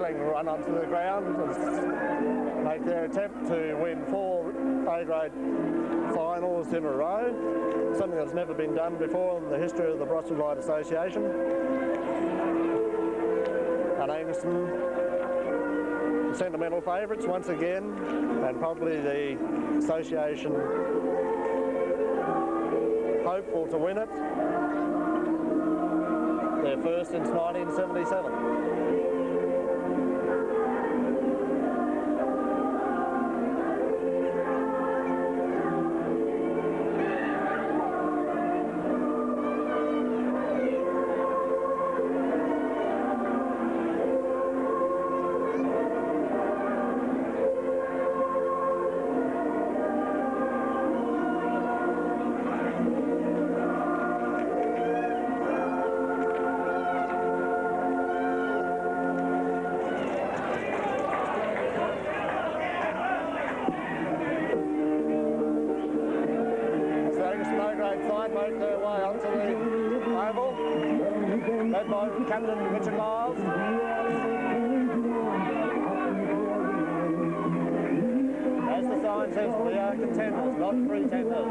having run onto the ground to make their attempt to win 4 A-grade finals in a row, something that's never been done before in the history of the Barossa Light Association. And Angaston, sentimental favourites once again, and probably the association hopeful to win it. Their first since 1977. Make their way onto the oval, led by Captain Richard Miles. As the sign says, we are contenders, not pretenders.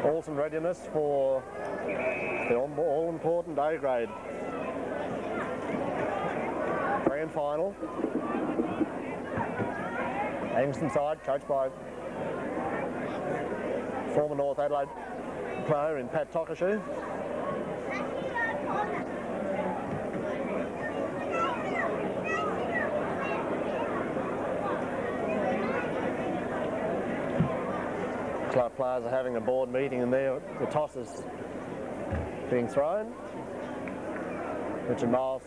Awesome readiness for the all-important A-grade grand final. Angaston side, coached by former North Adelaide player in Pat Tokashu. Club players are having a board meeting and there the toss is being thrown. Richard Miles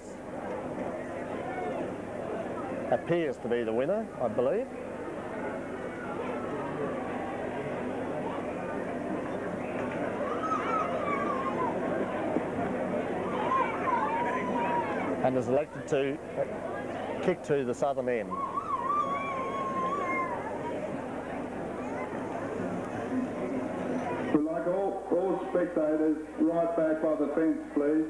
appears to be the winner, I believe. And is elected to kick to the southern end. We'd like all spectators right back by the fence, please.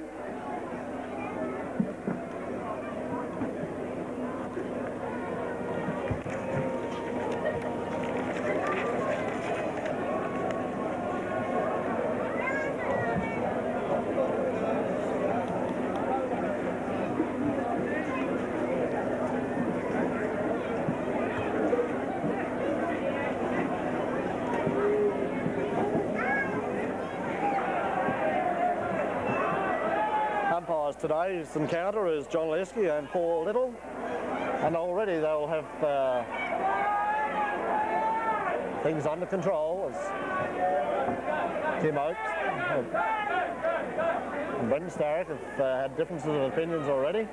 today's encounter is John Leske and Paul Little, and already they'll have things under control as Tim Oakes and Brendan Starrick have had differences of opinions already.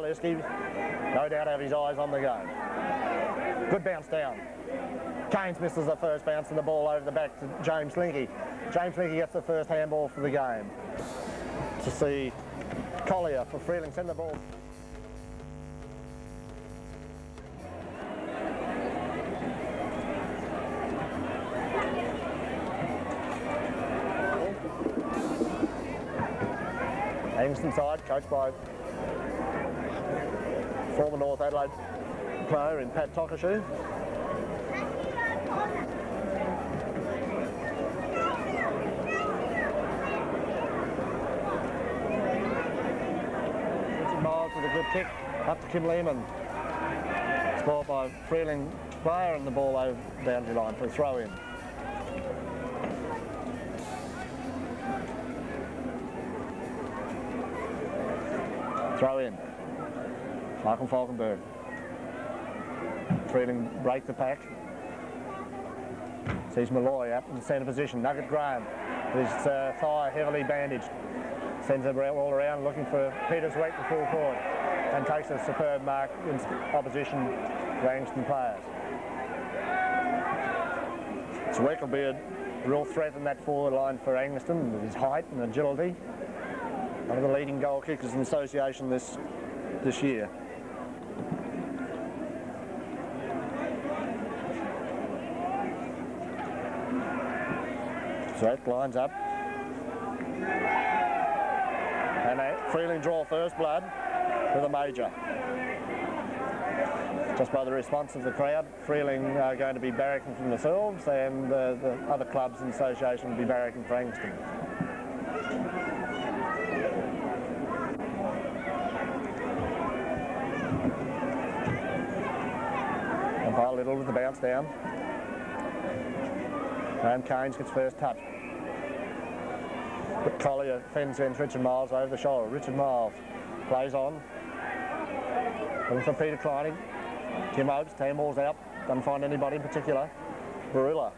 Leske, no doubt, have his eyes on the game. Good bounce down. Keynes misses the first bounce and the ball over the back to James Linky. James Linky gets the first handball for the game. To see Collier for Freeling send the ball. Angaston side, coached by former North Adelaide player in Pat Tokashu. Richard Miles with a good kick up to Kim Lehman. Scored by Freeling player and the ball over the boundary line for a throw in. Throw in. Michael Falkenberg. Freeling break the pack. Sees Malloy up in the centre position. Nugget Graham with his thigh heavily bandaged. Sends it all around looking for Peter's Weck to full forward and takes a superb mark in opposition to Angaston players. Weck will be a real threat in that forward line for Angaston with his height and agility. One of the leading goal kickers in the association this year. Zach lines up. And Freeling draw first blood with a major. Just by the response of the crowd, Freeling are going to be barracking from themselves, and the other clubs in the association will be barracking for Angaston. Umpire Little with the bounce down. Graham Keynes gets first touch. But Collier fends against Richard Miles over the shoulder. Richard Miles plays on. Looking for Peter Kleining. Tim Oakes, 10 balls out. Doesn't find anybody in particular. Barilla,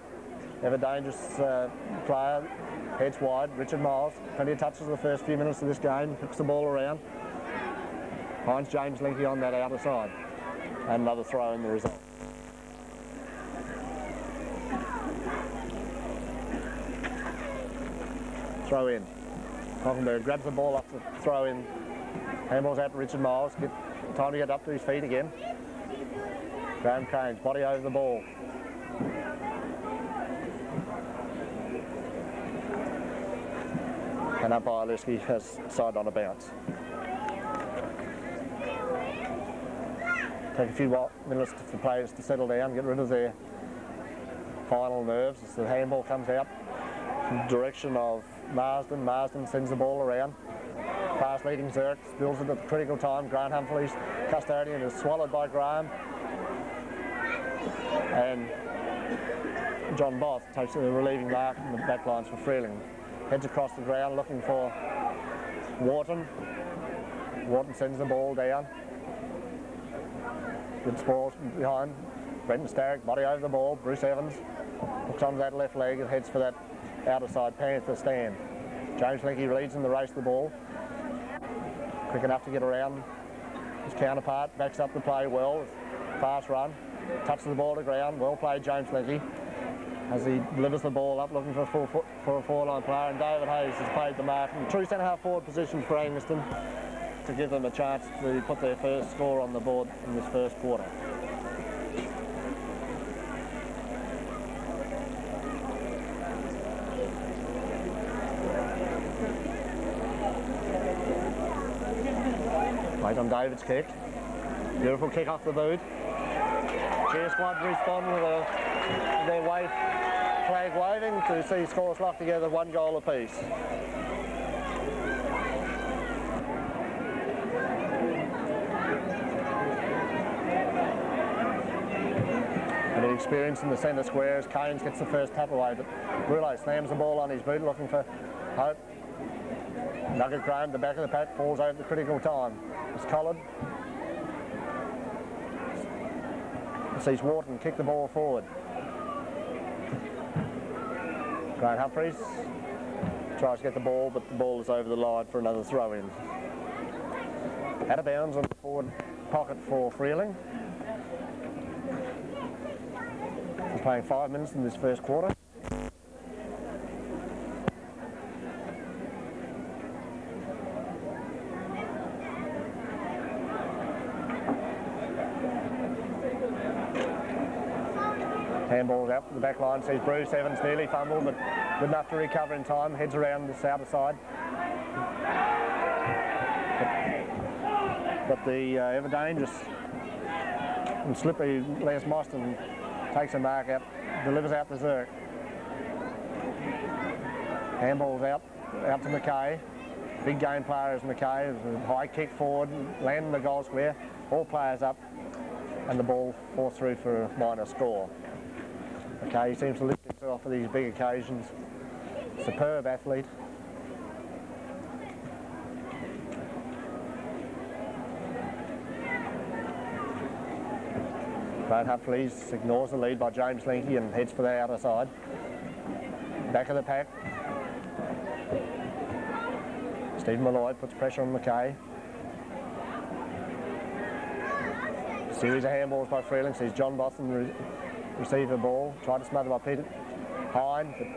ever dangerous player. Heads wide. Richard Miles, plenty of touches the first few minutes of this game. Hooks the ball around. Finds James Linky on that outer side. And another throw in the result. Throw in. Falkenberg grabs the ball off the throw in. Handballs out to Richard Miles. Time to get up to his feet again. Graham Keynes, body over the ball. And umpire Leske has decided on a bounce. Take a few minutes for players to settle down, get rid of their final nerves as the handball comes out in the direction of Marsden. Marsden sends the ball around. Fast leading Zerk, spills it at the critical time. Grant Humphreys, custodian, is swallowed by Graham. And John Both takes a relieving mark in the back lines for Freeling. Heads across the ground looking for Wharton. Wharton sends the ball down. Good spoils behind. Brendan Starrick, body over the ball. Bruce Evans hooks onto that left leg and heads for that outer side Panther stand. James Linky leads in the race the ball. Quick enough to get around his counterpart. Backs up the play well. Fast run. Touches the ball to ground. Well played, James Linky. As he delivers the ball up, looking for a four-line player, and David Hayes has played the mark in true centre-half forward position for Angaston to give them a chance to put their first score on the board in this first quarter. Wait on David's kick. Beautiful kick off the boot. Cheer squad respond with their flag waving to see scores locked together, 1 goal apiece. And an experience in the centre square as Keynes gets the first tap away, but Rouleau slams the ball on his boot looking for Hope. Nugget Graham, the back of the pack, falls over the critical time. It's collared. Sees Wharton kick the ball forward. Grant Humphreys tries to get the ball, but the ball is over the line for another throw-in. Out of bounds on the forward pocket for Freeling. We're playing 5 minutes in this first quarter. Handball's out the back line, sees Bruce Evans nearly fumbled, but good enough to recover in time, heads around this outer side. But the ever dangerous and slippery Les Mostyn takes a mark out, delivers out to Zirk. Handball's out to McKay. Big game player is McKay, a high kick forward, landing the goal square, all players up, and the ball falls through for a minor score. Okay, he seems to lift himself for these big occasions. Superb athlete. Grant Humphreys ignores the lead by James Linky and heads for the outer side. Back of the pack. Stephen Malloy puts pressure on McKay. Series of handballs by Freeling. Sees John Boston receive the ball. Tried to smother by Peter Hine, but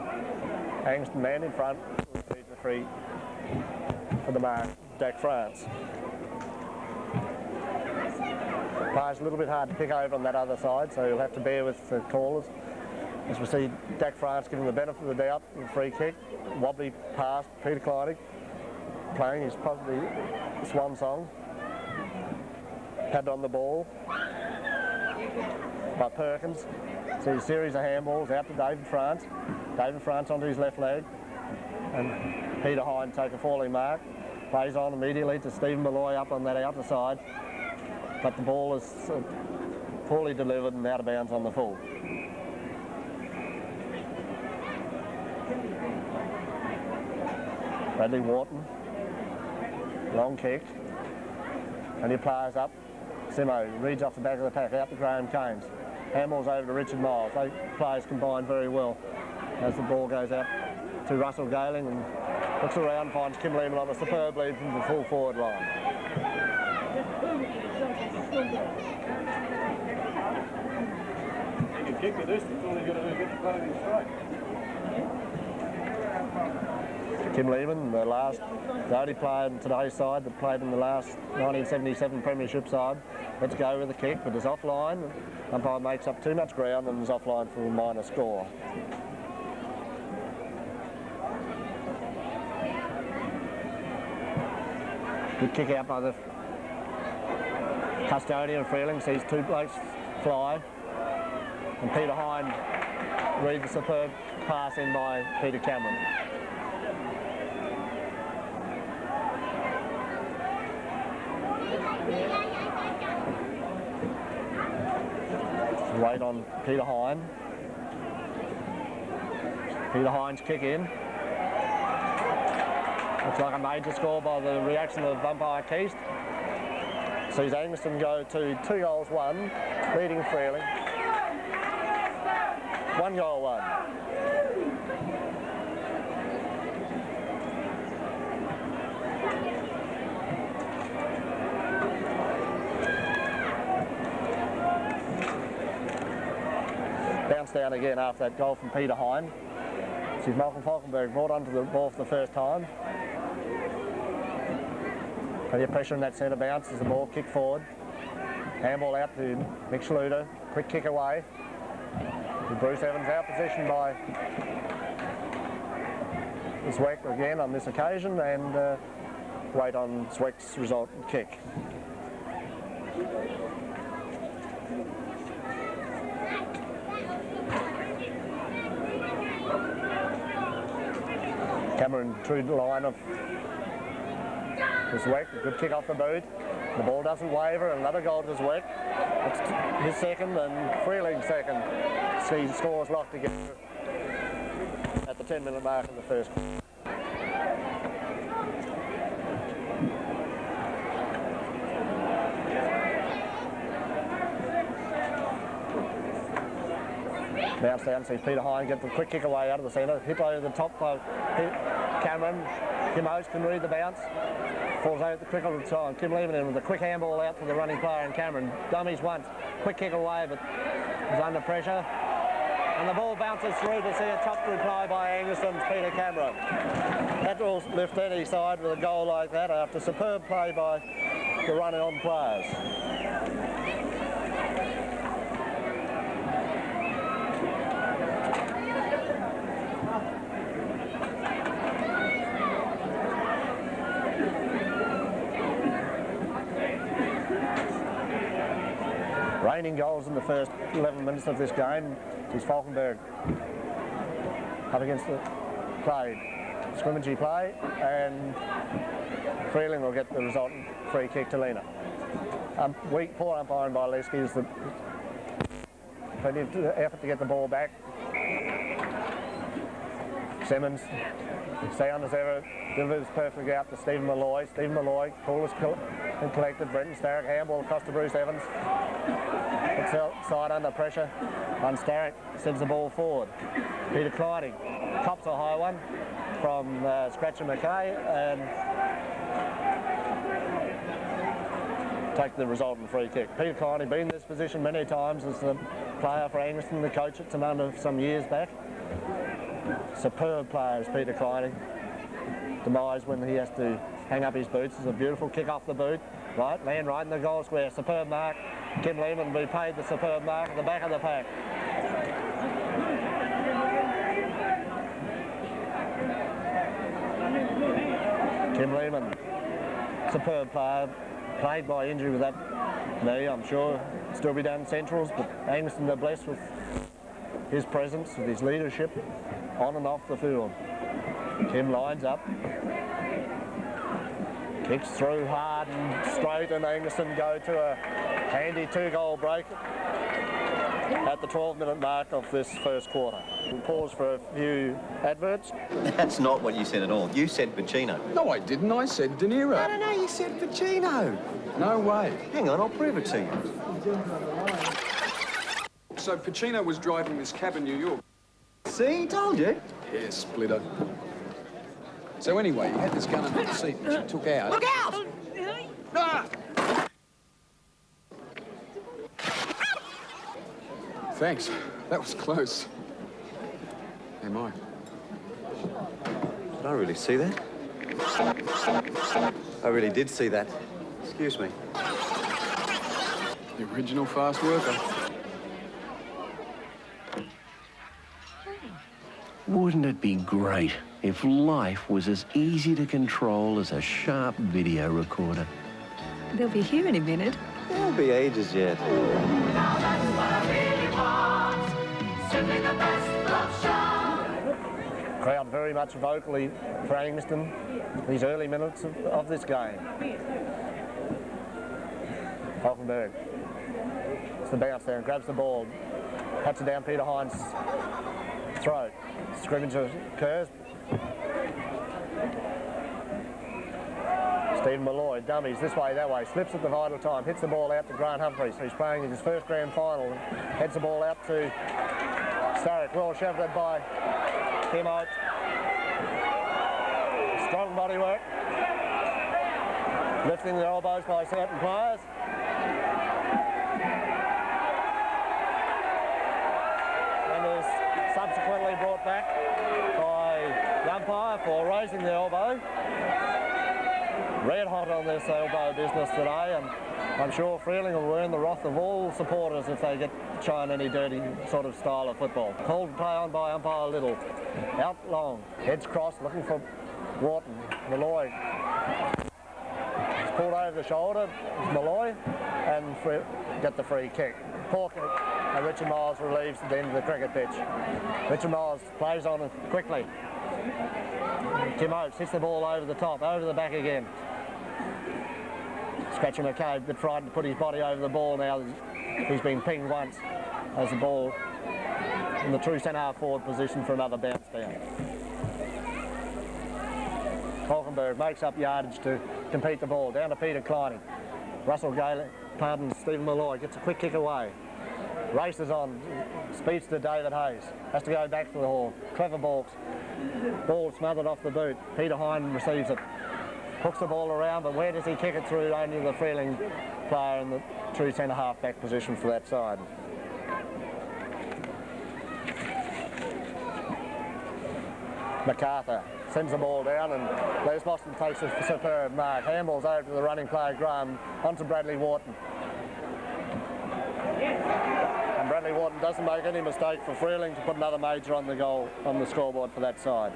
Angaston man in front. Receives the free for the mark, Dak France. Players a little bit hard to pick over on that other side, so you'll have to bear with the callers. As we see Dak France giving the benefit of the doubt in the free kick. Wobbly pass, Peter Kleinig playing his possibly swan song. Had on the ball by Perkins. See a series of handballs out to David France. David France onto his left leg. And Peter Hine take a falling mark. Plays on immediately to Stephen Malloy up on that outer side. But the ball is poorly delivered and out of bounds on the full. Bradley Wharton. Long kick. And he plies up. Simo reads off the back of the pack out to Graham Cames. Handball's over to Richard Miles. They players combine very well as the ball goes out to Russell Galing and looks around, finds Kim Lehman on a superb lead from the full forward line. You can kick the distance, all you got to do is get the clothing straight. Kim Lehman, the only player in today's side that played in the last 1977 Premiership side. Let's go with the kick, but is offline. Umpire makes up too much ground and is offline for a minor score. Good kick out by the custodian of Freeling, sees two blokes fly. And Peter Hine reads a superb pass in by Peter Cameron. Wait on Peter Hine. Peter Hine's kick in. Looks like a major score by the reaction of umpire Keast. Sees Angaston go to 2-1, leading Freeling. 1-1. Bounce down again after that goal from Peter Hine. Sees Malcolm Falkenberg brought onto the ball for the first time. Plenty of pressure in that centre bounce as the ball kicked forward. Handball out to Mick Schluter. Quick kick away. And Bruce Evans out position by Zwick again on this occasion, and wait on Zwick's resultant kick. Cameron through the line of Zwick, a good kick off the boot. The ball doesn't waver, another goal to Zwick. It's his second and Freeling's second. See scores locked together at the 10-minute mark in the first. Bounce down, sees Peter Hine get the quick kick away out of the centre. Hit over the top by Cameron. Kim Oates can read the bounce. Falls out at the quick of the time. Kim Lehman with a quick handball out to the running player and Cameron. Dummies once. Quick kick away, but he's under pressure. And the ball bounces through to see a top reply by Angaston's Peter Cameron. That will lift any side with a goal like that after superb play by the running on players. Raining goals in the first 11 minutes of this game. It's Falkenberg up against the play. Scrimmagey play, and Freeling will get the resultant free kick to Lena. Weak, poor umpiring by Leski is the plenty of effort to get the ball back. Simmons, sound as ever, delivers perfectly out to Stephen Malloy. Stephen Malloy, cool and collected. Brenton Starrick, handball across to Bruce Evans. It's outside under pressure. And Starrick sends the ball forward. Peter Clining cops a high one from Scratcher McKay and take the resultant free kick. Peter Clining been in this position many times as the player for Angaston, the coach at Tamunda some years back. Superb player is Peter Clining. Demise when he has to hang up his boots. It's a beautiful kick off the boot. Right, land right in the goal square. Superb mark. Kim Lehman will be paid the superb mark at the back of the pack. Kim Lehman, superb player. Played by injury with that knee, I'm sure. Still be down centrals, but Angaston are blessed with his presence, with his leadership on and off the field. Kim lines up. Kicks through hard and straight, and Angaston go to a handy 2-goal break at the 12-minute mark of this first quarter. We'll pause for a few adverts. That's not what you said at all. You said Pacino. No, I didn't. I said De Niro. No, you said Pacino. No way. Hang on, I'll prove it to you. So Pacino was driving this cab in New York. See, told you. Yeah, splitter. So anyway, he had this gun under the seat, which he took out. Look out! Ah! Thanks. That was close. Am I? Did I really see that? I really did see that. Excuse me. The original fast worker. Wouldn't it be great if life was as easy to control as a sharp video recorder? They'll be here in a minute. There'll be ages yet. Crowd very much vocally for Angaston these early minutes of this game. Falkenberg. It's the bounce there and grabs the ball. Pats it down Peter Hine's throat. Scrimmage occurs. Stephen Malloy dummies this way, that way, slips at the vital time, hits the ball out to Grant Humphreys, who's playing in his first grand final, heads the ball out to Starrick, well shepherded by Kim Oates. Strong body work. Lifting the elbows by certain players. And is subsequently brought back by the umpire for raising the elbow. Red hot on this elbow business today, and I'm sure Freeling will earn the wrath of all supporters if they get trying any dirty sort of style of football. Called play on by umpire Little. Out long, heads crossed, looking for Wharton. Malloy. It's pulled over the shoulder, it's Malloy, and get the free kick. Poor kick, and Richard Miles relieves at the end of the cricket pitch. Richard Miles plays on it quickly. Kim Oates hits the ball over the top, over the back again. Scratcher McKay, a bit frightened to put his body over the ball now. He's been pinged once as the ball in the true centre forward position for another bounce down. Falkenberg makes up yardage to compete the ball. Down to Peter Clining. Russell Gale, Stephen Malloy gets a quick kick away. Races on, speeds to David Hayes. Has to go back for the haul. Clever balks. Ball smothered off the boot. Peter Hine receives it. Hooks the ball around, but where does he kick it through? Only the Freeling player in the true centre half back position for that side. MacArthur sends the ball down and Les Boston takes a superb mark. Handballs over to the running player Graham onto Bradley Wharton. And Bradley Wharton doesn't make any mistake for Freeling to put another major on the goal on the scoreboard for that side.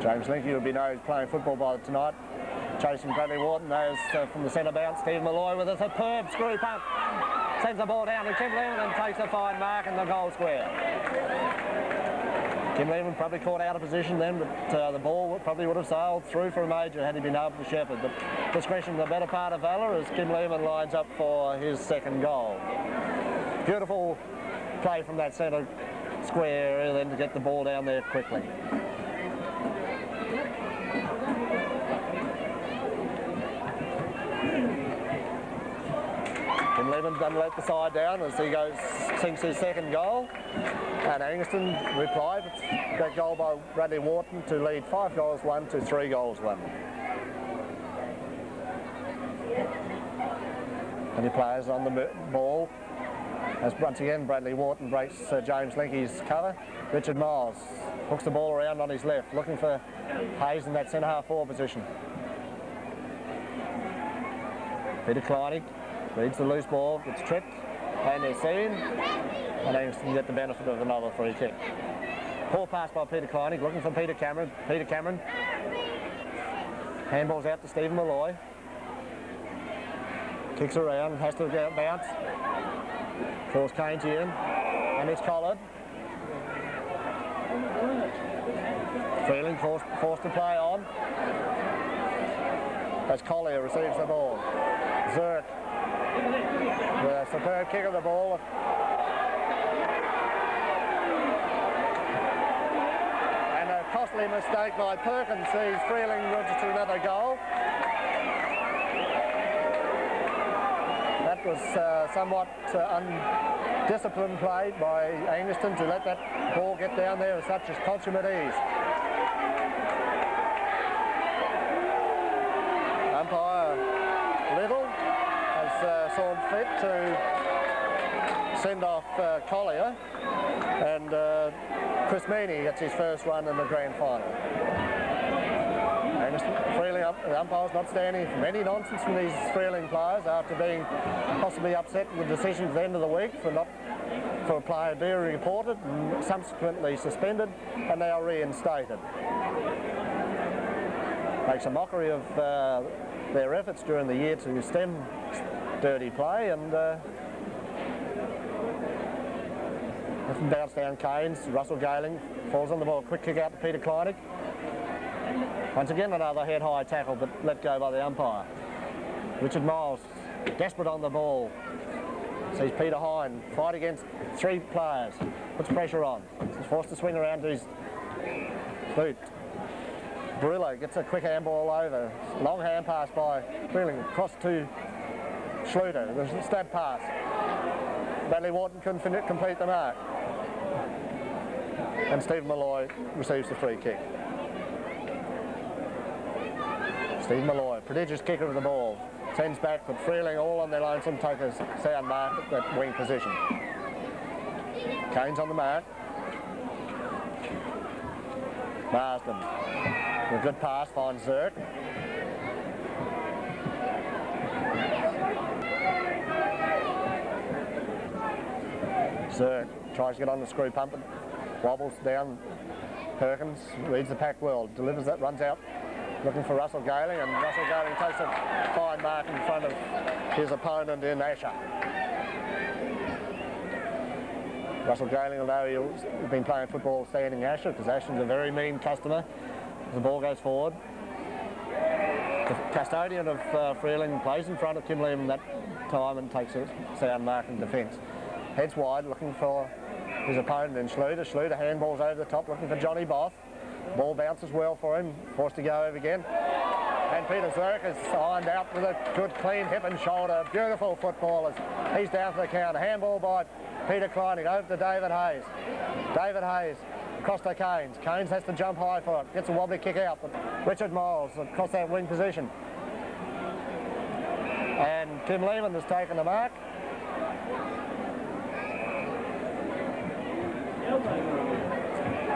James Linky will be known playing football by tonight. Chasing Bradley Wharton, knows from the centre bounce. Steve Malloy with a superb screw pump. Sends the ball down to Kim Lehman and takes a fine mark in the goal square. Kim Lehman probably caught out of position then, but the ball probably would have sailed through for a major had he been able to shepherd. But discretion the better part of valour as Kim Lehman lines up for his second goal. Beautiful play from that centre square area then to get the ball down there quickly. Kim Lehman doesn't let the side down as he sinks his second goal. And Angaston replied with that goal by Bradley Wharton to lead 5 goals 1 to 3 goals 1. And he plays on the ball as once again Bradley Wharton breaks James Linky's cover. Richard Miles hooks the ball around on his left, looking for Hayes in that centre half forward position. Peter Kleinig reads the loose ball, gets tripped, and they're seen, and Angaston get the benefit of another free kick. Poor pass by Peter Kleinig, looking for Peter Cameron. Peter Cameron handballs out to Stephen Malloy. Kicks around, has to get bounce. Calls Cagey in, and it's collared. Freeling forced to play on. As Collier receives the ball. Zerk with a superb kick of the ball. And a costly mistake by Perkins sees Freeling register another goal. That was somewhat undisciplined play by Angaston to let that ball get down there with such a consummate ease. Umpire Little has saw fit to send off Collier, and Chris Meaney gets his first run in the grand final. Freeling the umpire's not standing for any nonsense from these Freeling players after being possibly upset with the decision at the end of the week for a player being reported and subsequently suspended and now reinstated. Makes a mockery of their efforts during the year to stem dirty play, and bounce down Keynes. Russell Galing falls on the ball. Quick kick out to Peter Kleinig. Once again another head-high tackle, but let go by the umpire. Richard Miles, desperate on the ball. Sees Peter Hine fight against 3 players. Puts pressure on. He's forced to swing around to his boot. Brillo gets a quick handball over. Long hand pass by Freeling across to Schluter. There's a stab pass. Bradley Wharton couldn't complete the mark. And Stephen Malloy receives the free kick. Stephen Malloy, prodigious kicker of the ball. Sends back, but Freeling all on their lonesome take a sound mark at that wing position. Keynes on the mark. Marsden. A good pass, finds Zerk. Zerk tries to get on the screw pump, wobbles down. Perkins reads the pack well, delivers that, runs out, looking for Russell Galing, and Russell Galing takes a fine mark in front of his opponent in Asher. Russell Galing, although he's been playing football standing Asher, because Asher's a very mean customer. The ball goes forward. The custodian of Freeling plays in front of Kim Lehman that time and takes a sound mark in defence. Heads wide, looking for his opponent in Schluter. Schluter handballs over the top, looking for Johnny Boff. Ball bounces well for him, forced to go over again. And Peter Zirk is signed out with a good clean hip and shoulder. Beautiful footballers. He's down for the count. Handball by Peter Kleining over to David Hayes. David Hayes across to Keynes. Keynes has to jump high for it. Gets a wobbly kick out. But Richard Miles across that wing position. And Tim Lehman has taken the mark.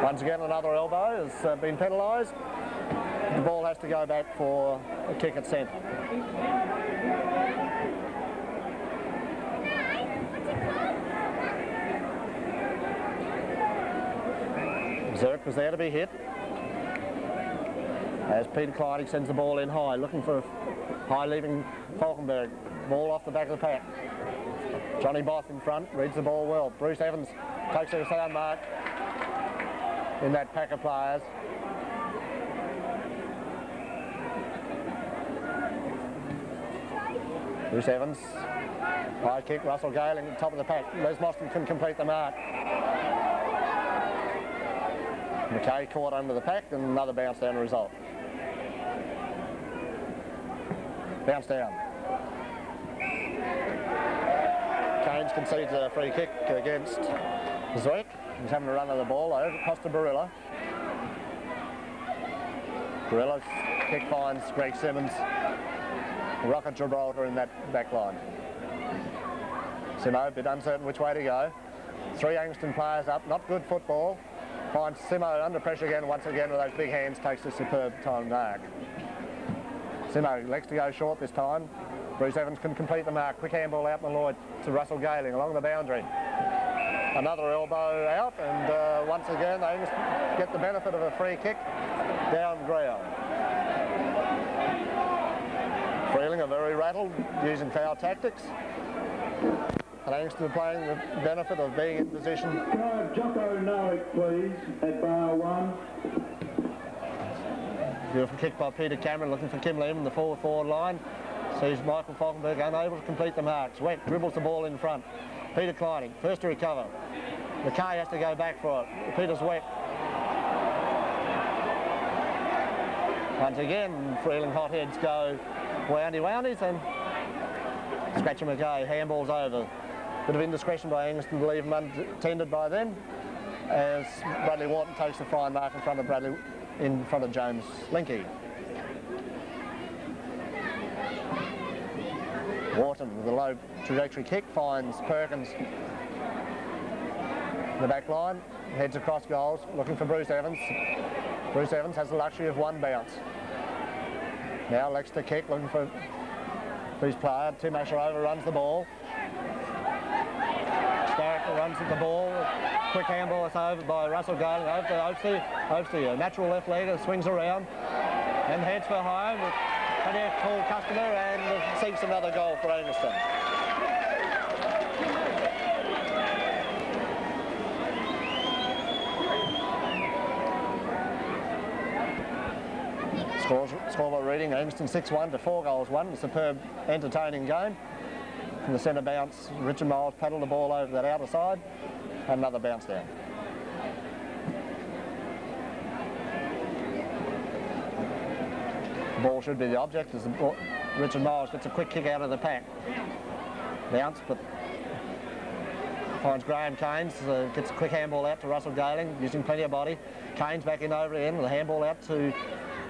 Once again, another elbow has been penalised. The ball has to go back for a kick at centre. Zirk was there to be hit. As Peter Kleining sends the ball in high, looking for high leaving Falkenberg. Ball off the back of the pack. Johnny Both in front, reads the ball well. Bruce Evans takes a sound mark in that pack of players. Bruce Evans, high kick, Russell Gale at the top of the pack. Les Mostyn can complete the mark. McKay caught under the pack and another bounce down result. Bounce down. Keynes concedes a free kick against Zwick. He's having a run of the ball over across to Barilla. Barilla's kick finds Greg Simmons. Rocket Gibraltar in that back line. Simo a bit uncertain which way to go. 3 Angaston players up, not good football. Finds Simo under pressure again, once again with those big hands, takes a superb time mark. Simo elects to go short this time. Bruce Evans can complete the mark. Quick handball out Malloy to Russell Galing along the boundary. Another elbow out, and once again they get the benefit of a free kick down ground. Freeling are very rattled, using foul tactics. And Angaston playing the benefit of being in position. Jocko Nowick, please, at bar 1. Beautiful kick by Peter Cameron, looking for Kim Lehman, the forward line. Sees Michael Falkenberg unable to complete the marks. Wet dribbles the ball in front. Peter Kleining, first to recover. McKay has to go back for it. Peter's wet. Once again, Freeling hotheads go woundies and Scratcher McKay handballs over. Bit of indiscretion by Angaston to leave him unattended by them, as Bradley Wharton takes the fine mark in front of James Linky. Wharton with a low trajectory kick finds Perkins in the back line, heads across goals, looking for Bruce Evans. Bruce Evans has the luxury of one bounce. Now elects to kick, looking for his player. Tim Asher overruns the ball. Starrett runs at the ball. Quick handball is over by Russell Galing over to Opsey. A natural left legger swings around and heads for home with a cool customer and seeks another goal for Angaston. Scoreboard reading, Angaston 6-1 to 4-1. A superb, entertaining game. From the centre bounce, Richard Miles paddled the ball over that outer side. And another bounce down. The ball should be the object as Richard Miles gets a quick kick out of the pack. Bounce, but finds Graham Keynes, gets a quick handball out to Russell Galing, using plenty of body. Keynes back in over the end with a handball out to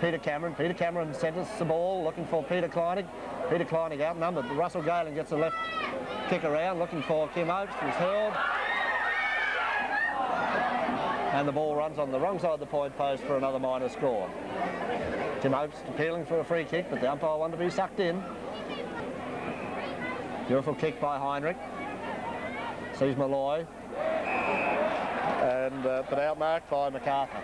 Peter Cameron. Peter Cameron centres the ball, looking for Peter Kleining. Peter Kleining outnumbered. Russell Galing gets a left kick around, looking for Kim Oakes, who's hurled. And the ball runs on the wrong side of the point post for another minor score. Tim Oakes appealing for a free kick, but the umpire wanted to be sucked in. Beautiful kick by Heinrich. Sees Malloy. And but outmarked by MacArthur.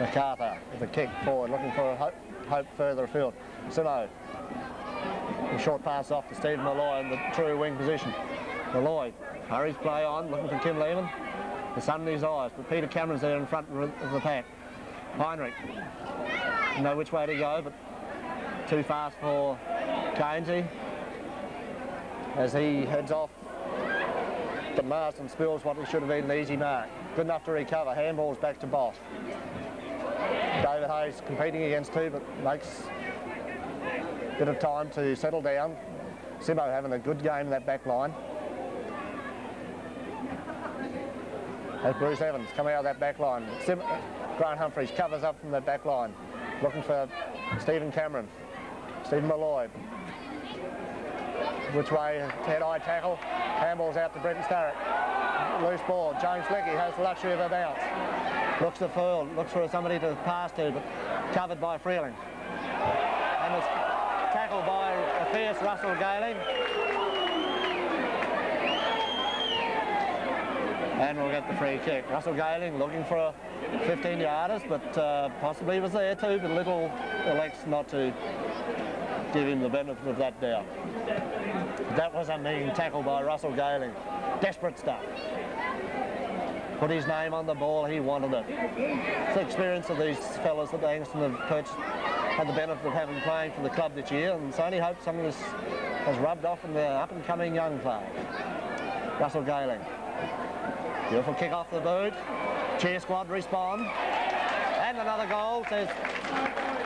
MacArthur with a kick forward, looking for hope further afield. Simo, a short pass off to Stephen Malloy in the true wing position. Malloy hurries play on, looking for Kim Lehman. The sun in his eyes, but Peter Cameron's there in front of the pack. Heinrich, didn't know which way to go, but too fast for Keynesy as he heads off. But Marsden spills what should have been an easy mark. Good enough to recover. Handballs back to Bosch. David Hayes competing against two, but makes a bit of time to settle down. Simo having a good game in that back line. As Bruce Evans coming out of that back line. Grant Humphreys covers up from that back line, looking for Stephen Cameron. Stephen Malloy. Which way? Head-eye tackle. Handball's out to Brenton Starrett. Loose ball. James Leckey has the luxury of a bounce. Looks to field. Looks for somebody to pass to, but covered by Freeling. And it's tackled by a fierce Russell Gayling. And we'll get the free kick. Russell Gayling looking for a 15-yarders, but possibly was there too, but Little elects not to give him the benefit of that doubt. That was a mean tackle by Russell Gayling. Desperate stuff. Put his name on the ball, he wanted it. It's the experience of these fellas that Angaston have had the benefit of having playing for the club this year, and so only hope some of this has rubbed off in the up-and-coming young players. Russell Gayling. Beautiful kick off the boot. Cheer squad respond. And another goal, says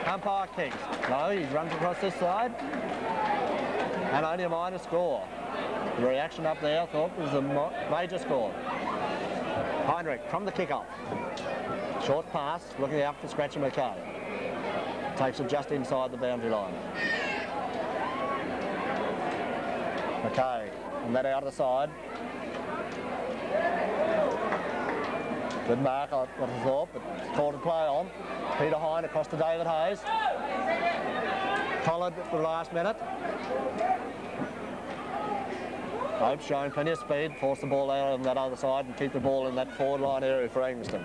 umpire kicks. No, he runs across this side. And only a minor score. The reaction up there, I thought, was a major score. Heinrich from the kick-off. Short pass, looking out for Scratchy McKay. Takes it just inside the boundary line. McKay, on that outer side. Good mark, I thought, but called to play on. Peter Hine across to David Hayes. Collared for the last minute. Hope showing plenty of speed, force the ball out on that other side and keep the ball in that forward line area for Angaston.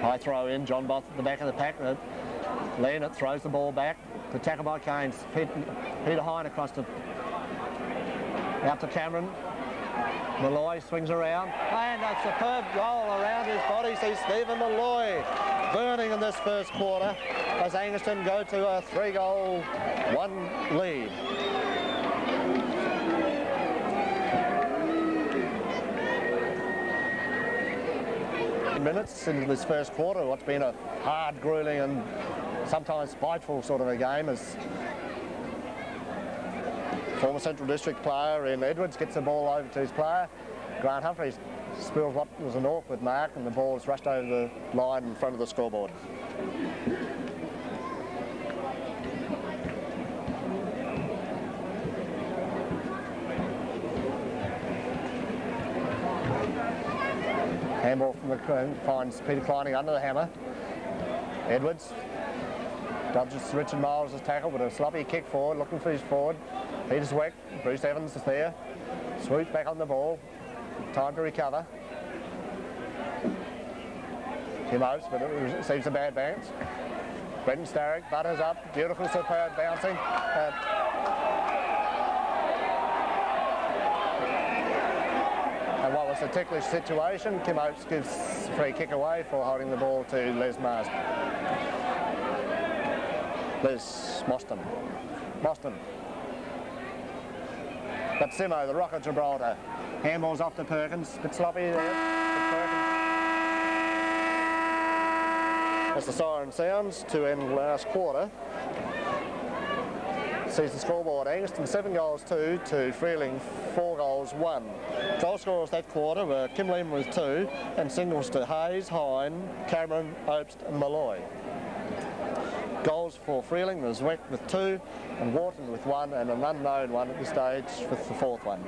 High throw in, John Both at the back of the pack. Leonard throws the ball back. The tackle by Keynes. Peter Hine across to out to Cameron. Malloy swings around, and a superb roll around his body. See Stephen Malloy burning in this first quarter as Angaston go to a 3-goal, 1 lead. Minutes into this first quarter, what's been a hard, grueling and sometimes spiteful sort of a game as former Central District player in Edwards gets the ball over to his player. Grant Humphreys spills what was an awkward mark and the ball is rushed over the line in front of the scoreboard. Handball from the finds Peter Kleining under the hammer. Edwards dodges Richard Miles' tackle with a sloppy kick forward, looking for his forward. Peter Zweck, Bruce Evans is there. Swoops back on the ball. Time to recover. Tim Oates, but it receives a bad bounce. Brenton Starrick butters up. Beautiful, superb bouncing. And what was a ticklish situation, Kim Oates gives a free kick away for holding the ball to Les Moston. But Simo, the Rock of Gibraltar. Handball's off to Perkins. Bit sloppy there. As the siren sounds to end last quarter, sees the scoreboard. Angaston 7 goals 2 to Freeling 4 goals 1. Goal scorers that quarter were Kim Lehman with 2 and singles to Hayes, Hine, Cameron, Obst and Malloy. Goals for Freeling was Weck with 2 and Wharton with 1 and an unknown one at this stage with the 4th one.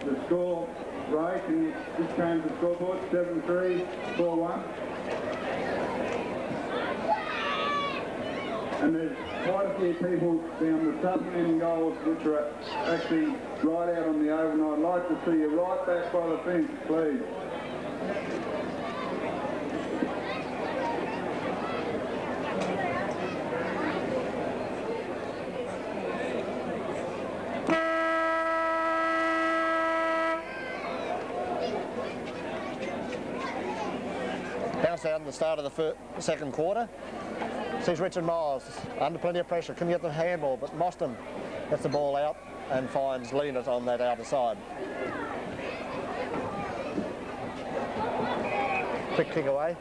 The score, Ray, can you just change the scoreboard? 7-3, 4-1. And there's quite a few people down the sub-ending goals which are actually right out on the oval, and I'd like to see you right back by the fence, please. Out in the start of the second quarter. Sees Richard Miles under plenty of pressure, couldn't get the handball, but Moston gets the ball out and finds Leonard on that outer side. Quick kick away,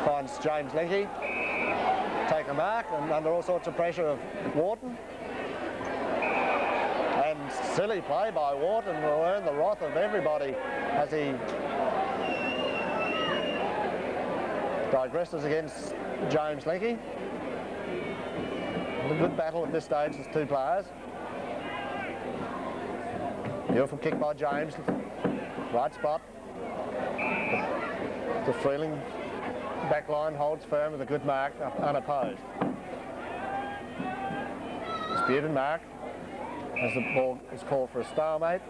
finds James Linky, take a mark, and under all sorts of pressure of Wharton. And silly play by Wharton will earn the wrath of everybody as he digresses against James Linky. A good battle at this stage, there's two players. Beautiful kick by James, right spot. The Freeling back line holds firm with a good mark, unopposed. Disputed mark as the ball is called for a stalemate.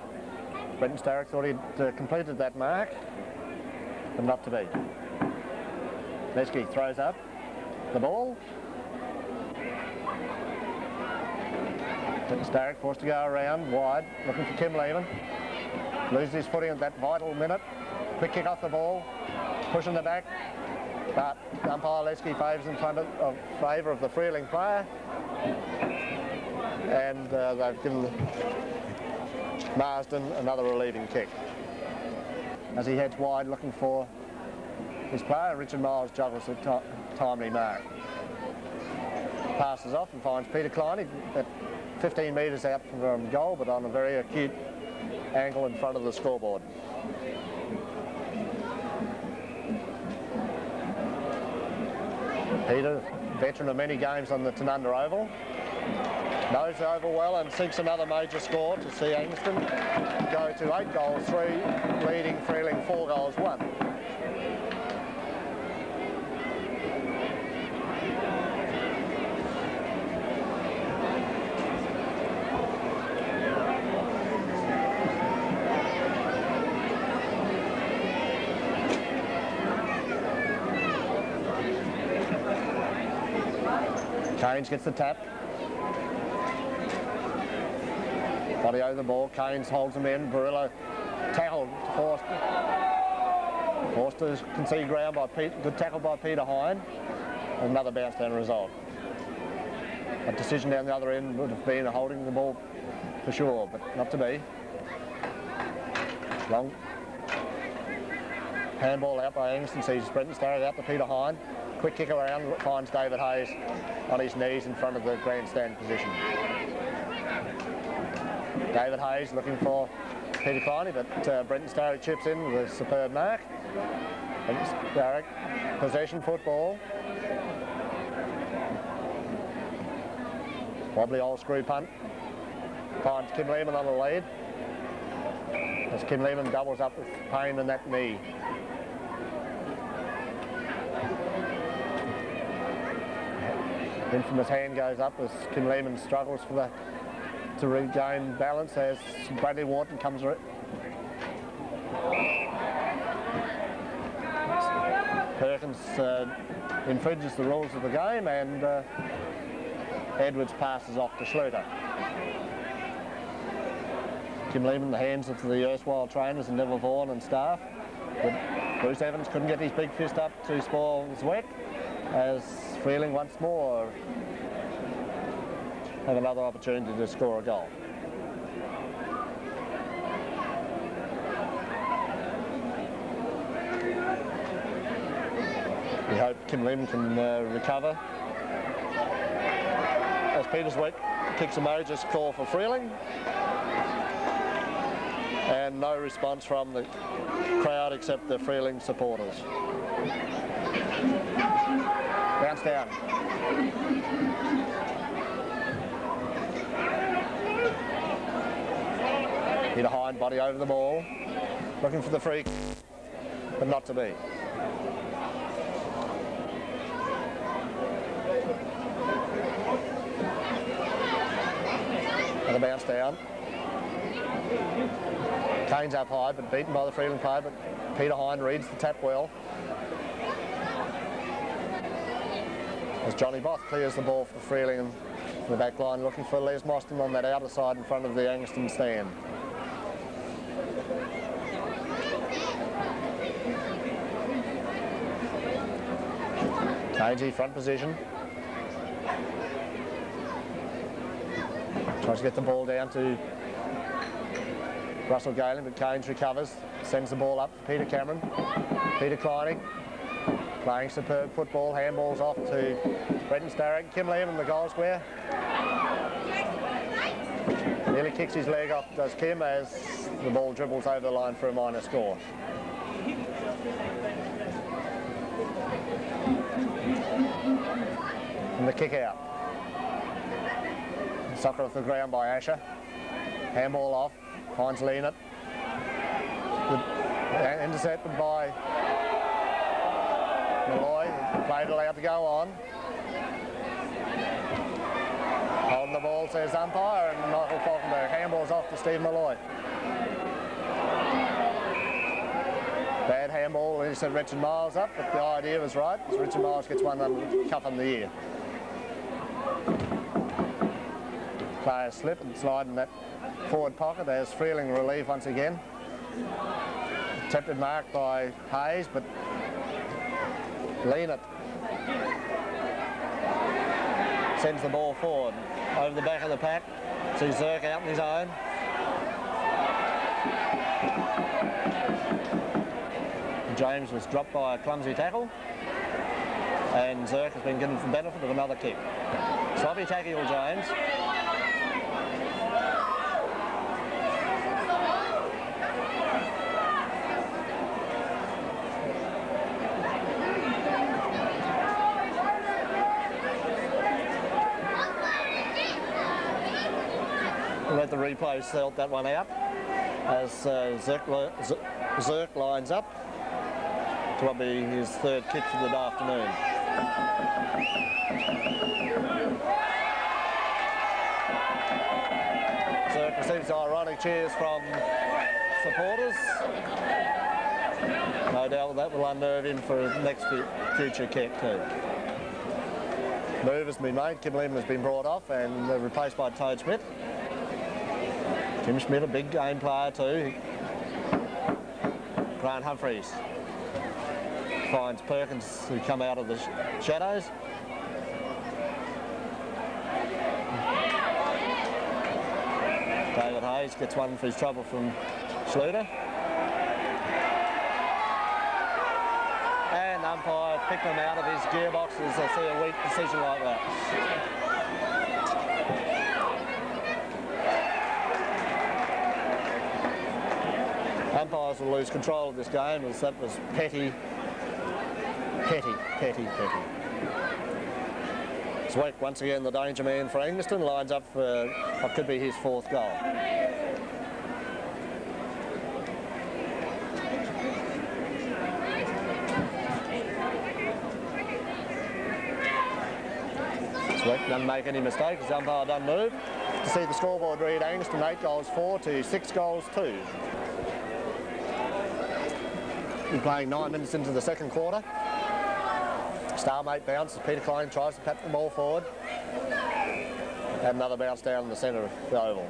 Brenton Starrick thought he'd completed that mark, but not to be. Lesky throws up the ball. Brenton Starrick forced to go around wide, looking for Kim Lehman. Loses his footing at that vital minute. Quick kick off the ball, pushing the back, but umpire Lesky favour of the Freeling player, and they've given Marsden another relieving kick. As he heads wide looking for his player, Richard Miles juggles a timely mark. Passes off and finds Peter Klein at 15 metres out from goal, but on a very acute angle in front of the scoreboard. Peter, veteran of many games on the Tanunda Oval, knows the oval well and seeks another major score to see Angaston go to 8 goals 3, leading Freeling 4 goals 1. Keynes gets the tap. Body over the ball. Keynes holds him in. Barillo tackled. Forced to concede ground by Pete. Good tackle by Peter Hine. Another bounce down result. A decision down the other end would have been holding the ball for sure, but not to be. Long handball out by Angaston. Sees Brenton Starrick out to Peter Hine. Quick kick around, finds David Hayes on his knees in front of the grandstand position. David Hayes looking for Peter Klein, but Brenton Starrick chips in with a superb mark. Brenton Starrick, possession football. Wobbly old screw punt. Finds Kim Lehman on the lead. As Kim Lehman doubles up with pain in that knee. Infamous hand goes up as Kim Lehman struggles to regain balance as Bradley Wharton comes through. Perkins infringes the rules of the game, and Edwards passes off to Schluter. Kim Lehman, the hands of the erstwhile trainers and Neville Vaughan and staff. But Bruce Evans couldn't get his big fist up to spoil Zweck, as Freeling once more have another opportunity to score a goal. We hope Kim Lehman can recover. As Peter Zweck kicks a major score for Freeling. And no response from the crowd except the Freeling supporters. Bounce down. Peter Hine, body over the ball, looking for the free, but not to be. And a bounce down. Kane's up high, but beaten by the Freeling player, but Peter Hine reads the tap well. As Johnny Both clears the ball for Freeling in the back line, looking for Les Mostyn on that outer side in front of the Angaston stand. Cagey, front position. Tries to get the ball down to Russell Galen, but Keynes recovers, sends the ball up to Peter Cameron. Peter Kleining playing superb football, handballs off to Brenton Starrick. Kim Liam in the goal square. Nearly kicks his leg off, does Kim, as the ball dribbles over the line for a minor score. And the kick out. Soccer off the ground by Asher. Handball off, finds Leonard. Intercepted by Malloy. Played allowed to go on. Holding the ball, says umpire, and Michael Falkenberg. Handball's off to Steve Malloy. Bad handball, and he said Richard Miles up, but the idea was right, as Richard Miles gets one under the cuff in the ear. Player slip and slide in that forward pocket as Freeling relief once again. Attempted mark by Hayes, but Leonard sends the ball forward over the back of the pack. See Zirk out in his own. James was dropped by a clumsy tackle, and Zirk has been given the benefit of another kick. Sloppy tackle, James. Let the replay sort that one out as Zirk lines up to what will be his third kick for the afternoon. Zirk receives ironic cheers from supporters. No doubt that will unnerve him for the next future kick too. Move has been made. Kim Lehman has been brought off and replaced by Toad Smith. Tim Schmidt, a big game player too. Grant Humphreys finds Perkins, who come out of the shadows. David Hayes gets one for his trouble from Schluter. And umpire picked him out of his gearbox as I see a weak decision like that. Umpires will lose control of this game, as that was petty. Zweck, once again the danger man for Angaston, lines up for what could be his fourth goal. Zweck doesn't make any mistakes, his umpire doesn't move. To see the scoreboard read, Angaston 8 goals 4 to 6 goals 2. We're playing 9 minutes into the second quarter. Stalemate bounce as Peter Klein tries to pat the ball forward. And another bounce down in the centre of the oval.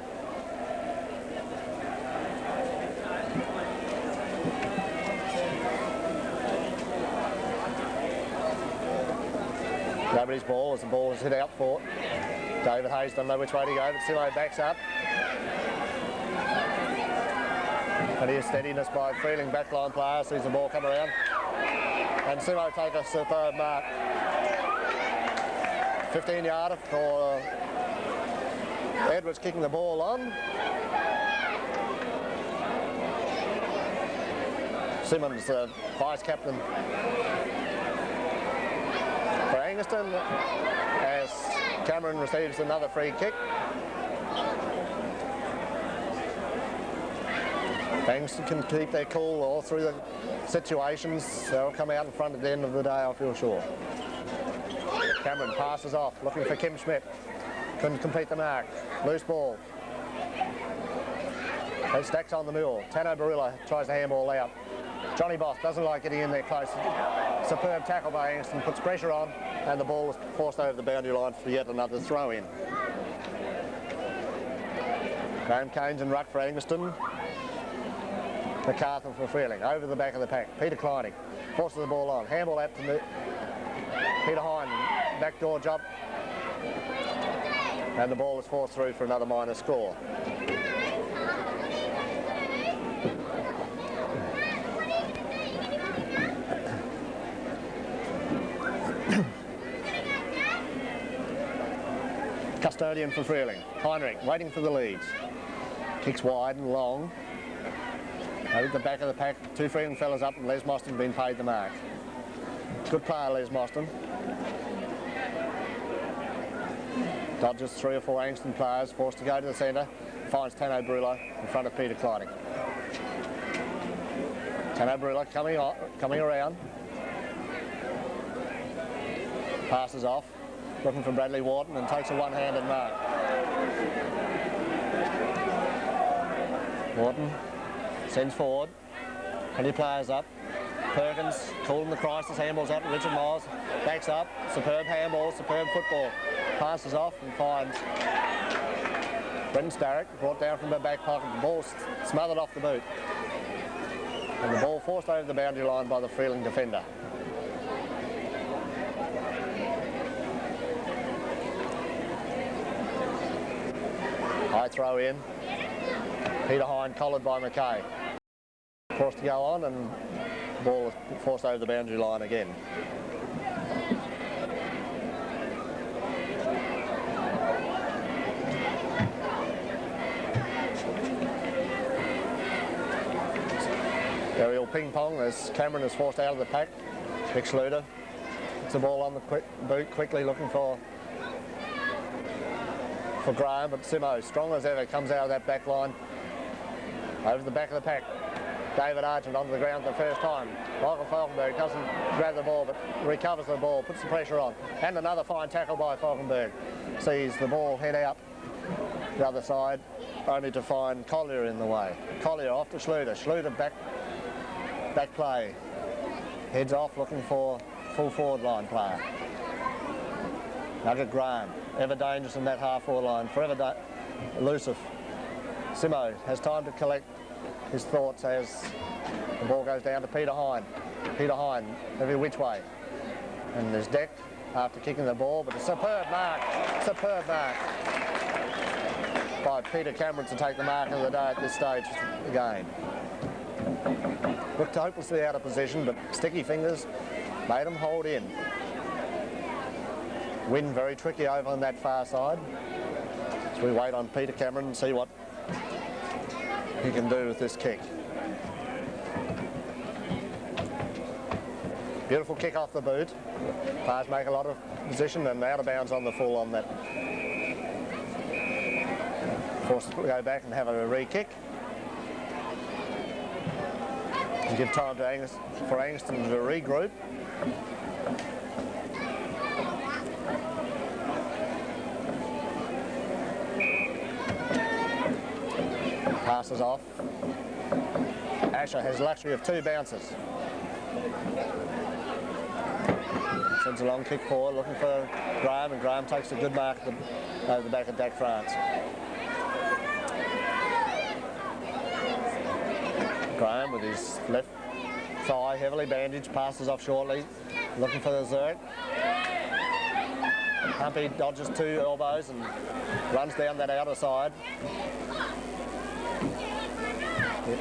Nobody's ball as the ball is hit out for David Hayes. Doesn't know which way to go, but Simo backs up. And here's steadiness by Freeling backline player, sees the ball come around. And Simo take a superb mark. 15-yarder for Edwards kicking the ball on. Simmons, vice captain for Angaston, as Cameron receives another free kick. Angaston can keep their cool all through the situations. They'll come out in front at the end of the day, I feel sure. Cameron passes off, looking for Kim Schmidt. Couldn't complete the mark. Loose ball. They stacks on the middle. Tano Barilla tries to handball out. Johnny Boss doesn't like getting in there close. Superb tackle by Angaston, puts pressure on, and the ball was forced over the boundary line for yet another throw in. Graham Keynes and ruck for Angaston. MacArthur for Freeling, over the back of the pack. Peter Kleining forces the ball on. Handball out to Peter Hine. Backdoor job And the ball is forced through for another minor score. Custodian for Freeling, Heinrich, waiting for the leads. Kicks wide and long. Over at the back of the pack, two Freeling fellas up and Les Mostyn been paid the mark. Good player, Les Mostyn. Dodges 3 or 4 Angaston players, forced to go to the centre, finds Tano Brullo in front of Peter Kleiding. Tano Brullo coming around. Passes off, looking for Bradley Wharton and takes a one-handed mark. Wharton sends forward, 20 players up. Perkins calling the crisis, handballs out to Richard Miles, backs up, superb handball, superb football. Passes off and finds Brendan Starrick, brought down from the back pocket, the ball smothered off the boot. And the ball forced over the boundary line by the Freeling defender. High throw in. Peter Hine collared by McKay. Forced to go on and the ball is forced over the boundary line again. Aerial ping pong as Cameron is forced out of the pack. Vic Schluter gets the ball on the boot quickly, looking for Graham, but Simo, strong as ever, comes out of that back line. Over the back of the pack, David Argent onto the ground for the first time. Michael Falkenberg doesn't grab the ball, but recovers the ball, puts the pressure on. And another fine tackle by Falkenberg. Sees the ball head out the other side, only to find Collier in the way. Collier off to Schluter. Schluter back play. Heads off looking for full forward line player. Nugget Graham, ever dangerous in that half forward line, forever elusive. Simo has time to collect his thoughts as the ball goes down to Peter Hine. Peter Hine, every which way. And there's decked after kicking the ball, but a superb mark by Peter Cameron to take the mark of the day at this stage of the game. Looked hopelessly out of position, but sticky fingers made him hold in. Wind very tricky over on that far side. So we wait on Peter Cameron and see what he can do with this kick. Beautiful kick off the boot. Players make a lot of position and out of bounds on the full on that. Forced to go back and have a re-kick. And give time to Angaston to regroup. Passes off. Asher has luxury of 2 bounces. Sends a long kick forward, looking for Graham, and Graham takes a good mark over the back of Dak France. Graham with his left thigh heavily bandaged, passes off shortly, looking for the Zerk. Humpy dodges 2 elbows and runs down that outer side.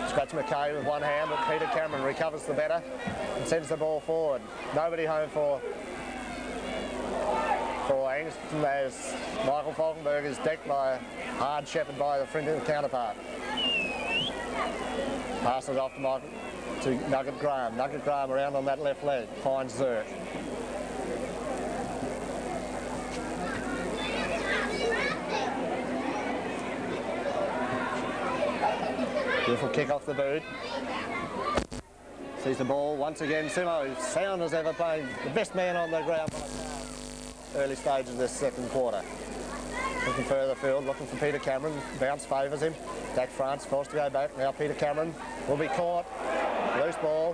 Scratch McKay with one hand, but Peter Cameron recovers the better and sends the ball forward. Nobody home for Angaston as Michael Falkenberg is decked by a hard shepherd by the Freeling counterpart. Passes off to Nugget Graham. Nugget Graham around on that left leg, finds Zerk. Beautiful kick off the boot. Sees the ball once again. Simo, sound as ever, playing the best man on the ground by far. Early stage of this second quarter. Looking further field, looking for Peter Cameron. Bounce favours him. Dak France forced to go back. Now Peter Cameron will be caught. Loose ball.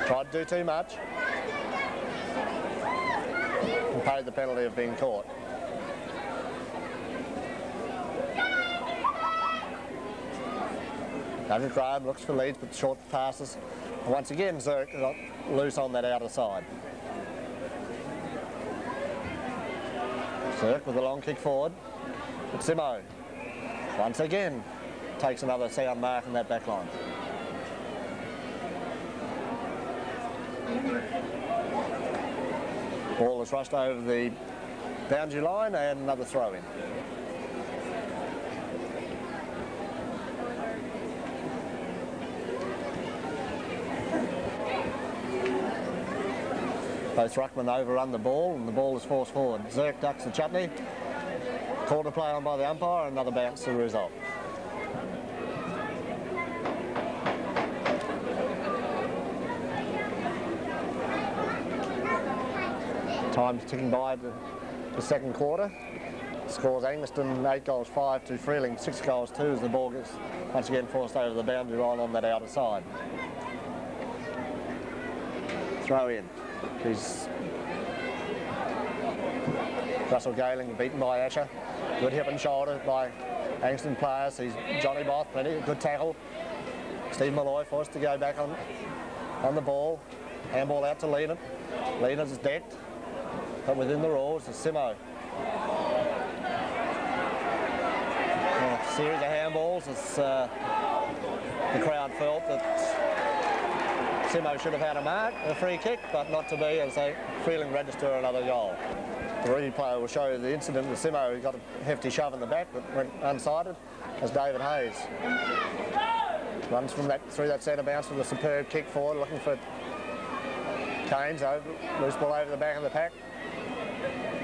Tried to do too much. And paid the penalty of being caught. Nugget Graham looks for leads, but short passes. And once again, Zerk got loose on that outer side. Zirk with a long kick forward. But Simo, once again, takes another sound mark in that back line. Ball is rushed over the boundary line and another throw in. Both ruckmen overrun the ball and the ball is forced forward. Zirk ducks the chutney. Called a play on by the umpire and another bounce to the result. Time's ticking by the second quarter. Scores Angaston 8 goals 5 to Freeling 6 goals 2 as the ball gets once again forced over the boundary line on that outer side. Throw in. He's Russell Gayling beaten by Asher. Good hip and shoulder by Angaston players. He's Johnny Both, plenty good tackle. Steve Malloy forced to go back on the ball. Handball out to Leonard. Leonard is decked, but within the rules is Simo. A series of handballs as the crowd felt that Simo should have had a free kick, but not to be, as they Freeling register another goal. The replay will show the incident with Simo, who got a hefty shove in the back that went unsighted, as David Hayes runs from through that centre bounce with a superb kick forward, looking for Keynes, loose ball over the back of the pack.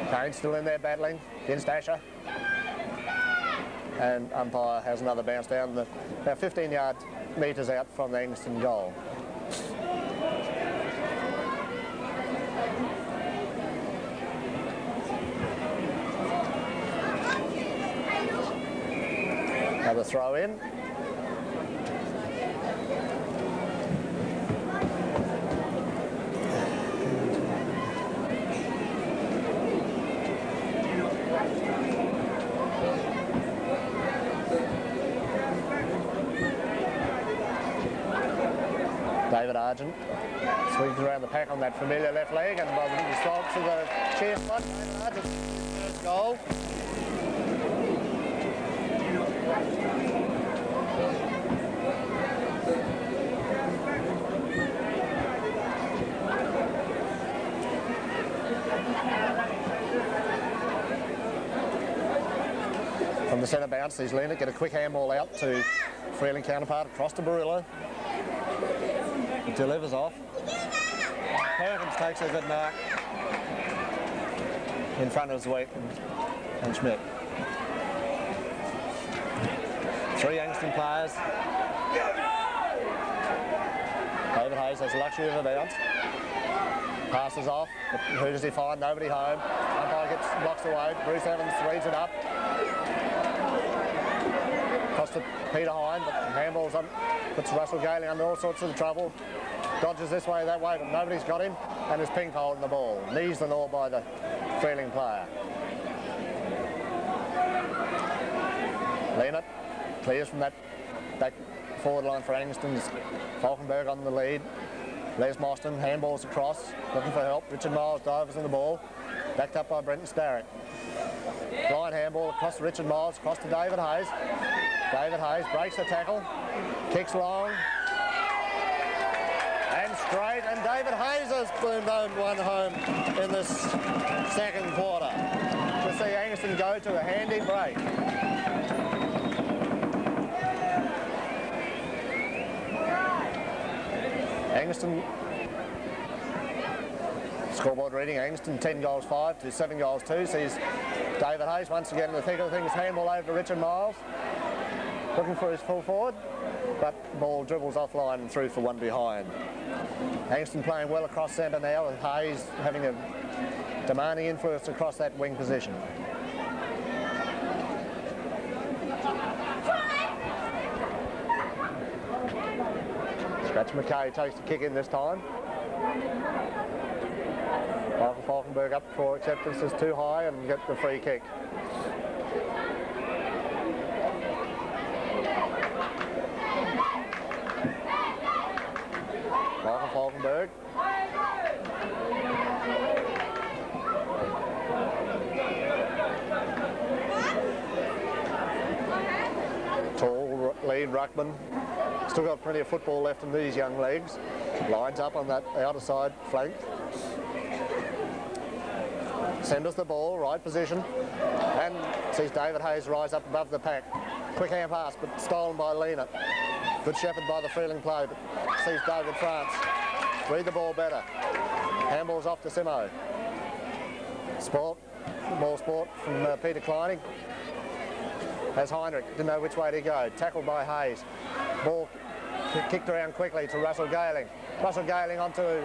Keynes still in there battling against Asher. And umpire has another bounce down about 15 metres out from the Angaston goal. Another throw in. David Argent swings around the pack on that familiar left leg and by the response to the cheer spot, David Argent's first goal. From the centre bounce, these Leonard get a quick handball out to Freeling counterpart across to Barossa. Delivers off. Perkins takes a good mark in front of Zweig and Schmidt. 3 Angaston players. David Hayes has the luxury of a bounce. Passes off, but who does he find? Nobody home. Umpire blocks away. Bruce Evans reads it up. Across to Peter Hine, but handballs on, puts Russell Gayling under all sorts of trouble. Dodges this way, that way, but nobody's got him, and is ping holding the ball. Knees and all by the Freeling player. Leonard clears from that back forward line for Angaston's Falkenberg on the lead. Les Mostyn handballs across, looking for help. Richard Miles divers in the ball, backed up by Brenton Starrick. Blind handball across to Richard Miles, across to David Hayes. David Hayes breaks the tackle, kicks long, and straight, and David Hayes has boomed one home in this second quarter to see Angaston go to a handy break. Angaston, scoreboard reading, Angaston 10 goals 5 to 7 goals 2, sees David Hayes once again in the thick of things, handball over to Richard Miles, looking for his full forward, but the ball dribbles offline and through for one behind. Angaston playing well across centre now, with Hayes having a demanding influence across that wing position. Scratch McKay takes the kick in this time. Michael Falkenberg up for acceptance is too high and get the free kick. Michael Falkenberg. lead ruckman. Still got plenty of football left in these young legs. Lines up on that outer side flank. Send us the ball, right position, and sees David Hayes rise up above the pack. Quick hand pass, but stolen by Lena. Good shepherd by the Freeling play, but sees David France read the ball better. Handball's off to Simo. Sport, ball sport from Peter Kleining. As Heinrich didn't know which way to go. Tackled by Hayes. Ball kicked around quickly to Russell Galing. Russell Galing onto an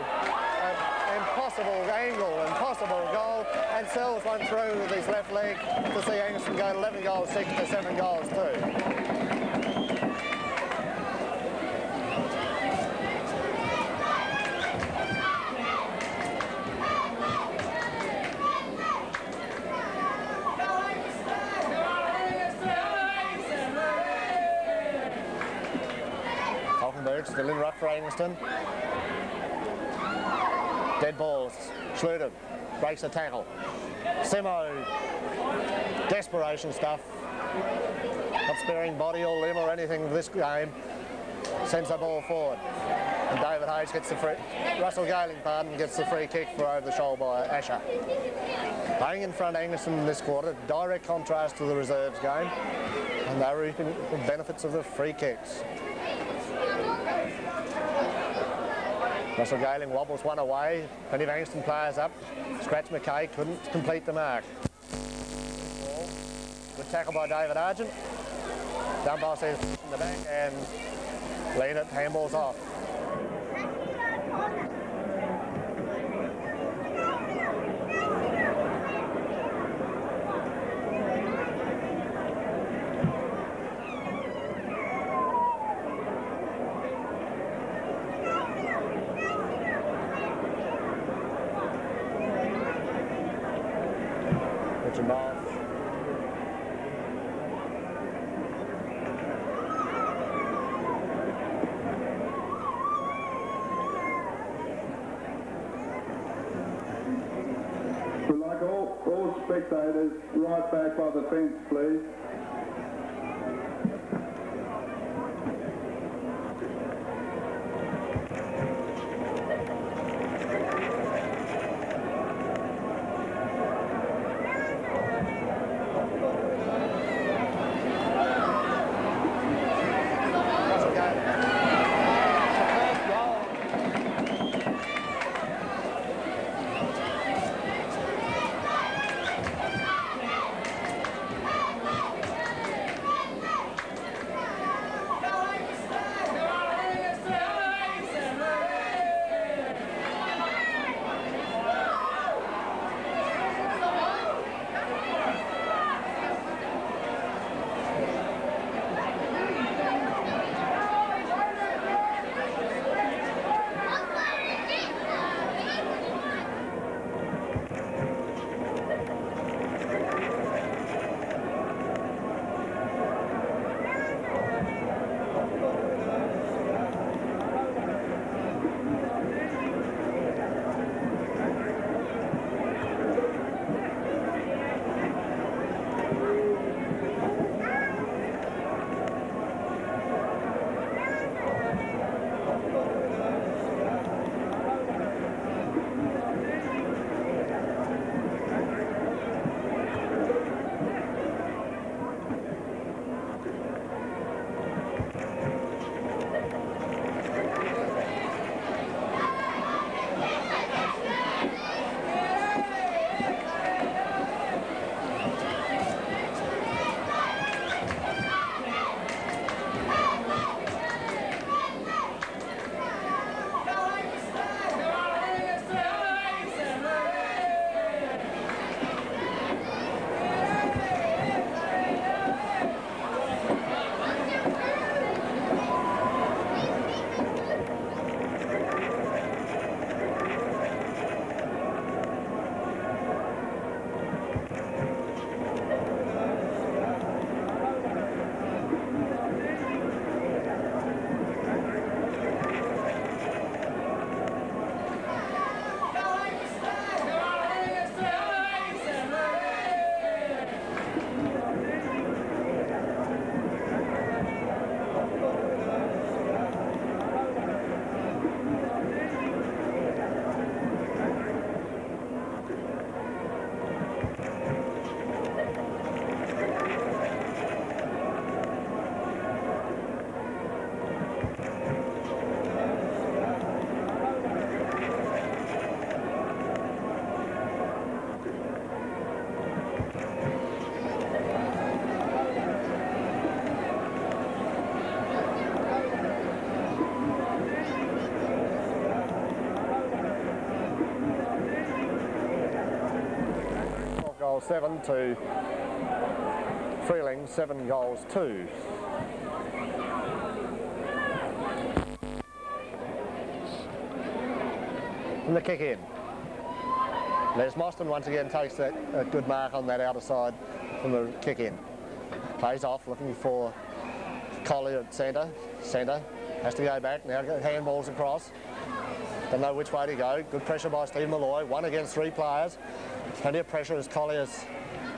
impossible angle, impossible goal, and sells one through with his left leg to see Angaston go 11 goals 6 to 7 goals 2. Still in ruck for Angaston. Dead balls. Schluter breaks the tackle. Simo. Desperation stuff. Not sparing body or limb or anything of this game. Sends the ball forward. And David Hayes gets the free... Russell Galing, pardon, gets the free kick for over the shoulder by Asher. Playing in front of Angaston in this quarter. Direct contrast to the reserves game. And they're reaping the benefits of the free kicks. Russell Galing wobbles one away. Plenty of Angaston players up. Scratch McKay couldn't complete the mark. Good tackle by David Argent. Dunbar says in the back and lean it, handballs off. Spectators, right back by the fence, please. goals 7 to Freeling 7 goals 2. And the kick in. Les Mostyn once again takes a good mark on that outer side from the kick in. Plays off, looking for Collier at centre. Centre has to go back, now handballs across. Don't know which way to go. Good pressure by Steve Malloy, 1 against 3 players. Plenty of pressure as Collier's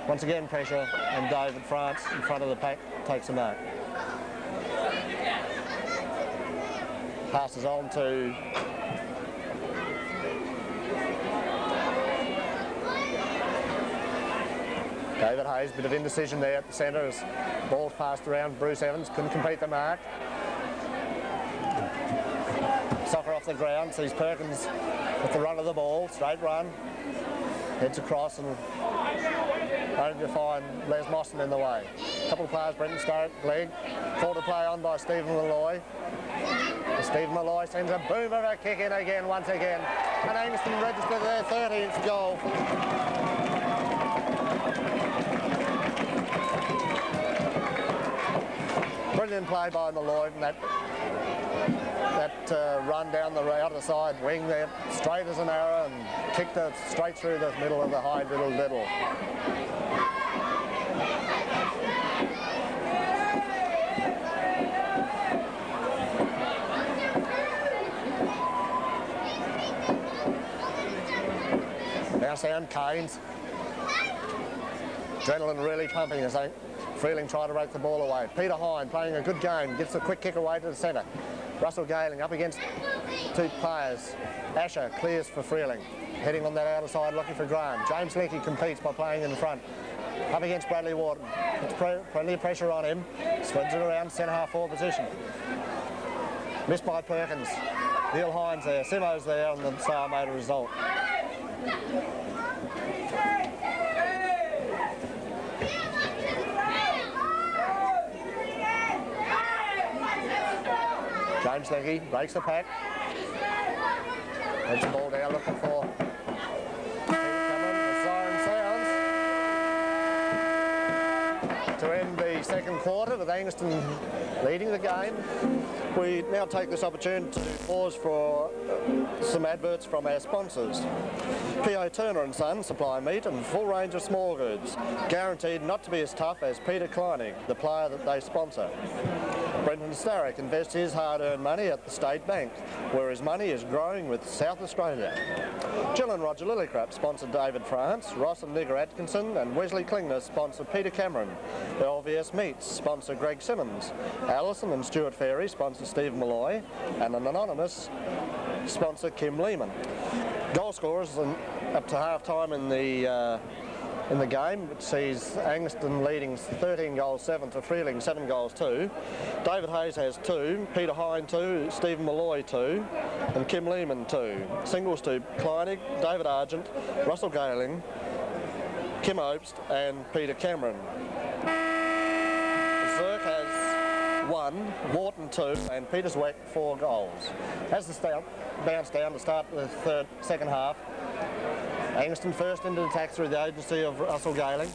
once again pressure, and David France in front of the pack takes a mark. Passes on to David Hayes, bit of indecision there at the centre as ball passed around. Bruce Evans couldn't complete the mark. Soccer off the ground, sees Perkins with the run of the ball, straight run. Heads across and only to find Les Mostyn in the way. A couple of players, Brenton Stoke, leg. Call to play on by Stephen Malloy. Stephen Malloy sends a boom of a kick in again, once again. And Angaston registered their 13th goal. Brilliant play by Malloy from that run down the outer side wing there, straight as an arrow, and kicked it straight through the middle of the high diddle. Now Sam Keynes. Adrenaline really pumping as they Freeling try to rake the ball away. Peter Hine playing a good game, gets a quick kick away to the centre. Russell Galing up against 2 players. Asher clears for Freeling. Heading on that outer side looking for Graham. James Leckie competes by playing in front. Up against Bradley Wharton. Puts plenty of pressure on him. Spreads it around centre half forward position. Missed by Perkins. Neil Hines there. Simo's there, and the Sale made a result. James Leckie breaks the pack. Heads the ball down looking for Peter Cameron. The siren sounds to end the second quarter with Angaston leading the game. We now take this opportunity to pause for some adverts from our sponsors. P.O. Turner & Son supply meat and a full range of small goods, guaranteed not to be as tough as Peter Kleinig, the player that they sponsor. Brendan Starrick invests his hard-earned money at the State Bank, where his money is growing with South Australia. Jill and Roger Lillicrap sponsor David France, Ross and Nigger Atkinson, and Wesley Klingner sponsor Peter Cameron. LVS Meats sponsor Greg Simmons. Alison and Stuart Ferry sponsor Steve Malloy, and an anonymous sponsor Kim Lehman. Goal scorers up to half-time in the game, which sees Angaston leading 13 goals 7 to Freeling 7 goals 2. David Hayes has 2, Peter Hine 2, Stephen Malloy 2, and Kim Lehman 2. Singles to Kleinig, David Argent, Russell Galing, Kim Obst, and Peter Cameron. Zerk has 1, Wharton 2, and Peter Zweck 4 goals. As the bounce down to start the second half, Angaston first into attack through the agency of Russell Galing.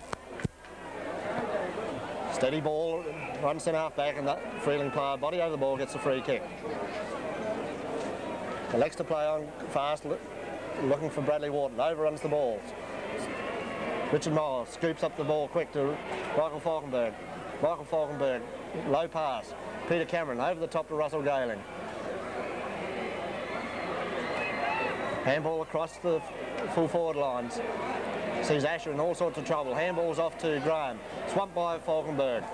Steady ball, runs centre half back, and that Freeling player body over the ball gets a free kick. Elects to play on fast, looking for Bradley Wharton. Overruns the ball. Richard Miles scoops up the ball quick to Michael Falkenberg. Michael Falkenberg, low pass. Peter Cameron over the top to Russell Galing. Handball across the full forward lines. Sees Asher in all sorts of trouble. Handball's off to Graham. Swamped by Falkenberg.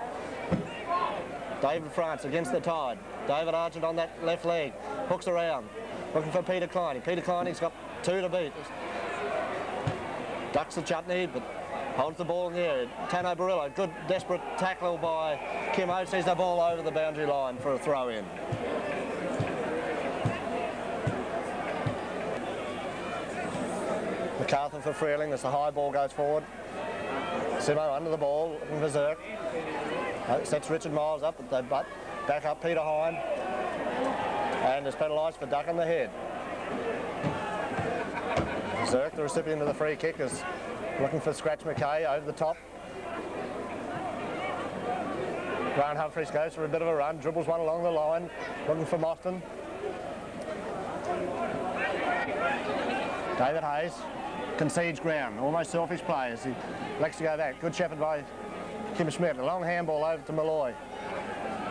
David France against the tide. David Argent on that left leg. Hooks around. Looking for Peter Kleinig. Peter Kleinig's got 2 to beat. Ducks the chutney, but holds the ball in the air. Tano Barillo, good desperate tackle by Kim O. Sees the ball over the boundary line for a throw in. MacArthur for Freeling as the high ball goes forward. Simo under the ball, looking for Zerk. Sets Richard Miles up, but they back up Peter Hine. And is penalised for ducking the head. Zerk, the recipient of the free kick, has Looking for Scratch McKay over the top. Grant Humphries goes for a bit of a run, dribbles one along the line, looking for Mostyn. David Hayes concedes ground, almost selfish play as he elects to go back. Good shepherd by Kim Schmidt, a long handball over to Malloy.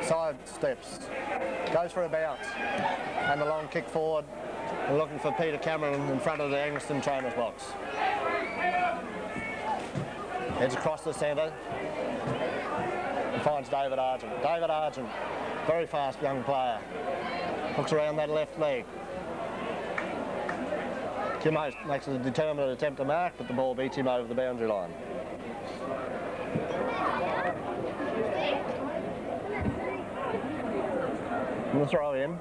Side steps, goes for a bounce, and a long kick forward, and looking for Peter Cameron in front of the Angaston trainer's box. Heads across the centre and finds David Argent. David Argent, very fast young player, hooks around that left leg. Kim Host makes a determined attempt to mark, but the ball beats him over the boundary line. And the throw in.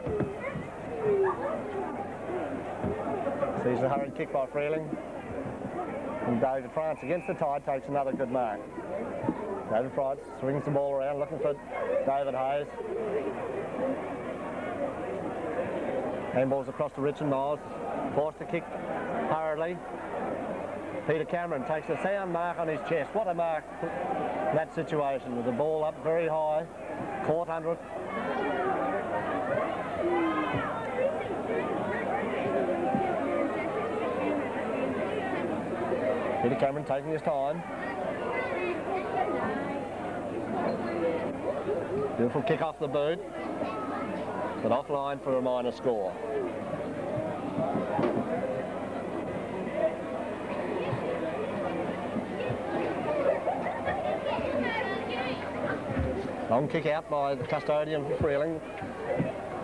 Sees the hurried kick by Freeling. And David France against the tide takes another good mark. David France swings the ball around looking for David Hayes. Handballs across to Richard Miles. Forced to kick hurriedly. Peter Cameron takes a sound mark on his chest. What a mark in that situation with the ball up very high. Caught under it. Peter Cameron taking his time. Beautiful kick off the boot, but offline for a minor score. Long kick out by the custodian for Freeling.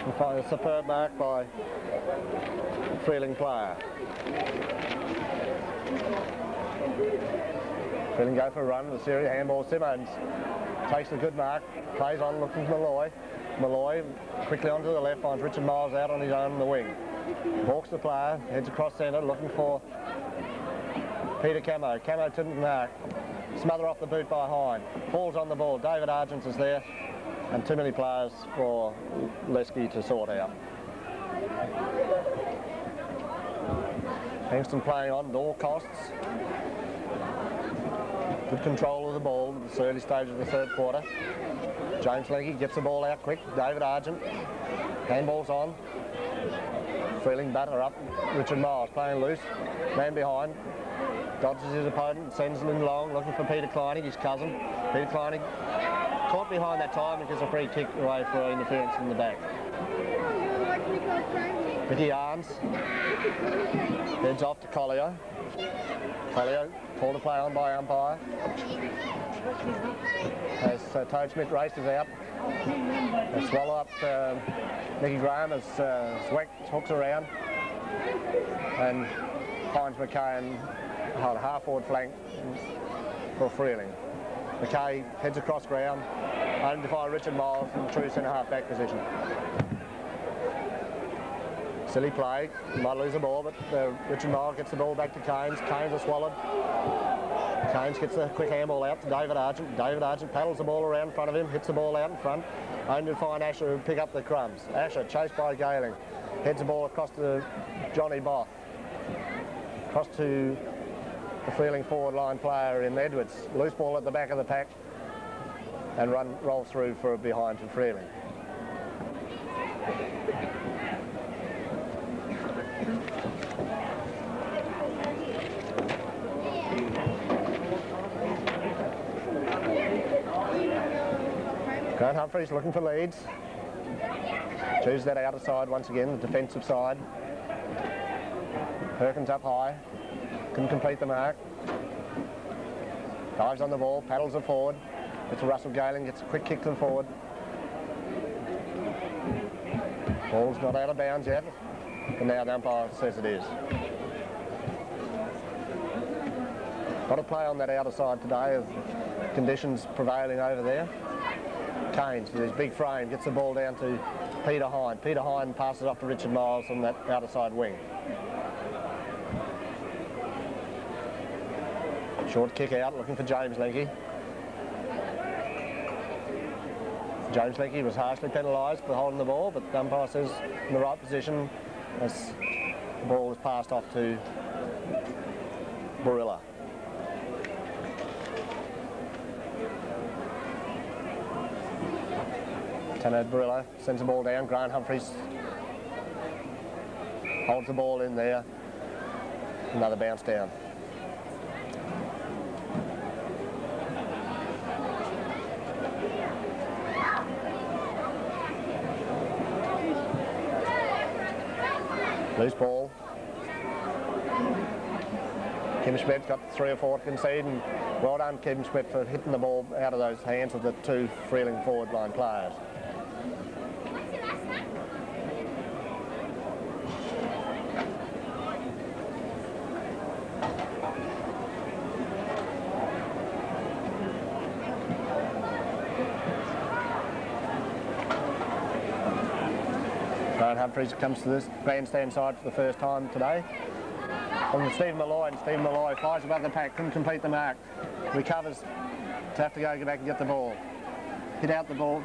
And a superb mark by Freeling player. Freeling go for a run with a series handball. Simmons takes a good mark, plays on looking for Malloy. Malloy quickly onto the left, finds Richard Miles out on his own in the wing. Walks the player, heads across centre looking for Peter Camo. Camo to mark. Smother off the boot by Hine. Falls on the ball. David Argent is there. And too many players for Lesky to sort out. Angaston playing on at all costs. Good control of the ball at this early stage of the third quarter. James Lenke gets the ball out quick. David Argent. Handball's on. Freeling batter up. Richard Miles playing loose. Man behind. Dodges his opponent, sends him long, looking for Peter Kleinig, his cousin. Peter Kleinig caught behind that time and gives a free kick away for interference in the back. Mickey Arns heads off to Collier. Collier called to play on by umpire. As Toad Schmidt races out. They swallow up Nicky Graham as Zweck hooks around and finds McKay on a half-forward flank for Freeling. McKay heads across ground, only to find Richard Miles in the true centre-half back position. Silly play, he might lose the ball, but Richard Miles gets the ball back to Cairns. Cairns are swallowed. Cairns gets a quick handball out to David Argent. David Argent paddles the ball around in front of him, hits the ball out in front, only to find Asher pick up the crumbs. Asher chased by Galing, heads the ball across to Johnny Both. Across to the Freeling forward line player in Edwards. Loose ball at the back of the pack and rolls through for a behind to Freeling. Grant Humphries looking for leads. Chooses that outer side once again, the defensive side. Perkins up high. Couldn't complete the mark. Dives on the ball, paddles it forward. Gets a Russell Galing, gets a quick kick to the forward. Ball's not out of bounds yet, and now the umpire says it is. Got to play on that outer side today of conditions prevailing over there. Cairns with his big frame gets the ball down to Peter Hine. Peter Hine passes off to Richard Miles on that outer side wing. Short kick out, looking for James Lenke. James Lenke was harshly penalised for holding the ball, but the umpire says in the right position as the ball was passed off to Barilla. Tanad Barossa sends the ball down. Grant Humphries holds the ball in there. Another bounce down. Loose ball. Kim Schmidt got 3 or 4 to concede, and well done Kim Schmidt for hitting the ball out of those hands of the 2 Freeling forward line players. Grant Humphries comes to this grandstand side for the first time today. From Stephen Malloy, and Stephen Malloy flies above the pack, couldn't complete the mark. Recovers to have to go back and get the ball. Hit out the ball.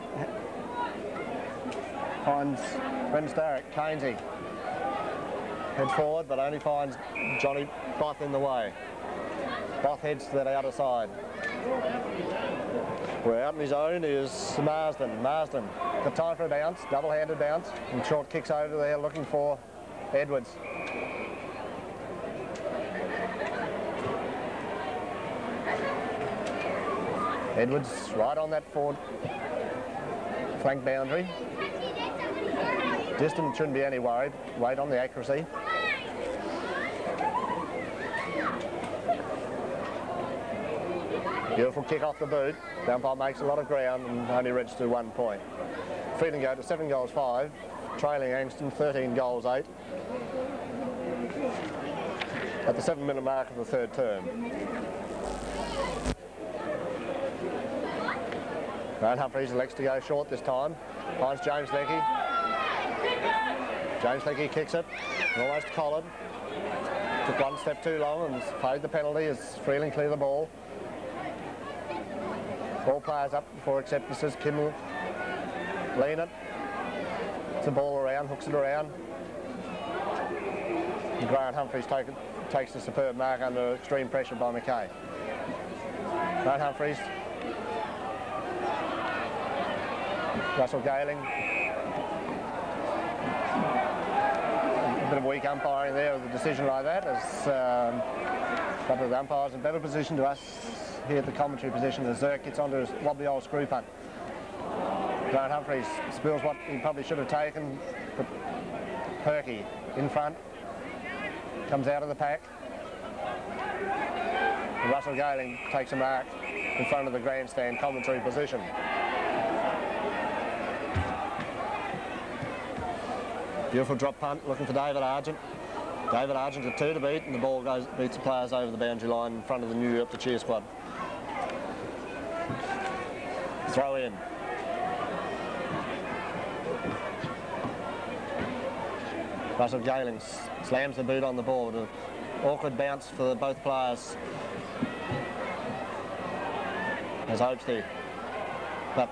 Finds Brendan Starrick, Cainsey. Heads forward, but only finds Johnny Both in the way. Both heads to that outer side. We're out in his own is Marsden. Marsden got time for a bounce, double-handed bounce, and short kicks over there looking for Edwards. Edwards right on that forward flank boundary. Distance shouldn't be any worry. Wait on the accuracy. Beautiful kick off the boot. The umpire makes a lot of ground and only registered 1 point. Freeling go to 7 goals 5, trailing Angaston 13 goals 8. At the 7-minute mark of the 3rd term. Grant Humphries elects to go short this time. Finds James Leckie. James Leckie kicks it, almost collared. Took 1 step too long and paid the penalty as Freeling clear the ball. Ball players up before acceptances. Kimmel lean it. It's the ball around, hooks it around. And Grant Humphries takes a superb mark under extreme pressure by McKay. Grant Humphries. Russell Galing. A bit of weak umpiring there with a decision like that, as a couple of the umpires in better position to us here at the commentary position as Zirk gets onto his wobbly old screw punt. Grant Humphries spills what he probably should have taken, but Perky in front, comes out of the pack. And Russell Galing takes a mark in front of the grandstand commentary position. Beautiful drop punt, looking for David Argent. David Argent at 2 to beat, and the ball beats the players over the boundary line in front of the New York cheer squad. Throw in. Russell Galing slams the boot on the ball. An awkward bounce for both players. As Opesty. But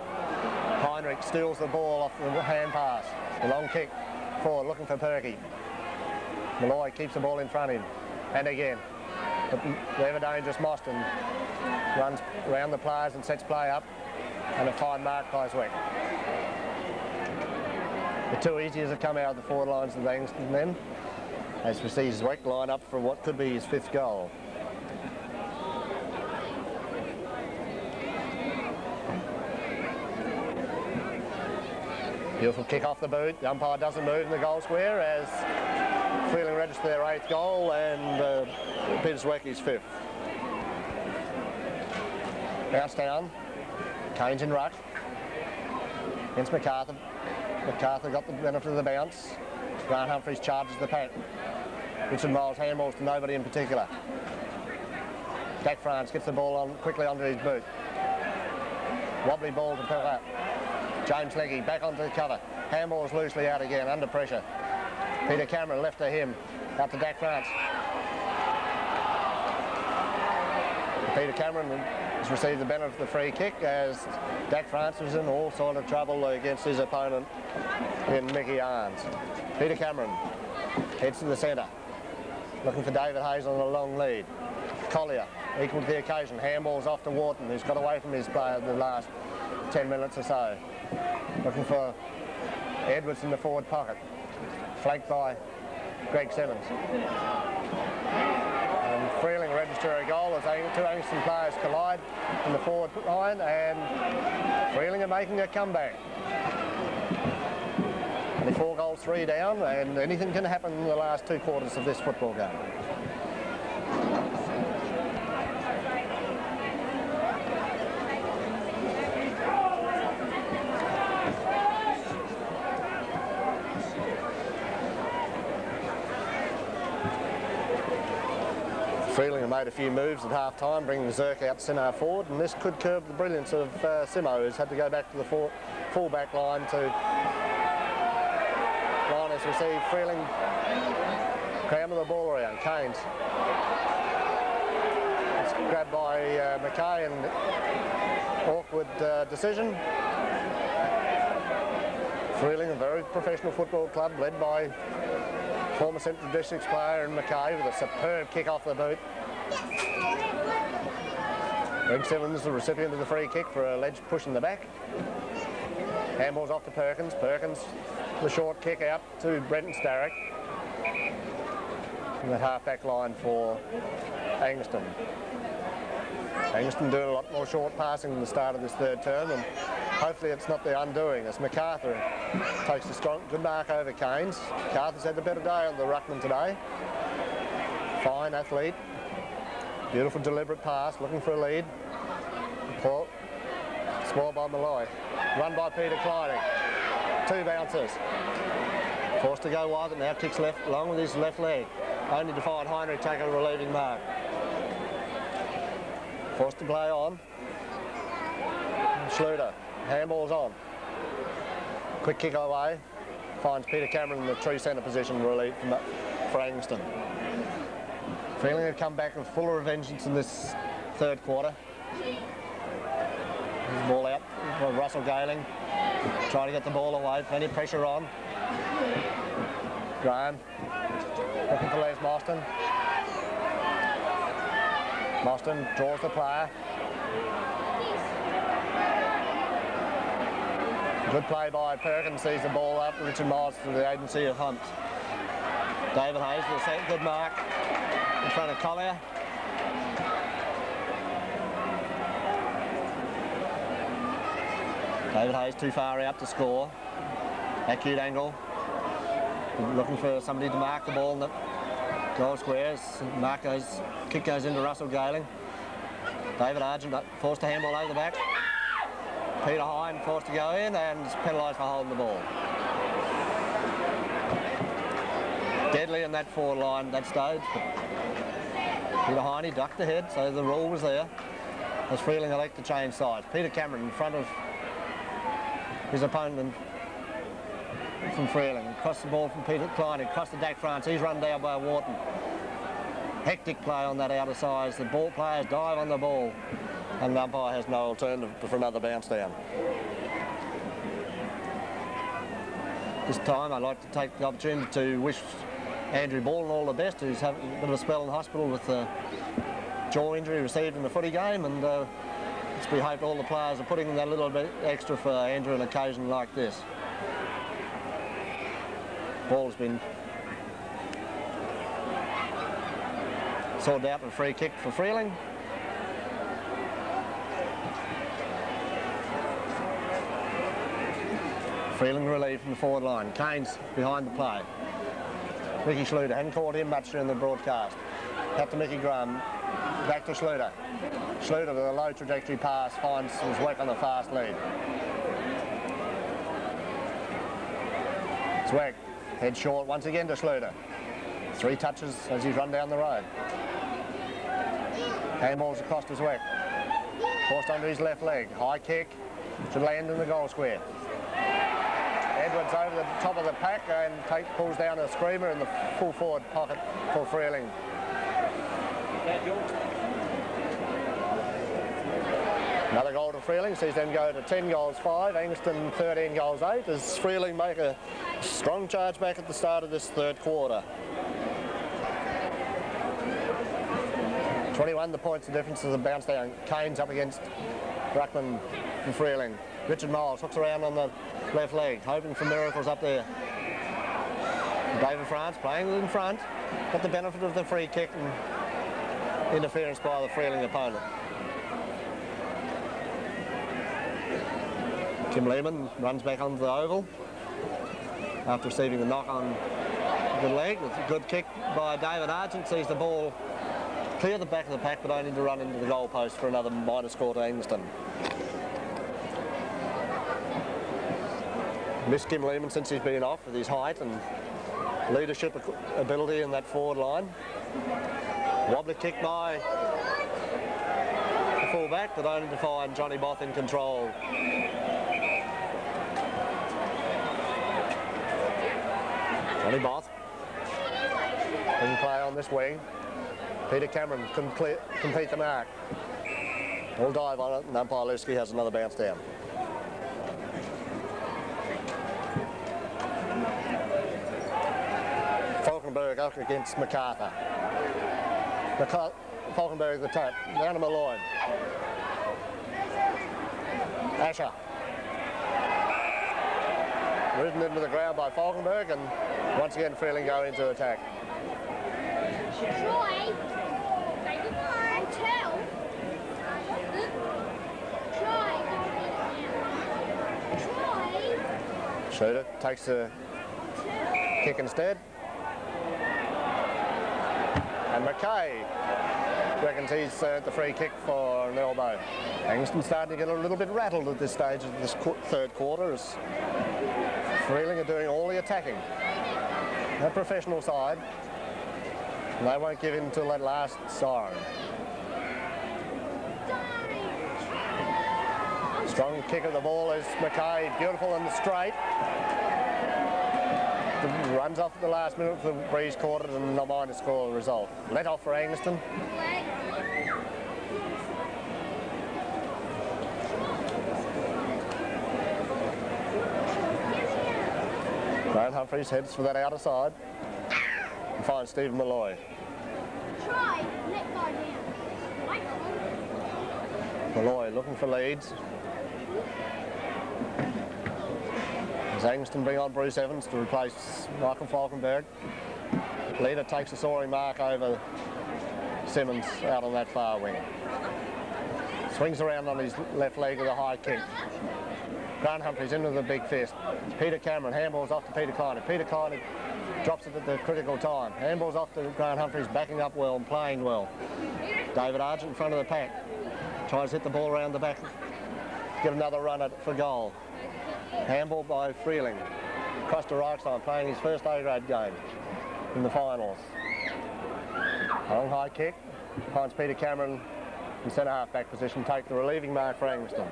Heinrich steals the ball off the hand pass. The long kick forward, looking for Perky. Malloy keeps the ball in front of him. And again. But the ever dangerous Mostyn runs around the players and sets play up. And a fine mark by Zwick. The 2 easies have come out of the forward lines of the Angaston men, as we see Zwick line up for what could be his 5th goal. Beautiful kick off the boot. The umpire doesn't move in the goal square as Freeling register their 8th goal and Peter Zwick his 5th. Bounce down. Kane's in ruck against MacArthur. MacArthur got the benefit of the bounce. Grant Humphries charges the pack. Richard Miles handballs to nobody in particular. Jack France gets the ball on quickly onto his boot. Wobbly ball to pick up. James Leckie back onto the cover. Handballs loosely out again under pressure. Peter Cameron left to him. Out to Dak France. Peter Cameron has received the benefit of the free kick as Dak France was in all sort of trouble against his opponent in Mickey Arns. Peter Cameron heads to the centre, looking for David Hayes on a long lead. Collier equal to the occasion, handballs off to Wharton, who's got away from his player the last 10 minutes or so. Looking for Edwards in the forward pocket. Flanked by Greg Simmons. And Freeling register a goal as two Angaston players collide in the forward line, and Freeling are making a comeback. Only 4 goals, 3 down, and anything can happen in the last 2 quarters of this football game. Freeling have made a few moves at half-time, bringing Zirk out centre forward, and this could curb the brilliance of Simo, who's had to go back to the full-back line to line as we see Freeling cramming the ball around. Keynes. It's grabbed by Mackay, and awkward decision. Freeling, a very professional football club led by former Central Districts player and Mackay with a superb kick off the boot. Greg Simmons, the recipient of the free kick for a alleged push in the back. Handball's off to Perkins. Perkins, the short kick out to Brenton Starrick. And that half-back line for Angaston. Angaston doing a lot more short passing than the start of this third term, and hopefully it's not their undoing as MacArthur takes a good mark over Keynes. MacArthur's had a better day on the ruckman today. Fine athlete. Beautiful deliberate pass, looking for a lead. Paul, small by Malloy. Run by Peter Kleining. 2 bounces. Forced to go wide, but now kicks left along with his left leg. Only to find Heinrich take a relieving mark. Forced to play on. Schluter. Handball's on. Quick kick away. Finds Peter Cameron in the true centre position relief for Angaston. Freeling have come back with fuller vengeance in this third quarter. Ball out for Russell Galing. Trying to get the ball away. Plenty of pressure on. Graham. Looking for Les Mostyn. Mostyn draws the player. Good play by Perkins, sees the ball up. Richard Miles to the agency of Hunt. David Hayes with a good mark in front of Collier. David Hayes too far out to score. Acute angle. Looking for somebody to mark the ball in the goal squares. Kick goes into Russell Galing. David Argent forced to handball over the back. Peter Hine forced to go in and is penalised for holding the ball. Deadly in that forward line at that stage, but Peter Hine ducked ahead, so the rule was there. As Freeling elect to change sides. Peter Cameron in front of his opponent from Freeling. Across the ball from Peter Klein, across the Dak France. He's run down by Wharton. Hectic play on that outer side. The ball players dive on the ball, and the umpire has no alternative for another bounce down. This time I'd like to take the opportunity to wish Andrew Ball all the best, who's having a bit of a spell in the hospital with a jaw injury received in the footy game, and we hope all the players are putting in that little bit extra for Andrew on an occasion like this. Ball's been sorted out with a free kick for Freeling. Freeling relieved from the forward line. Keynes behind the play. Mickey Schluter hadn't caught him much during the broadcast. Out to Mickey Graham. Back to Schluter. Schluter with a low trajectory pass finds his work on the fast lead. Zweck. Head short once again to Schluter. 3 touches as he's run down the road. Handballs across to Zweck. Forced onto his left leg. High kick. Should land in the goal square. Edwards over the top of the pack and pulls down a screamer in the full forward pocket for Freeling. Another goal to Freeling, sees them go to 10 goals 5, Angaston 13 goals 8, as Freeling make a strong charge back at the start of this third quarter. 21 the points, the difference of the bounce down. Keynes up against Ruckman for Freeling. Richard Miles hooks around on the left leg, hoping for miracles up there. David France playing in front, got the benefit of the free kick and interference by the Freeling opponent. Tim Lehman runs back onto the oval after receiving the knock on the leg. It's a good kick by David Argent, sees the ball clear the back of the pack but only to run into the goal post for another minor score to Angaston. Missed Kim Lehman since he's been off with his height and leadership ability in that forward line. Wobbly kick by the fullback, but only to find Johnny Both in control. Johnny Both can play on this wing. Peter Cameron couldn't complete the mark. He'll dive on it, and umpire Lewski has another bounce down. Falkenberg up against MacArthur. Falkenberg the tap, down to Malloy. Asher. Ridden into the ground by Falkenberg, and once again Freeling go into attack. Troy, Schroeder takes the kick instead. And McKay reckons he's the free kick for an elbow. Angaston's starting to get a little bit rattled at this stage of this third quarter as Freeling are doing all the attacking. They're a professional side. And they won't give in until that last siren. Strong kick of the ball is McKay, beautiful in the straight. Runs off at the last minute for the breeze caught it and a minor score result. Let off for Angaston. Grant Humphreys heads for that outer side and finds Stephen Malloy. Malloy looking for leads. As Angaston bring on Bruce Evans to replace Michael Falkenberg. Leader takes a soaring mark over Simmons out on that far wing. Swings around on his left leg with a high kick. Grant Humphreys into the big fist. Peter Cameron handballs off to Peter Kleiner. Peter Kleiner drops it at the critical time. Handballs off to Grant Humphreys, backing up well and playing well. David Argent in front of the pack. Tries to hit the ball around the back. Get another run at for goal. Handball by Freeling. Across to Reichstein, playing his first A-grade game in the finals. Long high kick. Finds Peter Cameron in centre half back position. Take the relieving mark for Angaston.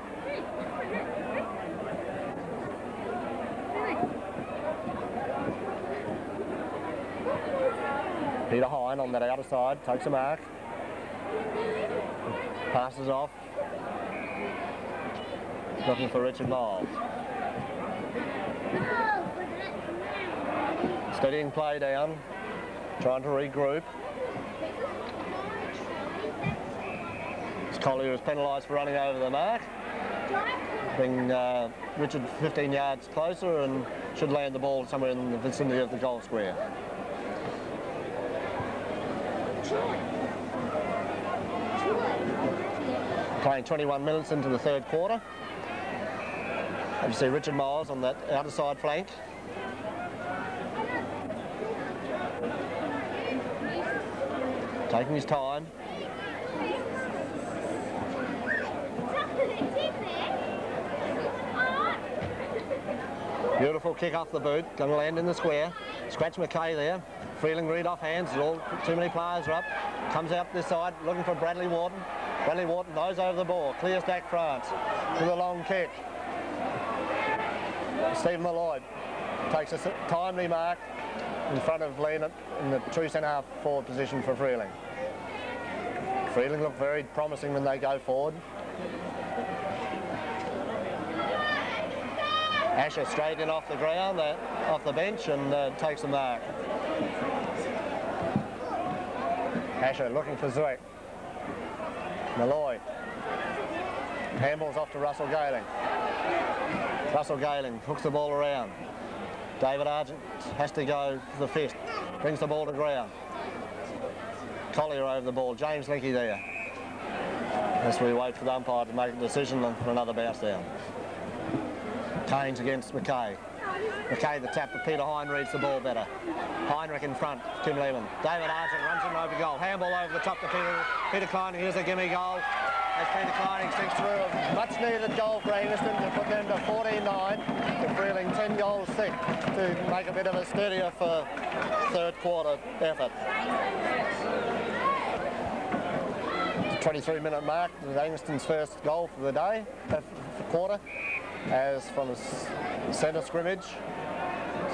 Peter Hine on that outer side, takes a mark. Passes off. Looking for Richard Miles. Steadying play down, trying to regroup. Collier is penalised for running over the mark. Bring Richard 15 yards closer and should land the ball somewhere in the vicinity of the goal square. Playing 21 minutes into the third quarter. And you see Richard Miles on that outer side flank. Taking his time. Beautiful kick off the boot, going to land in the square. Scratch McKay there. Freeling read off hands, all too many players are up. Comes out this side, looking for Bradley Wharton. Bradley Wharton nose over the ball, clears back France with a long kick. Stephen Malloy takes a timely mark in front of Leonard in the true centre half forward position for Freeling. Freeling look very promising when they go forward. Asher straight in off the ground, off the bench, and takes the mark. Asher looking for Zwick. Malloy. Handballs off to Russell Gayling. Russell Galing hooks the ball around. David Argent has to go for the fist. Brings the ball to ground. Collier over the ball. James Linky there. As we wait for the umpire to make a decision for another bounce down. Keynes against McKay. McKay the tap, but Peter Hine reads the ball better. Heinrich in front, Tim Lehman. David Argent runs in over goal. Handball over the top to Peter Kleining. Here's a gimme goal. As Peter Kleining sinks through a much needed goal for Angaston to put them to 14-9, to Freeling 10 goals thick to make a bit of a steadier for third quarter effort. 23-minute mark with Angaston's first goal for the day, for quarter, as from his centre scrimmage.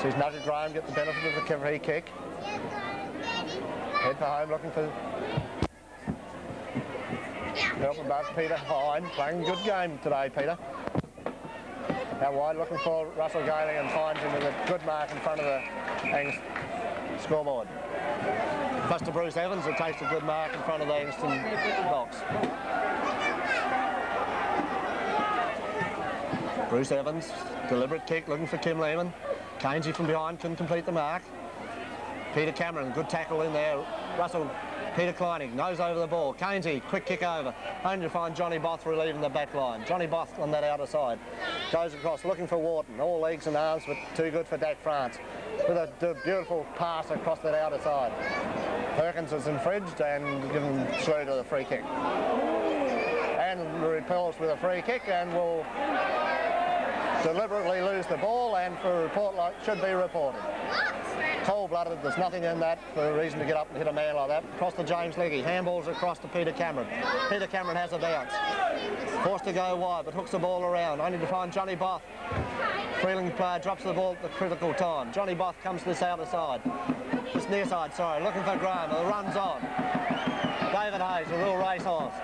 Sees Nugget Graham get the benefit of the free kick. Head for home looking for help above Peter Hine. Playing a good game today, Peter. Out wide looking for Russell Galing and finds him with a good mark in front of the Angaston scoreboard. Plus to Bruce Evans, who takes a good mark in front of the Angaston box. Bruce Evans, deliberate kick, looking for Kim Lehman. Keynesy from behind, couldn't complete the mark. Peter Cameron, good tackle in there. Peter Kleining, nose over the ball. Keynesy, quick kick over. Only to find Johnny Both relieving the back line. Johnny Both on that outer side. Goes across, looking for Wharton. All legs and arms, but too good for Dak France. With a beautiful pass across that outer side. Perkins is infringed and given through to the free kick. And repels with a free kick and will deliberately lose the ball, and for a report like should be reported. Cold-blooded, there's nothing in that for a reason to get up and hit a man like that. Across to James Leggy, handballs across to Peter Cameron. Peter Cameron has a bounce. Forced to go wide, but hooks the ball around, only to find Johnny Both. Freeling player drops the ball at the critical time. Johnny Both comes to this outer side. This near side, sorry, looking for Graham. The run's on. David Hayes, a real racehorse.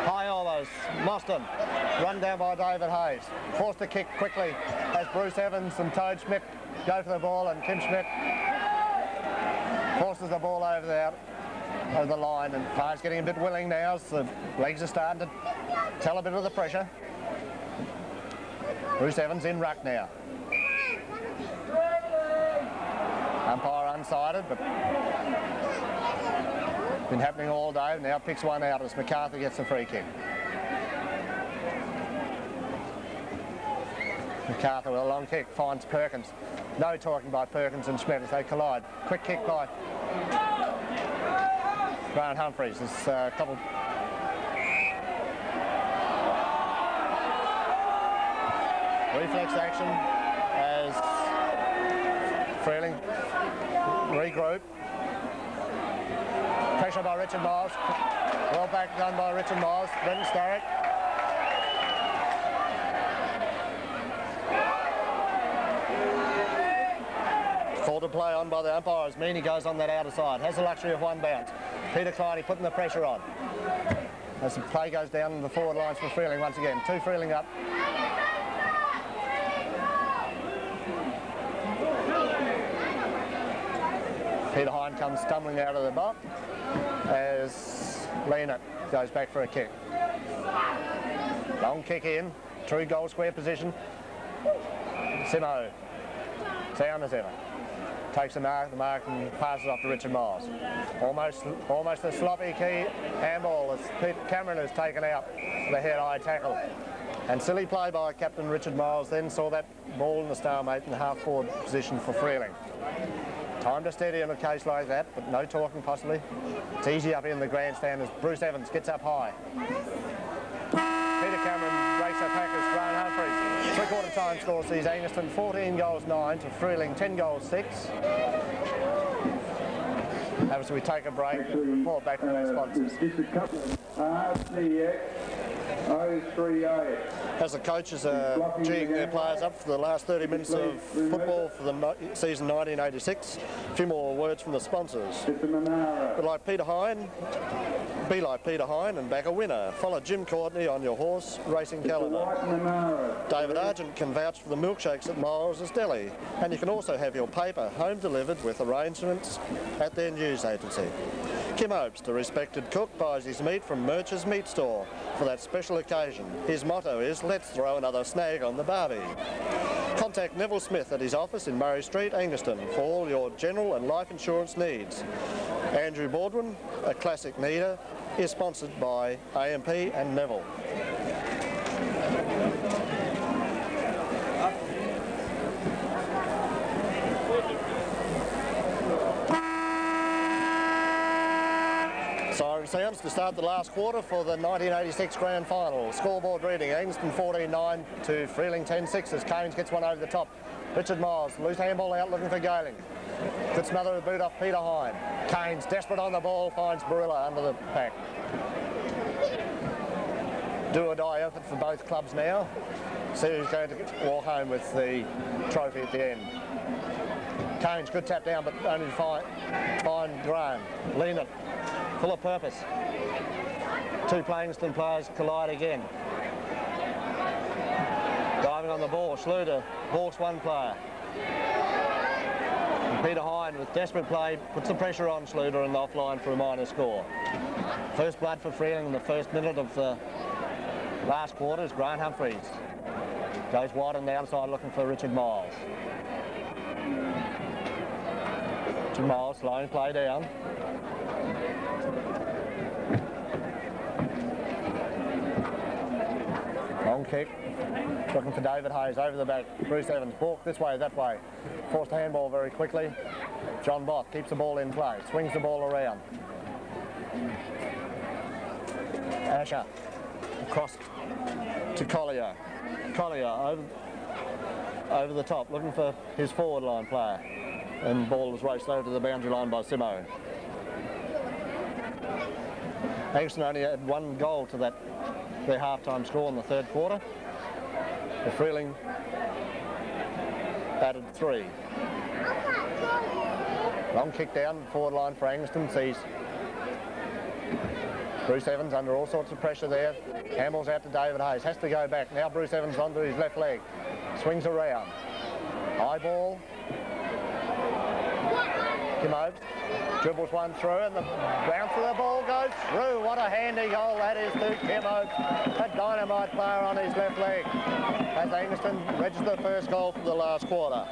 High elbows, Mostyn, run down by David Hayes. Forced to kick quickly as Bruce Evans and Toad Schmidt go for the ball, and Kim Schmidt forces the ball over the line, and players getting a bit willing now as the legs are starting to tell a bit of the pressure. Bruce Evans in ruck now. Umpire unsighted, but been happening all day. Now picks one out as MacArthur gets the free kick. MacArthur with a long kick finds Perkins. No talking by Perkins and Schmidt as they collide. Quick kick by Grant Humphreys. There's a couple. Reflex action as Freeling regroup. Pressure by Richard Miles. Well back done by Richard Miles. Brenton Starrick. Call to play on by the umpire as Meany goes on that outer side. Has the luxury of one bounce. Peter Kleining putting the pressure on. As the play goes down in the forward lines for Freeling once again. Two Freeling up. Peter Hine comes stumbling out of the box as Leonard goes back for a kick. Long kick in, true goal square position. Simo, sound as ever. Takes the mark and passes off to Richard Miles. Almost a sloppy key handball as Pete Cameron is taken out for the head-eye tackle. And silly play by Captain Richard Miles then saw that ball in the stalemate in the half-forward position for Freeling. Time to steady in a case like that, but no talking possibly. It's easy up in the grandstand as Bruce Evans gets up high. Peter Cameron breaks up Packers, Grant Humphreys. Three-quarter time score sees Angaston 14 goals 9 to Freeling 10 goals 6. As we take a break, report back to our sponsors. Just a couple. RCX 038. As the coaches are geeing their players up for the last 30 minutes of football for the season 1986, a few more words from the sponsors. But like Peter Hine, be like Peter Hine and back a winner. Follow Jim Courtney on your horse racing calendar. David Argent can vouch for the milkshakes at Miles' Deli, and you can also have your paper home delivered with arrangements at their news agency. Kim Opes, the respected cook, buys his meat from Murch's Meat Store for that special occasion. His motto is, let's throw another snag on the barbie. Contact Neville Smith at his office in Murray Street, Angaston, for all your general and life insurance needs. Andrew Baldwin, a classic needer, is sponsored by AMP and Neville. Siren sounds to start the last quarter for the 1986 Grand Final. Scoreboard reading, Angaston 14-9 to Freeling 10-6 as Cairns gets one over the top. Richard Miles, loose handball out looking for Gailing. Good smother of boot off Peter Hine. Cairns desperate on the ball, finds Barilla under the pack. Do or die effort for both clubs now. See who's going to walk home with the trophy at the end. Cairns, good tap down, but only to find Graham. Lean it, full of purpose. Two Plainston players collide again. Diving on the ball, Schluter balks one player. And Peter Hine, with desperate play, puts the pressure on Schluter and offline for a minor score. First blood for Freeling in the first minute of the last quarter is Grant Humphreys. Goes wide on the outside looking for Richard Miles. Richard Miles slowing play down. Long kick. Looking for David Hayes over the back. Bruce Evans balked this way, that way. Forced a handball very quickly. John Both keeps the ball in play. Swings the ball around. Asher across to Collier. Collier over the top, looking for his forward line player. And the ball was raced over to the boundary line by Simo. Angaston only had one goal to their half-time score in the third quarter. The Freeling added 3. Long kick down, forward line for Angaston, sees Bruce Evans under all sorts of pressure there. Handball's out to David Hayes, has to go back. Now Bruce Evans onto his left leg. Swings around. High ball. Kim Opes dribbles one through and the bounce of the ball goes through. What a handy goal that is to Kim Opes. A dynamite player on his left leg as Angaston registers the first goal for the last quarter.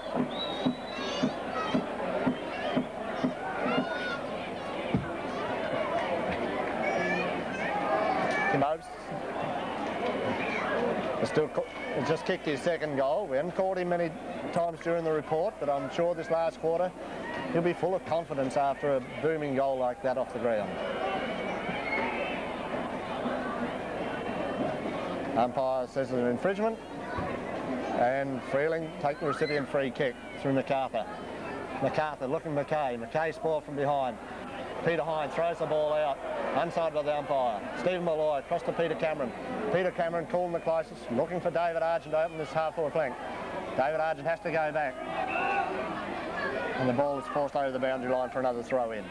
Kim Opes has just kicked his second goal. We haven't called him many times during the report, but I'm sure this last quarter he'll be full of confidence after a booming goal like that off the ground. Umpire says it's an infringement, and Freeling take the recipient free kick through MacArthur. MacArthur looking McKay. McKay spoiled from behind. Peter Hine throws the ball out, unsigned by the umpire. Stephen Malloy across to Peter Cameron. Peter Cameron cool in the closest, looking for David Argent to open this half-forward flank. David Argent has to go back. And the ball is forced over the boundary line for another throw-in.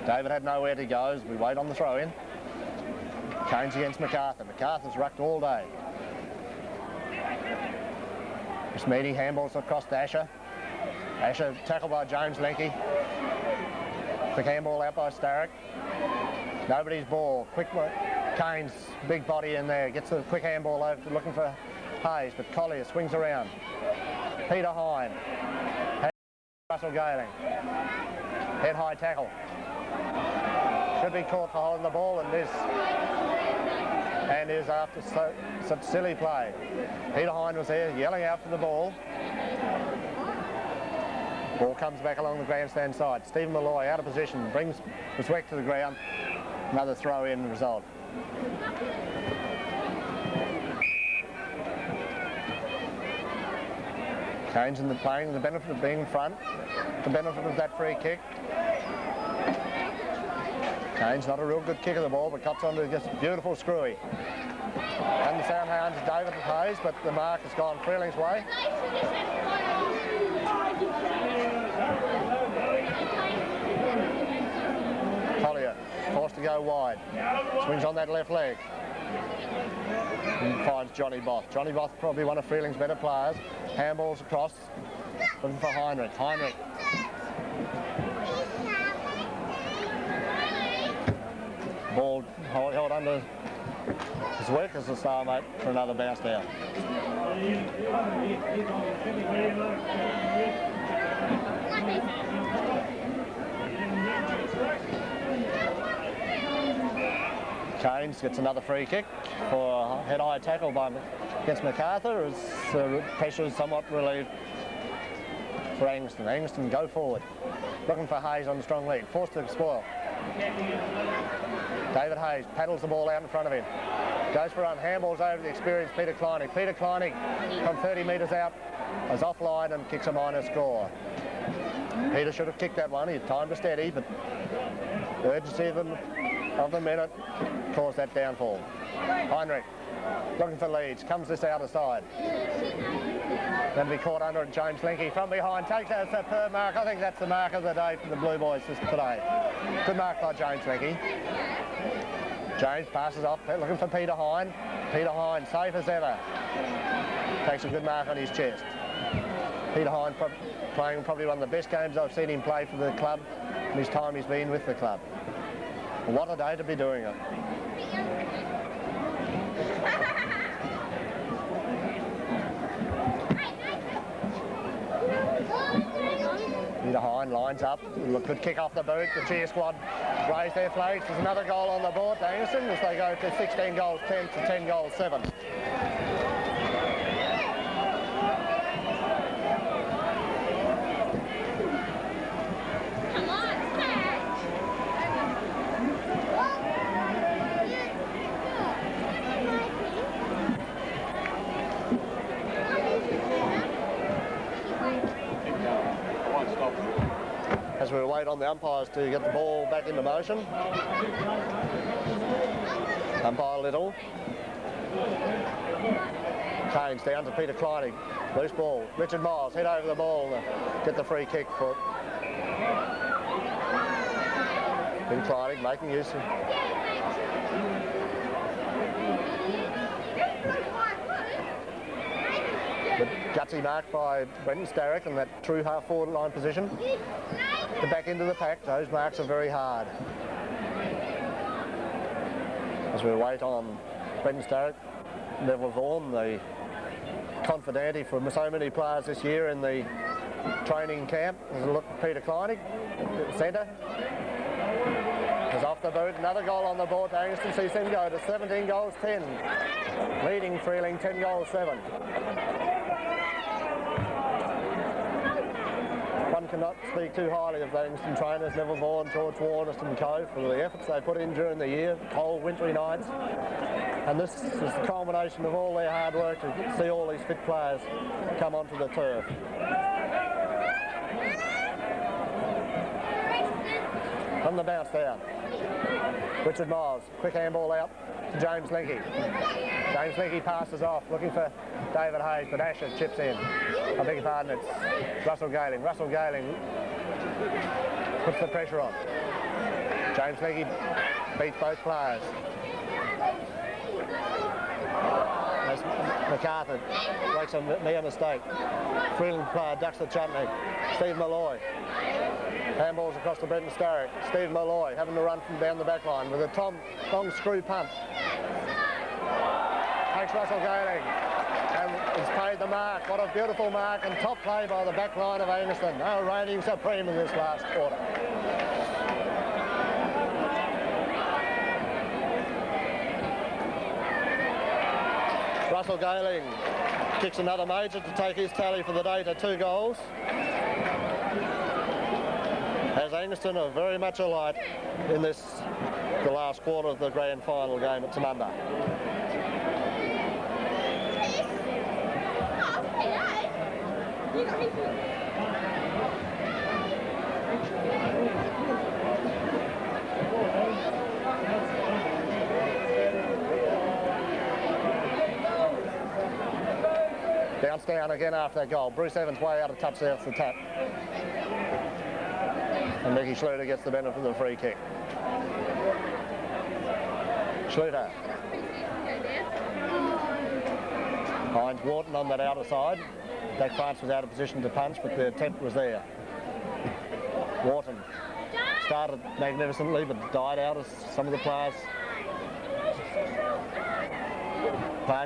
David had nowhere to go as we wait on the throw-in. Cairns against MacArthur. MacArthur's rucked all day. This meeting handballs across to Asher. Asher tackled by James Lenke. Quick handball out by Starrick. Nobody's ball. Quick Cairns, big body in there. Gets a quick handball over, looking for Hayes, but Collier swings around. Peter Hine. Russell Gailing. Head high tackle. Should be caught for holding the ball and is after such silly play. Peter Hine was there yelling out for the ball. Ball comes back along the grandstand side. Stephen Malloy out of position, brings Beswick to the ground. Another throw-in result. Cairns playing the benefit of being in front, the benefit of that free kick. Cairns not a real good kick of the ball, but cuts onto just beautiful screwy. And the sound hounds David Hayes, but the mark has gone Freeling's way. Collier forced to go wide. Swings on that left leg. And finds Johnny Both. Johnny Both probably one of Freeling's better players. Handballs across. Looking for Heinrich. Heinrich. Ball held under his work as a stalemate for another bounce down. Keynes gets another free kick for a head-high tackle against MacArthur as pressure is somewhat relieved for Angaston. Angaston go forward, looking for Hayes on the strong lead, forced to spoil. David Hayes paddles the ball out in front of him. Goes for a run, handballs over the experienced Peter Kleinig. Peter Kleinig from 30 metres out is offline and kicks a minor score. Peter should have kicked that one. He had time to steady, but the urgency of the minute caused that downfall. Heinrich looking for leads, comes this outer side. Going to be caught under it, James Linky from behind, takes out a superb mark. I think that's the mark of the day for the Blue Boys today. Good mark by James Linky. James passes off, looking for Peter Hine. Peter Hine, safe as ever. Takes a good mark on his chest. Peter Hine playing probably one of the best games I've seen him play for the club in his time he's been with the club. What a day to be doing it. Peter Hine lines up, could kick off the boot. The cheer squad raise their flags. There's another goal on the board, Angaston, as they go to 16 goals 10 to 10 goals 7. As we wait on the umpires to get the ball back into motion. Umpire Little. Keynes down to Peter Kleinig. Loose ball. Richard Miles head over the ball and get the free kick for Peter Kleinig making use of the gutsy mark by Brenton Starrick in that true half-forward line position. The back into the pack, those marks are very hard. As we wait on Brenton Starrick, Neville Vaughan, the confidante for so many players this year in the training camp. There's a look at Peter Kleinig, centre. Is off the boot, another goal on the board. Angaston sees them go to 17 goals 10, leading Freeling 10 goals 7. One cannot speak too highly of the Angaston trainers, Neville Vaughan, George Warnest and co, for the efforts they put in during the year, cold wintry nights. And this is the culmination of all their hard work to see all these fit players come onto the turf. From the bounce down, Richard Miles, quick handball out to James Linky. James Linky passes off, looking for David Hayes, but Asher chips in. I beg your pardon, it's Russell Galing. Russell Galing puts the pressure on. James Linky beats both players. As MacArthur makes a mere mistake. Freeling player ducks the chutney. Steve Malloy. Handballs across to Brenton Starrick. Steve Malloy having to run from down the back line with a long screw pump. Takes Russell Galing and has paid the mark. What a beautiful mark and top play by the back line of Angaston. They were reigning supreme in this last quarter. Russell Galing kicks another major to take his tally for the day to 2 goals. As Angaston are very much alight in the last quarter of the grand final game at Tamunda. Bounce down again after that goal. Bruce Evans way out of touch there off the tap. And Mickey Schluter gets the benefit of the free kick. Schluter. Hines Wharton on that outer side. Dak France was out of position to punch, but the attempt was there. Wharton started magnificently but died out as some of the players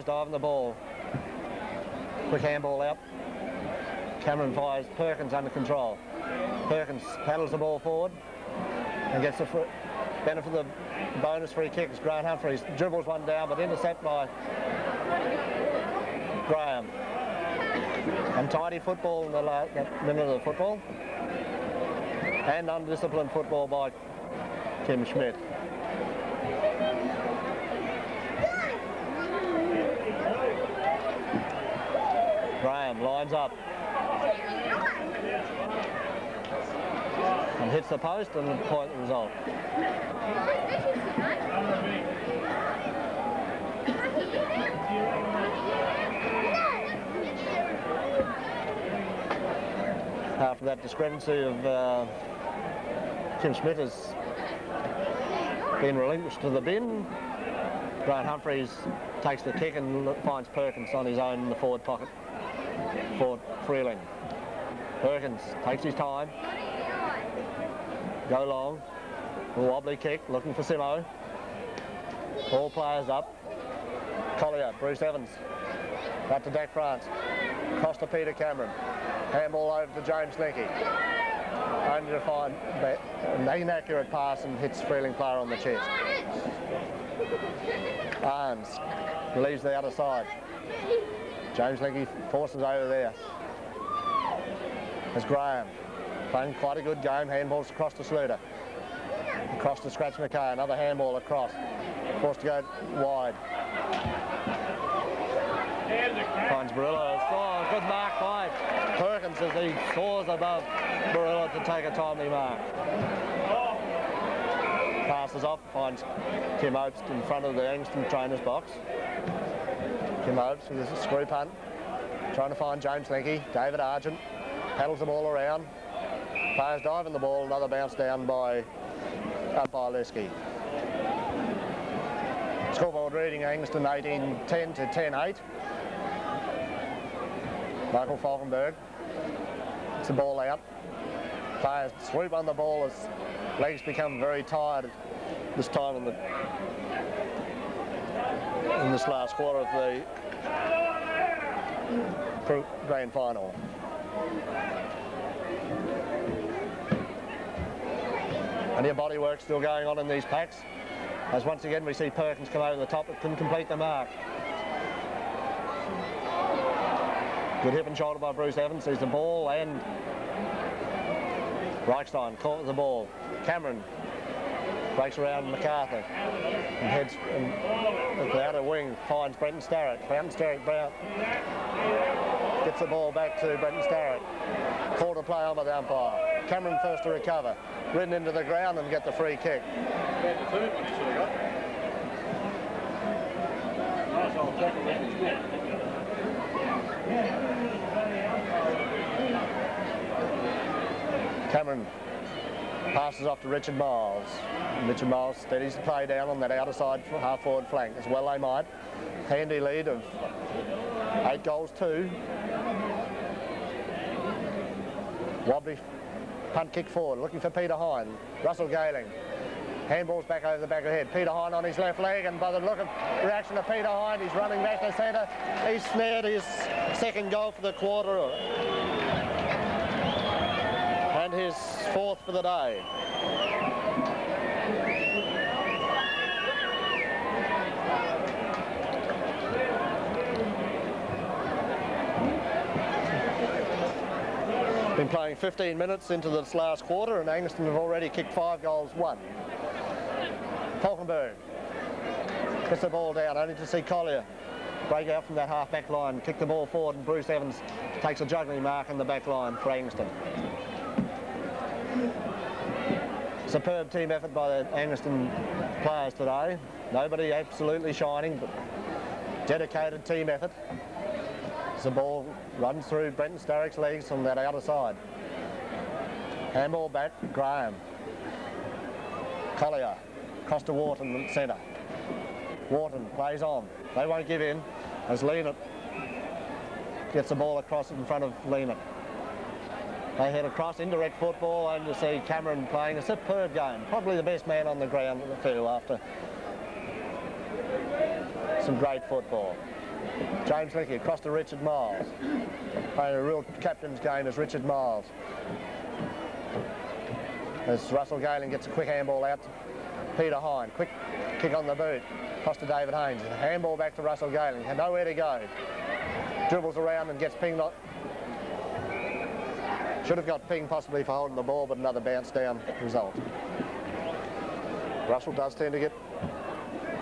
diving the ball. Quick handball out. Cameron fires Perkins under control. Perkins paddles the ball forward and gets the benefit of the bonus free kick as Grant Humphreys dribbles one down but intercepted by Graham. Untidy football in the minute of the football and undisciplined football by Tim Schmidt. Graham lines up and hits the post and the point the result. After that discrepancy of Tim Schmidt has been relinquished to the bin, Grant Humphreys takes the kick and finds Perkins on his own in the forward pocket for Freeling. Perkins takes his time, go long, a wobbly kick, looking for Simo. All players up. Collier, Bruce Evans, back to Dak France, cross to Peter Cameron, handball over to James Linky. Only to find an inaccurate pass and hits Freeling player on the chest. Arms leaves the other side. James Linky forces over there. As Graham playing quite a good game. Handballs across to Sluter. Across to Scratch McKay. Another handball across. Forced to go wide. Finds Barossa. Oh, good mark by Perkins as he soars above Barossa to take a timely mark. Passes off, finds Tim Opes in front of the Angaston trainer's box. Tim Opes with a screw punt, trying to find James Linky. David Argent paddles the ball around. Players diving the ball, another bounce down by umpire Lesky. Scoreboard reading Angaston 18-10 to 10-8. Michael Falkenberg gets the ball out. Players swoop on the ball as legs become very tired this time in this last quarter of the grand final. Plenty of body work still going on in these packs, as once again we see Perkins come over the top but couldn't complete the mark. Good hip and shoulder by Bruce Evans, sees the ball, and Reichstein caught the ball. Cameron breaks around MacArthur and heads at the outer wing, finds Brenton Starrett. Brenton Starrett gets the ball back to Brenton Starrett. Call to play on by the umpire. Cameron first to recover, ridden into the ground and get the free kick. Cameron passes off to Richard Miles. Richard Miles steadies the play down on that outer side half forward flank, as well they might. Handy lead of 8-2. Wobbly punt kick forward, looking for Peter Hine. Russell Gayling. Handball's back over the back of the head. Peter Hine on his left leg, and by the look of reaction of Peter Hine, he's running back to centre. He's snared his second goal for the quarter. And his fourth for the day. Been playing 15 minutes into this last quarter, and Angaston have already kicked 5 goals, 1. Falkenberg gets the ball down, only to see Collier break out from that half-back line, kick the ball forward, and Bruce Evans takes a juggling mark in the back line for Angaston. Superb team effort by the Angaston players today. Nobody absolutely shining, but dedicated team effort. As the ball runs through Brenton Starrick's legs on that outer side. Handball back, Graham. Collier, across to Wharton at centre. Wharton plays on. They won't give in as Leonard gets the ball across in front of Leonard. They head across, indirect football, and you see Cameron playing a superb game. Probably the best man on the ground of the field after some great football. James Lickey across to Richard Miles. Playing a real captain's game as Richard Miles. As Russell Gayling gets a quick handball out to Peter Hine. Quick kick on the boot. Across to David Haynes. Handball back to Russell Gayling. Had nowhere to go. Dribbles around and gets pinged. Should have got pinged possibly for holding the ball, but another bounce down result. Russell does tend to get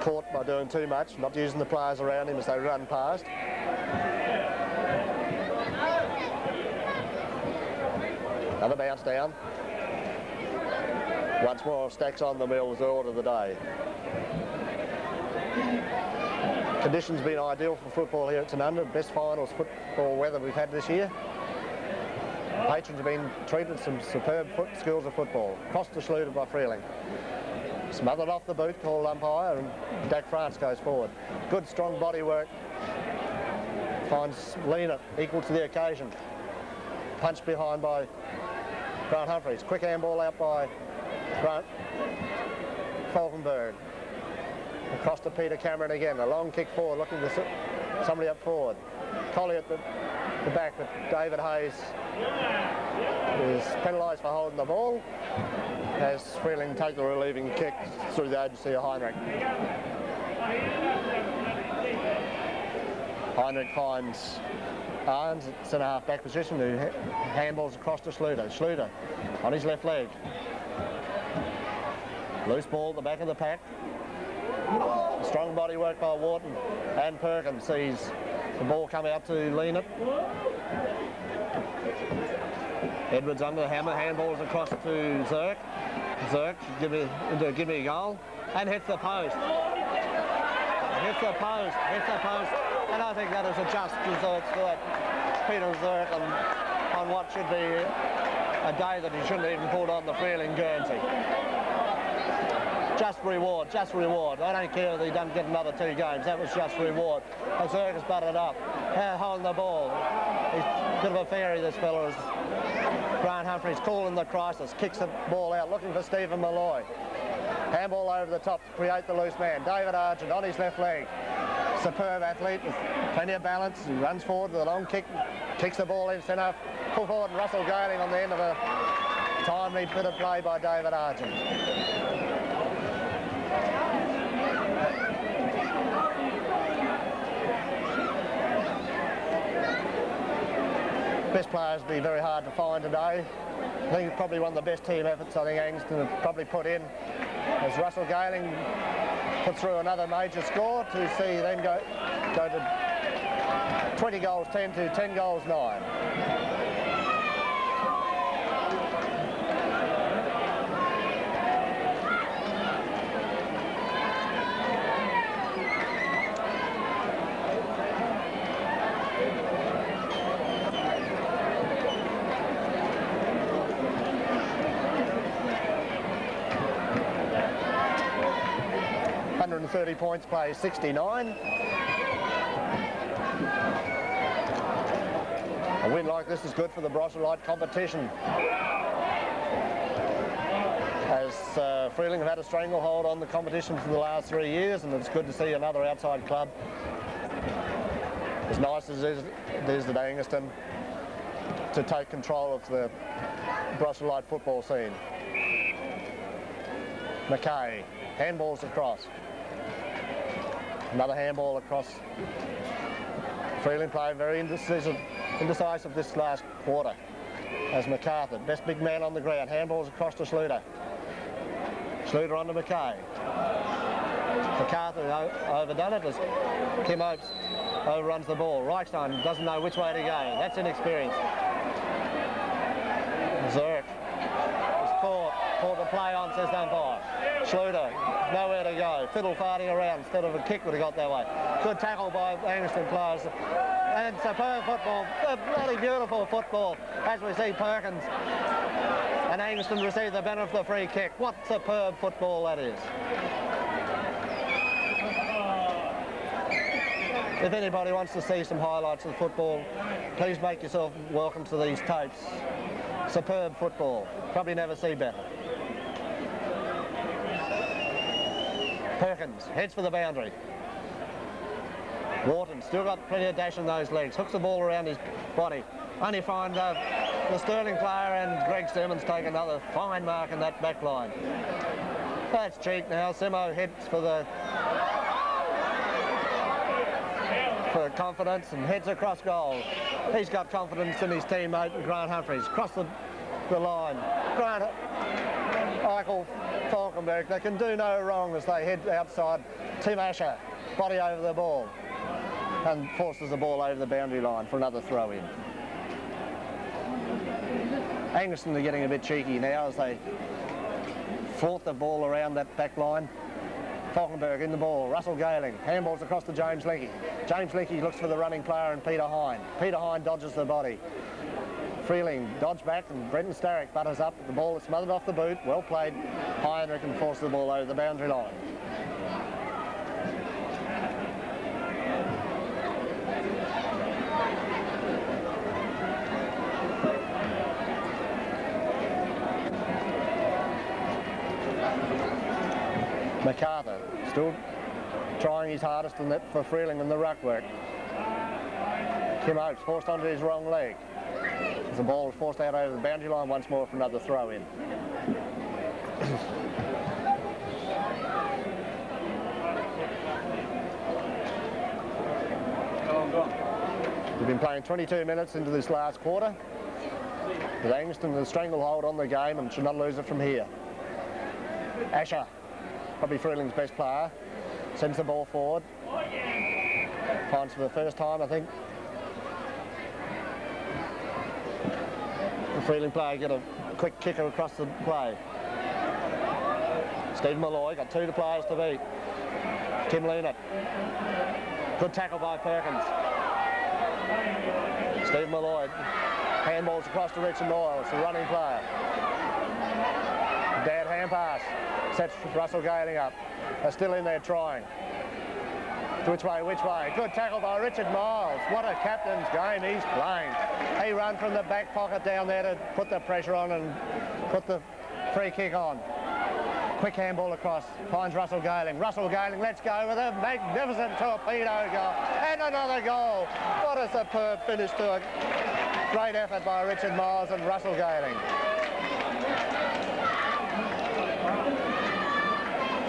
caught by doing too much, not using the players around him as they run past. Another bounce down. Once more, Stacks on the mill was the order of the day. Conditions been ideal for football here at St Under. Best finals football weather we've had this year. Patrons have been treated some superb skills of football. Crossed to Schluter by Freeling. Smothered off the boot, called umpire, and Dak France goes forward. Good strong body work. Finds Lena equal to the occasion. Punched behind by Grant Humphreys. Quick handball out by Grant Falkenberg. Across to Peter Cameron again. A long kick forward, looking for somebody up forward. Collie at the back, but David Hayes is penalised for holding the ball as Freeling take the relieving kick through the agency of Heinrich. Heinrich finds Arns at centre-half back position, who handballs across to Schluter. Schluter on his left leg. Loose ball at the back of the pack. Strong body work by Wharton, and Perkins sees the ball come out to Lean it. Edwards under the hammer, handballs across to Zirk. Zirk give me a goal, and hits the post. Hits the post, and I think that is a just result for Peter Zirk on what should be a day that he shouldn't even pulled on the Freeling Guernsey. Just reward, just reward. I don't care if he doesn't get another 2 games. That was just reward. And Zirk has butted up, holding the ball. He's a bit of a fairy, this fellow is. Grant Humphreys calling the crisis, kicks the ball out, looking for Stephen Malloy. Handball over the top to create the loose man. David Argent on his left leg. Superb athlete with plenty of balance. He runs forward with a long kick, kicks the ball in centre. Pull forward, and Russell Gayling on the end of a timely bit of play by David Argent. Best players will be very hard to find today. I think it's probably one of the best team efforts I think Angaston have probably put in, as Russell Gayling put through another major score to see them go to 20 goals 10 to 10 goals 9. 130 points, plays 69. A win like this is good for the Barossa Light competition, as Freeling have had a stranglehold on the competition for the last 3 years, and it's good to see another outside club, as nice as it is at Angaston, to take control of the Barossa Light football scene. McKay, handballs across. Another handball across. Freeling playing very indecisive this last quarter, as MacArthur, best big man on the ground, handballs across to Schluter. Schluter on to McKay. MacArthur overdone it as Kim Opes overruns the ball. Reichstein doesn't know which way to go. That's inexperience. Zirk is caught the play on, says the umpire. Schluter, nowhere to go. Fiddle farting around instead of a kick would have got that way. Good tackle by Angaston players. And superb football, bloody beautiful football, as we see Perkins and Angaston receive the benefit of the free kick. What superb football that is. If anybody wants to see some highlights of football, please make yourself welcome to these tapes. Superb football. Probably never see better. Perkins heads for the boundary. Wharton still got plenty of dash in those legs. Hooks the ball around his body. Only find the Sterling player and Greg Simmons take another fine mark in that back line. That's cheap now. Simo heads for confidence and heads across goal. He's got confidence in his teammate Grant Humphreys. Cross the line. Grant, Eichel, Falkenberg, they can do no wrong as they head outside. Tim Asher, body over the ball and forces the ball over the boundary line for another throw in. Angaston are getting a bit cheeky now as they fought the ball around that back line. Falkenberg in the ball, Russell Galing, handballs across to James Linky. James Linky looks for the running player and Peter Hine. Peter Hine dodges the body. Freeling dodge back and Brenton Starrick butters up. The ball is smothered off the boot. Well played. Hine can force the ball over the boundary line. MacArthur still trying his hardest for Freeling in the ruck work. Kim Oakes forced onto his wrong leg. As the ball is forced out over the boundary line once more for another throw in. We've been playing 22 minutes into this last quarter. With Angaston the stranglehold on the game and should not lose it from here. Asher, probably Freeling's best player, sends the ball forward. Finds for the first time, I think. The Freeling player get a quick kicker across the play. Steve Malloy got two players to beat. Tim Leonard. Good tackle by Perkins. Steve Malloy. Handballs across to Richard Noyles, the running player. Bad hand pass. Sets Russell Galing up. They're still in there trying. Which way, which way? Good tackle by Richard Miles. What a captain's game he's playing. He ran from the back pocket down there to put the pressure on and put the free kick on. Quick handball across. Finds Russell Galing. Russell Galing lets go with a magnificent torpedo goal. And another goal. What a superb finish to a great effort by Richard Miles and Russell Galing.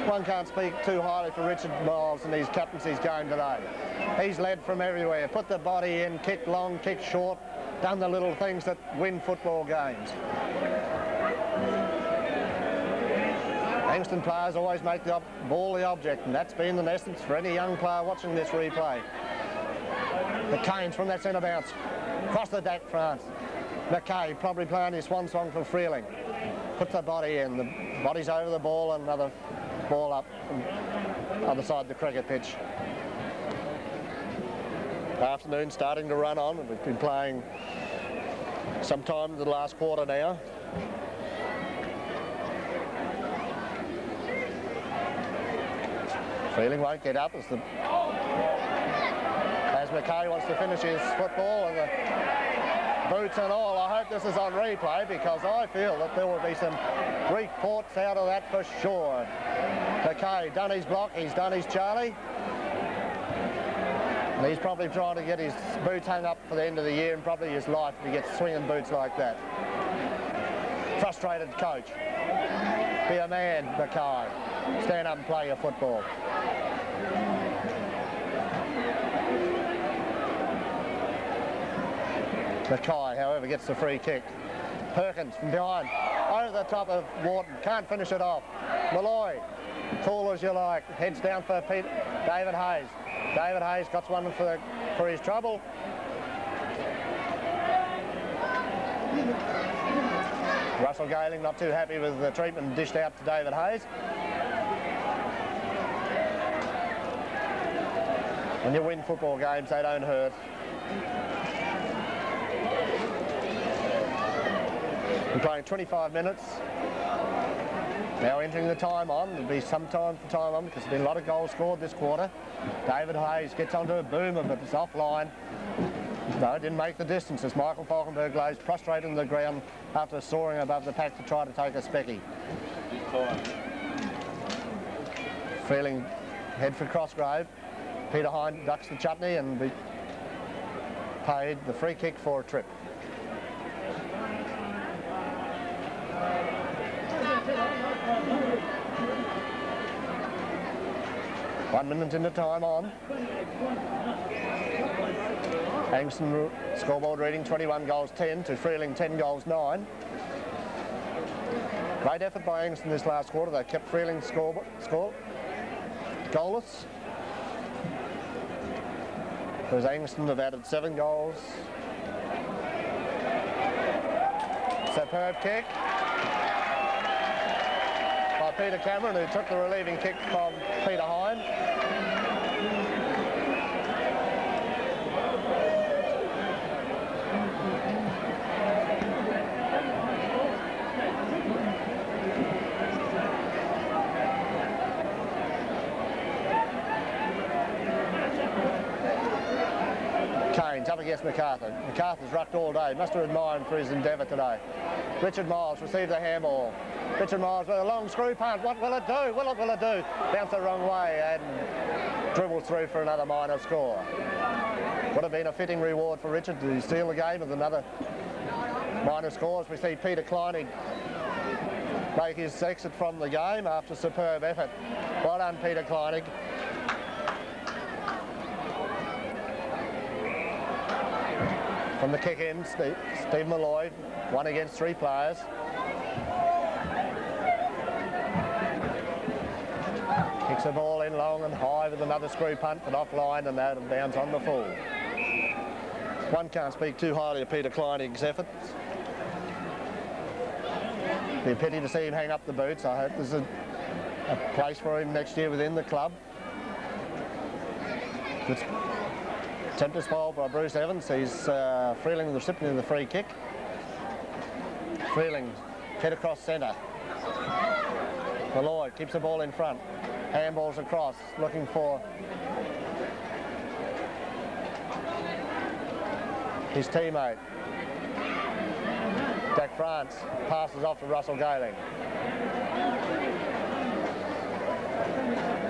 One can't speak too highly for Richard Miles and his captaincy's game today. He's led from everywhere, put the body in, kicked long, kicked short, done the little things that win football games. Angaston players always make the ball the object, and that's been the essence for any young player watching this replay. The Canes from that centre bounce, across the deck France. McKay probably playing his swan song for Freeling. Puts the body in, the body's over the ball and another ball up from the other side of the cricket pitch. The afternoon starting to run on, and we've been playing sometime in the last quarter now. Freeling won't get up as McKay wants to finish his football and the boots and all. I hope this is on replay because I feel that there will be some reports out of that for sure. McKay done his block, he's done his Charlie. And he's probably trying to get his boots hung up for the end of the year and probably his life if he gets swinging boots like that. Frustrated coach. Be a man, McKay. Stand up and play your football. McKay, however, gets the free kick. Perkins from behind, over the top of Wharton, can't finish it off. Malloy, tall as you like, heads down for David Hayes. David Hayes got one for his trouble. Russell Galing not too happy with the treatment dished out to David Hayes. When you win football games, they don't hurt. We're playing 25 minutes. Now entering the time on. There'll be some time for time on because there's been a lot of goals scored this quarter. David Hayes gets onto a boomer, but it's offline. No, it didn't make the distance as Michael Falkenberg lays prostrate on the ground after soaring above the pack to try to take a specky. Freeling head for Crossgrave. Peter Hine ducks the chutney and be paid the free kick for a trip. One minute into time on. Angaston scoreboard reading 21 goals 10 to Freeling 10 goals 9. Great effort by Angaston this last quarter. They kept Freeling score goalless. Whereas Angaston have added 7 goals. Superb kick by Peter Cameron, who took the relieving kick from Peter Hine. Kane's up against MacArthur. MacArthur's rucked all day. Must have admired him for his endeavour today. Richard Miles receives the handball. Richard Miles with a long screw punt. What will it do? Will it do? Bounced the wrong way and dribbles through for another minor score. Would have been a fitting reward for Richard to steal the game with another minor score. As we see Peter Kleinig make his exit from the game after superb effort. Well done, Peter Kleinig. From the kick in, Steve Malloy, 1 against 3 players. Kicks the ball in long and high with another screw punt, but offline and out of bounds on the full. One can't speak too highly of Peter Kleinig's efforts. Be a pity to see him hang up the boots. I hope there's a place for him next year within the club. Good attempt to spoil by Bruce Evans. He's Freeling the recipient of the free kick. Freeling head across centre. Malloy keeps the ball in front. Handballs across, looking for his teammate. Jack France passes off to Russell Gayling.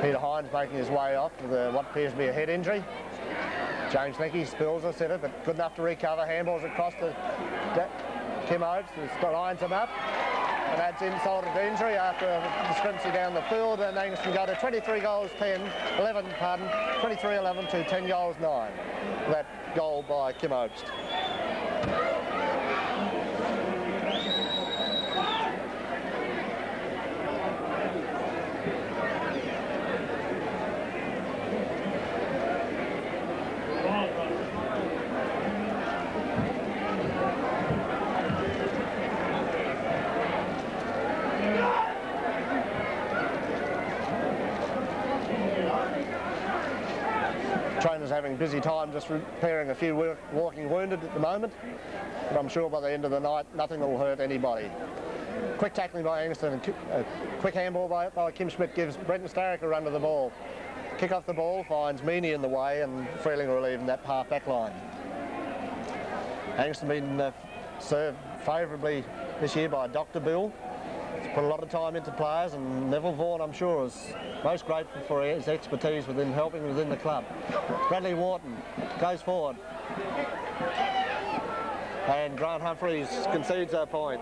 Peter Hines making his way off with what appears to be a head injury. James Linky spills a sitter, but good enough to recover. Handballs across to Kim Oates, who lines him up and adds insult to injury after a discrepancy down the field. And Angaston go to 23 goals 23-11 to 10 goals 9. That goal by Kim Oates. Trainers having a busy time just repairing a few walking wounded at the moment, but I'm sure by the end of the night nothing will hurt anybody. Quick tackling by Angaston and a quick handball by Kim Schmidt gives Brenton Starrick a run to the ball. Kick off the ball, finds Meany in the way and Freeling relieving that half back line. Angaston been served favourably this year by Dr. Bill. He's put a lot of time into players, and Neville Vaughan, I'm sure, is most grateful for his expertise within helping within the club. Bradley Wharton goes forward. And Grant Humphreys concedes a point.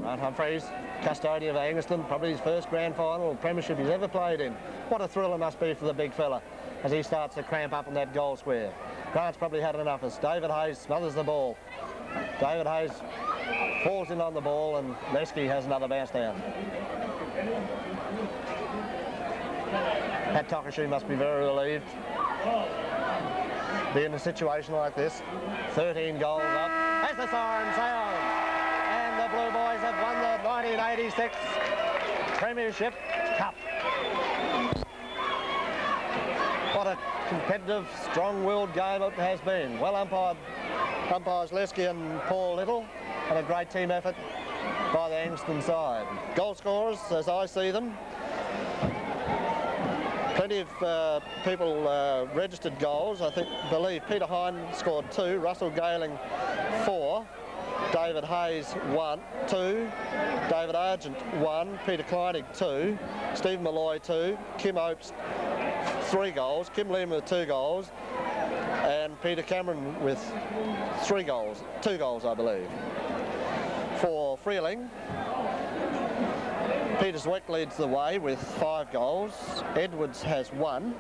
Grant Humphreys, custodian of Angaston, probably his first grand final or premiership he's ever played in. What a thrill it must be for the big fella as he starts to cramp up in that goal square. Grant's probably had enough as David Hayes smothers the ball. David Hayes falls in on the ball and Lesky has another bounce down. Pat Tokashi must be very relieved. Be in a situation like this. 13 goals up as the siren sounds. And the Blue Boys have won the 1986 Premiership Cup. What a competitive, strong-willed game it has been. Well umpired, umpires Lesky and Paul Little, and a great team effort by the Angaston side. Goal scorers, as I see them, Plenty of people registered goals. I believe Peter Hine scored 2, Russell Galing 4, David Hayes 2, David Argent 1, Peter Kleinig 2, Stephen Malloy 2, Kim Opes 3 goals, Kim Lehman with 2 goals, and Peter Cameron with 2 goals I believe. For Freeling, Peter Zweck leads the way with 5 goals, Edwards has 1,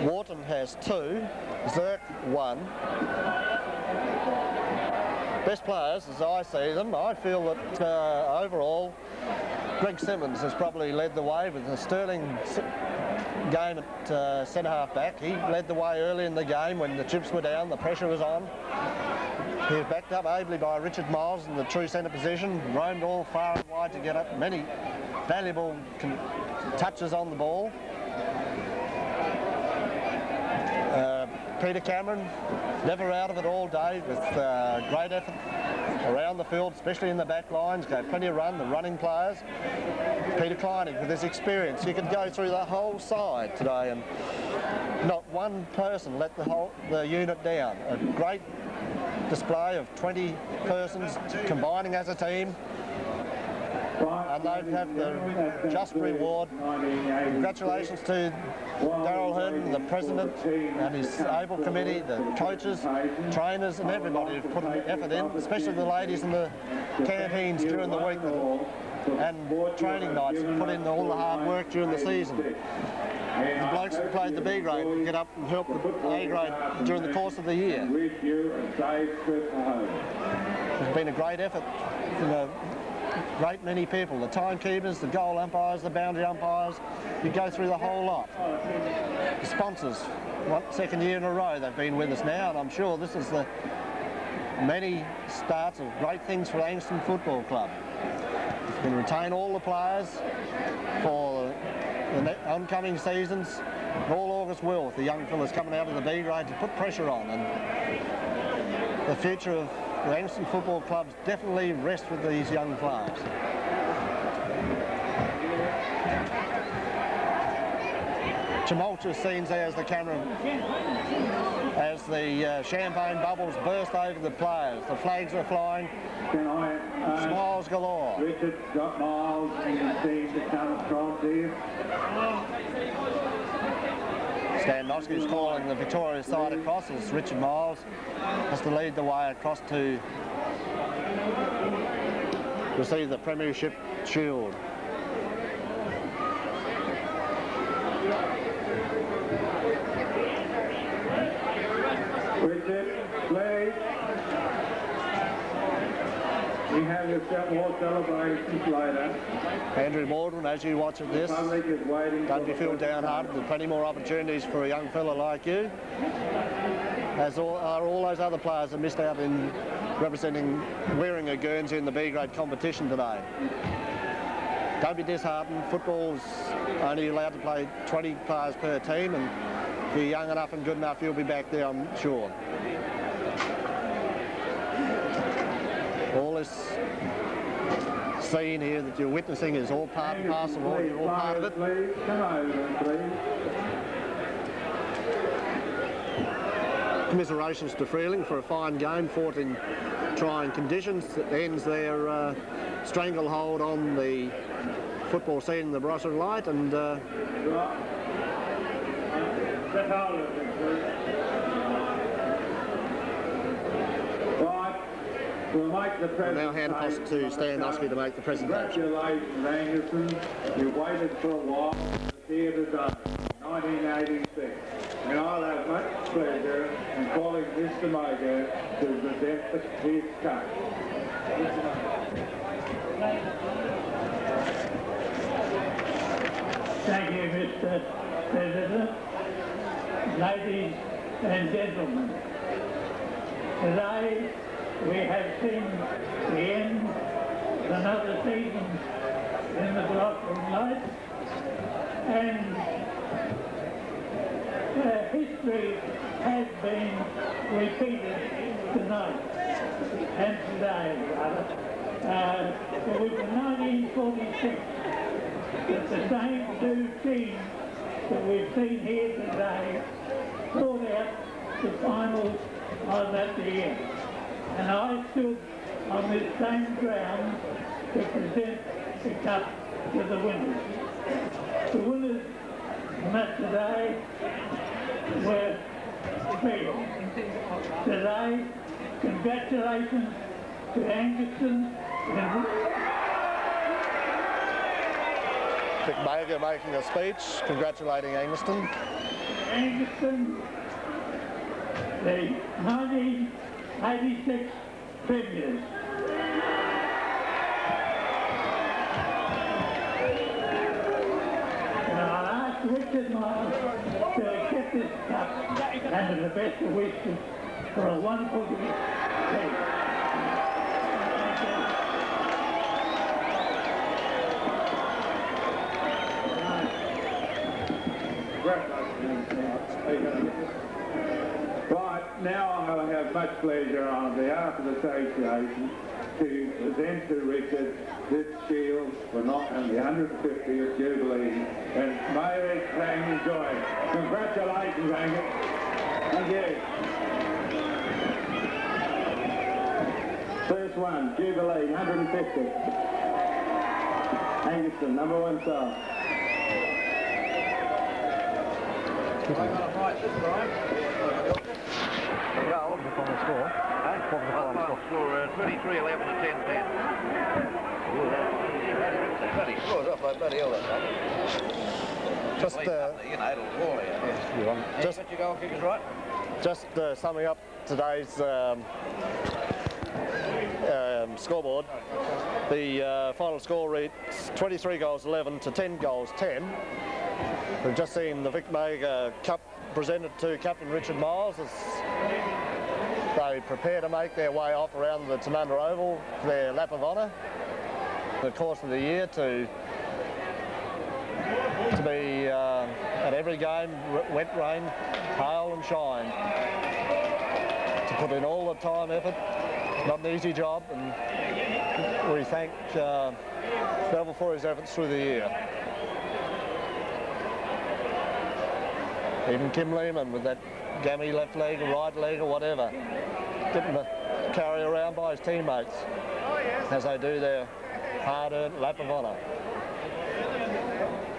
Wharton has 2, Zirk 1. Best players, as I see them, I feel that overall Greg Simmons has probably led the way with a sterling game at centre-half back. He led the way early in the game when the chips were down, the pressure was on. He was backed up ably by Richard Miles in the true centre position, roamed all far and wide to get up many valuable touches on the ball. Peter Cameron, never out of it all day with great effort around the field, especially in the back lines, gave plenty of run, the running players. Peter Kleinig, with his experience, you could go through the whole side today and not one person let the unit down. A great display of 20 persons combining as a team. And they have the just reward. Congratulations to Darryl Herndon, the president, and his able committee, the coaches, trainers, and everybody who've put an effort in, especially the ladies in the canteens during the week and training nights, put in all the hard work during the season. The blokes that played the B grade would get up and help the A grade during the course of the year. It's been a great effort. Great many people, the timekeepers, the goal umpires, the boundary umpires, you go through the whole lot. The sponsors, second year in a row they've been with us now, and I'm sure this is the many starts of great things for Angaston Football Club. We can retain all the players for the oncoming seasons, and all August will with the young fellas coming out of the B grade to put pressure on, and the future of the Angaston Football Clubs definitely rest with these young players. Tumultuous scenes there as the camera, as the champagne bubbles burst over the players. The flags are flying, smiles galore. Richard got Miles in the scene to come across here. Stan Noski is calling the Victoria side across as Richard Miles has to lead the way across to receive the Premiership Shield. Richard, please. We have your more celebrations later. Andrew Morden, as you watch this, Public is waiting. don't be feel downhearted. There's plenty more opportunities for a young fella like you, as are all those other players that missed out in representing, wearing a Guernsey in the B grade competition today. Don't be disheartened. Football's only allowed to play 20 players per team, and if you're young enough and good enough, you'll be back there, I'm sure. All this scene here that you're witnessing is all part and parcel, you're all part of it. Please, come over, please. Commiserations to Freeling for a fine game, fought in trying conditions. That ends their stranglehold on the football scene in the Barossa Light, and We'll make the presentation. now hand across to Stan Noski to make the presentation. Congratulations, Angaston. You waited for a while. Here today, 1986. And I'll have much pleasure in calling Mr. Moger to present his coach. Thank you, Mr. President. Ladies and gentlemen, today we have seen the end of another season in the Barossa Light, and history has been repeated tonight, and today rather. It was in 1946 that the same two teams that we've seen here today sort out the finals of at the end. And I stood on this same ground to present the cup to the winners. The winners from that today were Freeling. Today, congratulations to Angaston and Vic Mager making a speech congratulating Angaston. Angaston, the 1986 premiers. And I'll ask Richard Miles to accept this cup and the best of wishes for a wonderful day. Right, now I have much pleasure on behalf of the association to present to Richard this shield for not only the 150th Jubilee, and may it bring joy. Congratulations, Angus. Thank you. First one, Jubilee, 150. Angaston, number 1 star. I'm going to fight this time. Well, what was the final score? What was the final score? 23-11 to 10-10. Bloody scores off like bloody hell, that Just, you know, it'll wall here. just, But your goal kickers right? just summing up today's scoreboard. The final score reads 23 goals 11 to 10 goals 10. We've just seen the Vic Mager Cup presented to Captain Richard Miles as they prepare to make their way off around the Tanunda Oval for their lap of honour. In the course of the year to be at every game, wet, rain, hail and shine, to put in all the time, effort. Not an easy job, and we thank Neville for his efforts through the year. Even Kim Lehman with that gammy left leg or right leg or whatever, getting to carry around by his teammates as they do their hard-earned lap of honour.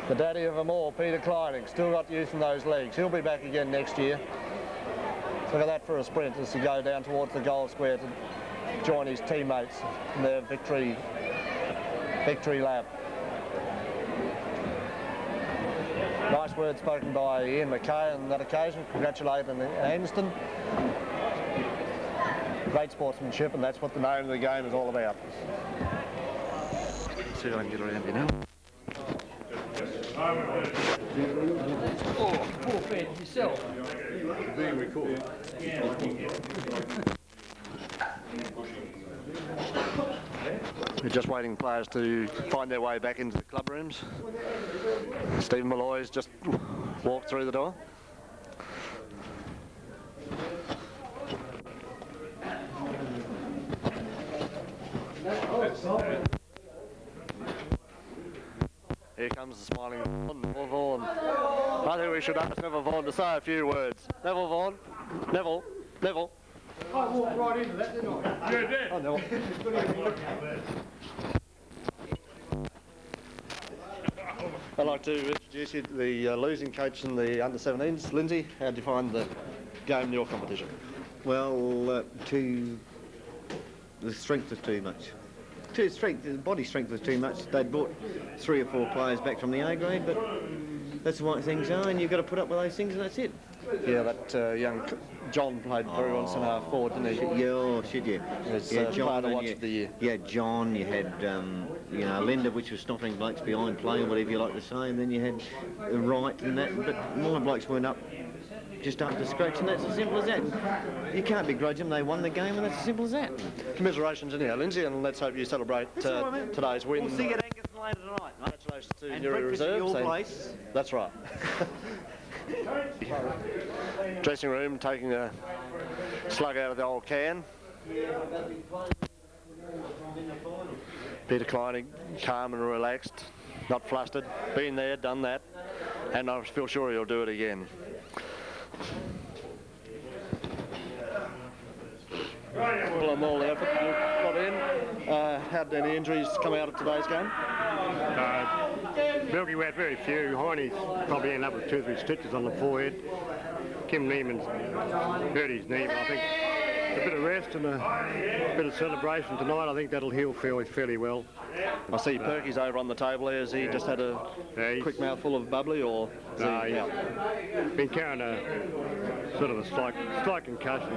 The daddy of them all, Peter Kleining, still got youth in those legs. He'll be back again next year. Look at that for a sprint as he go down towards the goal square to join his teammates in their victory lap. Nice words spoken by Ian McKay on that occasion, congratulating Angaston. Great sportsmanship, and that's what the name of the game is all about. Let's see if I can get around here now. Oh, poor fan yourself. Being recorded. We're just waiting players to find their way back into the club rooms. Stephen Malloy's just walked through the door. Here comes the smiling Neville Vaughan. I think we should ask Neville Vaughan to say a few words. Neville Vaughan. Neville. Neville. I walked right into that, didn't I? You did. Oh, Neville. I'd like to introduce you to the losing coach in the under-17s. Lindsay, how do you find the game in your competition? Well, the strength was too much. The body strength was too much. They'd brought 3 or 4 players back from the A grade, but that's the way things are, and you've got to put up with those things, and that's it. Yeah, that young John played very well centre half forward, didn't he? Yeah, oh, shit, yeah. It's yeah, John, to watch of the year. Yeah, John, you had, you know, Linda, which was stopping blokes behind play, or whatever you like to say, and then you had Wright and that, but my blokes weren't up just up to scratch, and that's as simple as that. You can't begrudge them, they won the game, and that's as simple as that. Commiserations anyhow, Lindsay, and let's hope you celebrate today's win. We'll see you at Angaston later tonight, mate. Congratulations to and your breakfast at reserves. your place. That's right. Dressing room, taking a slug out of the old can. Peter Kleining, calm and relaxed. not flustered, been there, done that, and I feel sure he'll do it again. Well, I'm all effort got in. Had any injuries come out of today's game? Milky had very few. Heine's probably ended up with 2 or 3 stitches on the forehead. Kim Neiman's hurt his knee, but I think a bit of rest and a bit of celebration tonight, I think that'll heal fairly well. I see Perky's over on the table there. Has he just had a quick mouthful of bubbly, or is he out? Been carrying a sort of a slight concussion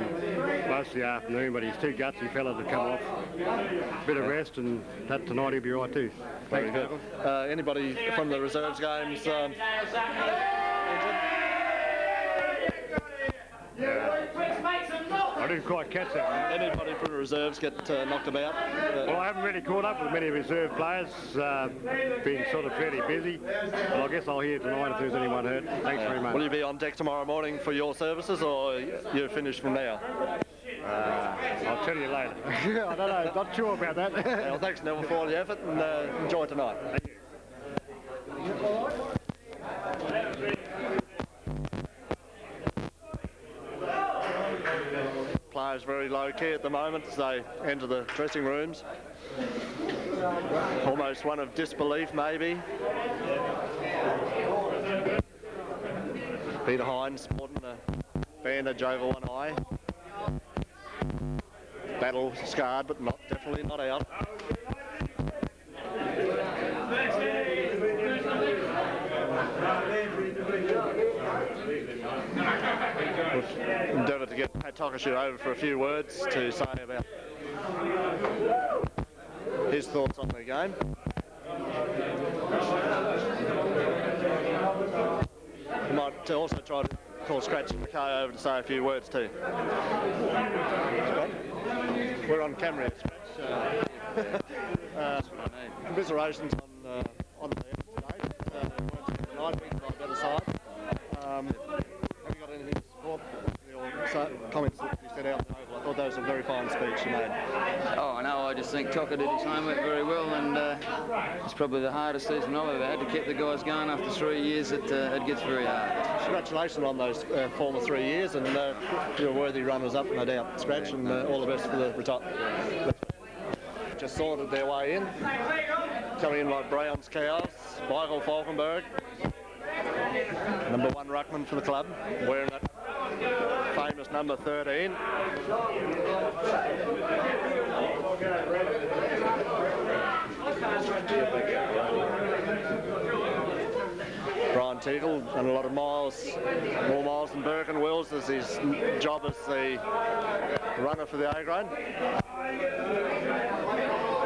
most of the afternoon, but he's too gutsy fella to come off. A bit of rest, and that tonight he'll be right too. Thanks, Michael. Anybody from the reserves games injured? I didn't quite catch that. Anybody from the reserves get knocked about? Well, I haven't really caught up with many reserve players. Been sort of fairly busy. But I guess I'll hear tonight if there's anyone hurt. Thanks very much. Will you be on deck tomorrow morning for your services, or you're finished from now? I'll tell you later. I don't know. Not sure about that. Well, thanks, Neville, for all the effort, and enjoy tonight. Thank you. Players very low key at the moment as they enter the dressing rooms. Almost one of disbelief, maybe. Peter Hines sporting a bandage over one eye. Battle scarred, but definitely not out. We've endeavoured to get Pat Tokashu over for a few words to say about his thoughts on the game. We might also try to call Scratch McKay over to say a few words too. We're on camera, Scratch. Commiserations on the effort today. Tonight being on the better side. Have you got anything to support your comments that you said out in the Oval? I thought that was a very fine speech you made. Oh, no, I just think Tocker did his homework very well, and it's probably the hardest season I've ever had to keep the guys going after 3 years. It gets very hard. Congratulations on those former 3 years, and you're worthy runners-up, no doubt, Scratch, and all the best for the retirement. Just sorted their way in. Coming in like Brown's Cows, Michael Falkenberg, number 1 ruckman for the club, wearing that famous number 13. Brian Teagle done a lot of miles, more miles than Burke and Wills as his job as the runner for the A grade.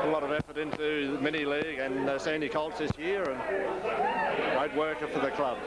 A lot of effort into the mini league and Sandy Colts this year, and great worker for the club.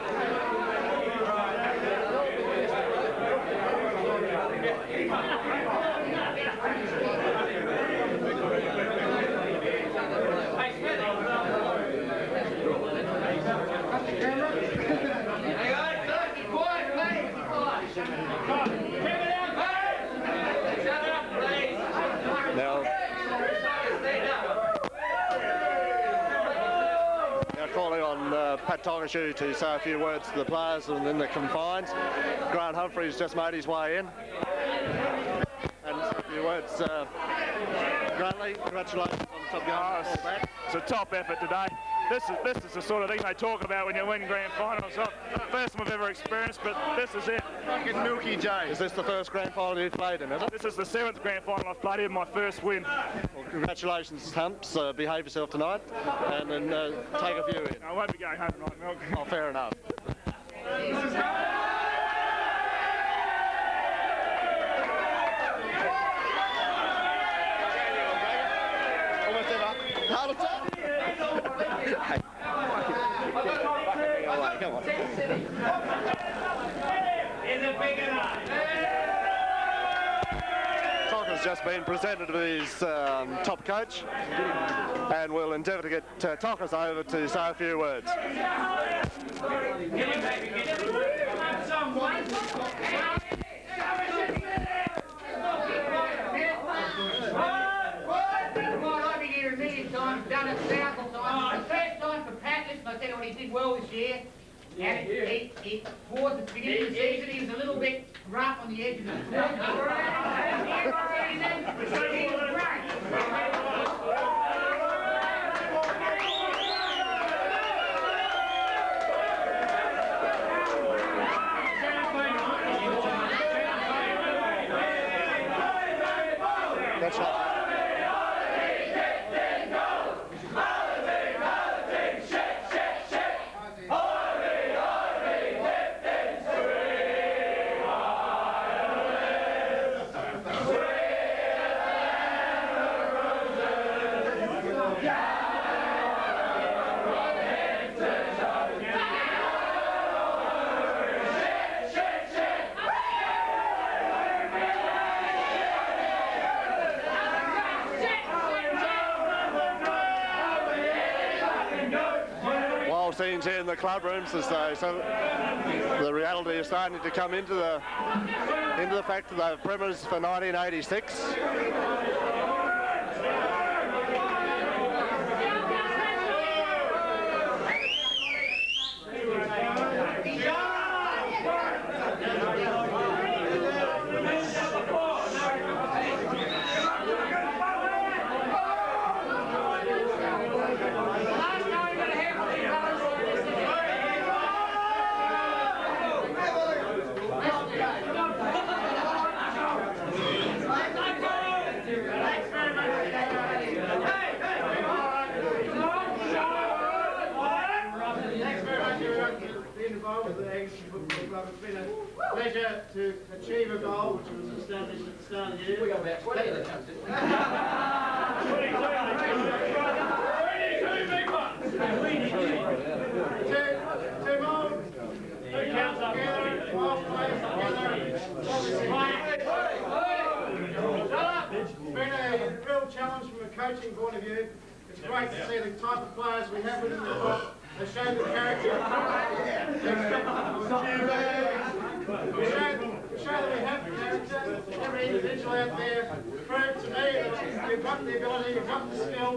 Now calling on Pat Tokashu to say a few words to the players and then the confines. Grant Humphreys just made his way in. And a few words. Grantley, congratulations on the top game. It's a top effort today. This is the sort of thing they talk about when you win grand finals. First one I've ever experienced, but this is it. Fucking Milky J. Is this the first grand final you've played in, is it? This is the 7th grand final I've played in, my first win. Well, congratulations, Humps. Behave yourself tonight, and then take a few in. I won't be going home tonight, Milk. Oh, fair enough. Come on. Tocker's just been presented with his top coach, and we'll endeavour to get Tockers over to say a few words. I've been here a million times, done it thousands of times. The first time for practice, And towards the beginning of the season, he was a little bit rough on the edge of the foot. That's right. Scenes here in the club rooms as though the reality is starting to come into the fact that they're premiers for 1986. It's been a pleasure to achieve a goal which was established at the start of the year. We got about 20 of the comes in. 2 more. 2 counts together, 12 plays together. It's been a real challenge from a coaching point of view. It's great to see the type of players we have within the club. They show the character. We show that we have the character. Every individual out there proved to me that you've got the ability, you've got the skill.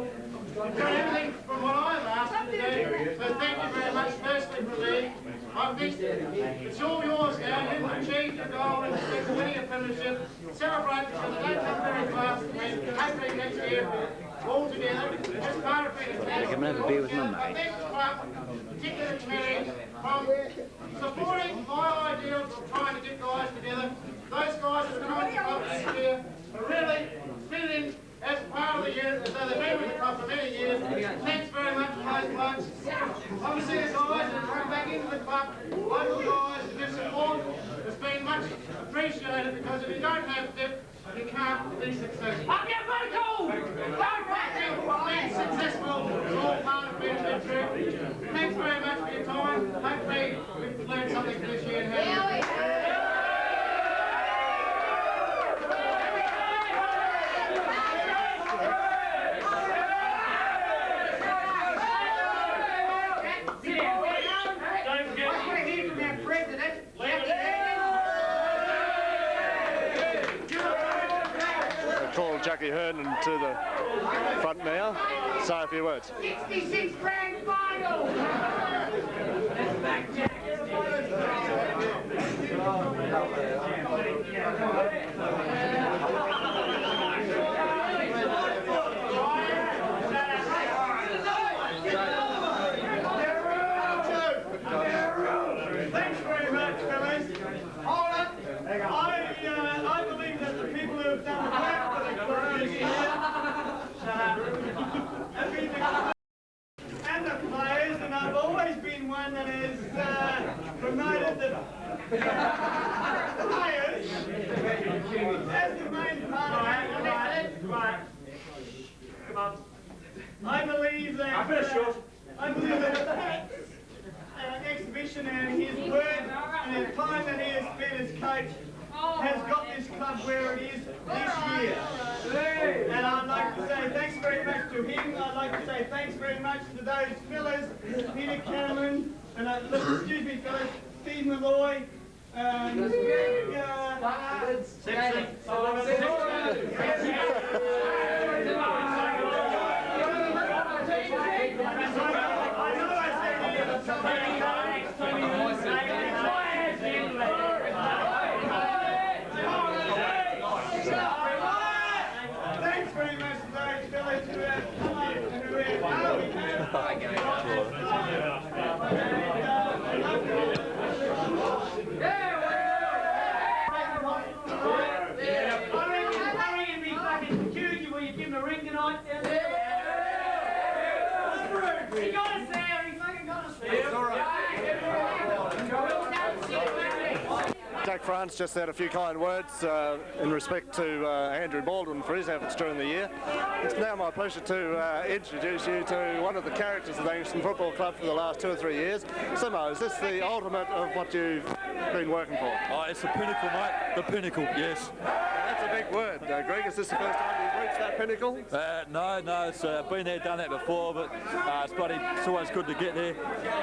You've done everything from what I've asked you to do. So thank you very much personally for me. I think it's all yours now. You've achieved your goal and it's winning a premiership. Celebrate because they don't come very fast. Hopefully next year all together, just part of being a team. Come and have a beer with Mum, mate. I thank the club, particularly the committee, from supporting my ideals of trying to get guys together. Those guys who come to the club this year are really fit in as part of the unit, as though they've been with the club for many years. Thanks very much for those blokes. Obviously the guys that come back into the club, local guys, and their support has been much appreciated because if you don't have depth, you can't be successful. I'll get vocal! Being successful is all part of being a good trip. Thanks very much for your time. Hopefully we've learned something this year. Call Jackie Herndon to the front now. Say a few words. 66 grand final! Thanks very much, fellas. Hold up. I believe that the people who have done the work for the club this year have been the club and the players, and I've always been one that has promoted the players as the main part of our life. I believe that exhibition and his work and the time that he has spent as coach has got this club where it is this year. And I'd like to say thanks very much to him. I'd like to say thanks very much to those fellas, Peter Cameron, and excuse me fellas, Steve Malloy, Jack France just said a few kind words in respect to Andrew Baldwin for his efforts during the year. It's now my pleasure to introduce you to one of the characters of the Angaston Football Club for the last 2 or 3 years. Simo, is this the ultimate of what you've been working for? Oh, it's the pinnacle, mate. The pinnacle, yes. That's a big word, Greg. Is this the first time you've reached that pinnacle? No, it's been there, done that before, but it's always good to get there.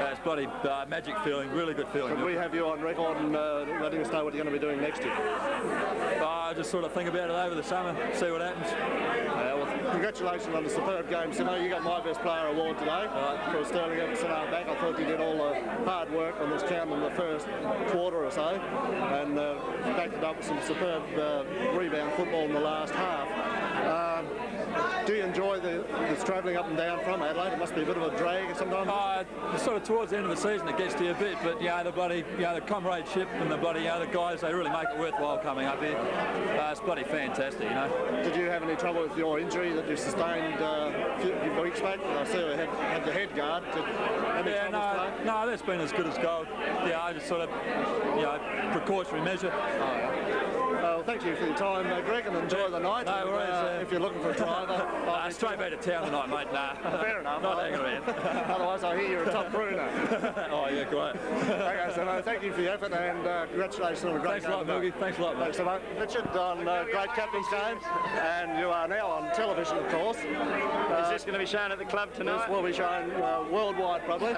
It's bloody magic feeling, really good feeling. Can we have you on record and letting us know what you're going to be doing next year? Just sort of think about it over the summer, see what happens. Well, congratulations on the superb game, Simo. You got my best player award today for Sterling Everton back. I thought you did all the hard work on this town in the first quarter or so, and backed it up with some superb rebound football in the last half. Do you enjoy this travelling up and down from Adelaide? It must be a bit of a drag sometimes. Sort of towards the end of the season it gets to you a bit, but the comradeship and the guys, they really make it worthwhile coming up here. It's bloody fantastic, you know. Did you have any trouble with your injury that you sustained a few weeks back? I see you had the head guard. No, that's been as good as gold. Yeah, I just sort of, precautionary measure. Well, thank you for your time, Greg, and enjoy the night. No worries. If you're looking for a driver. Straight back to town tonight, mate. Nah. Fair enough. Not hanging around. Otherwise, I hear you're a top crew now. Oh, yeah, great. Okay, so no, thank you for your effort, and congratulations on a great game. Thanks a lot, Milky. Thanks a lot, mate. Thanks so much. Richard, on Great Captain's Game, and you are now on television, of course. Is this going to be shown at the club tonight? This will be shown worldwide, probably.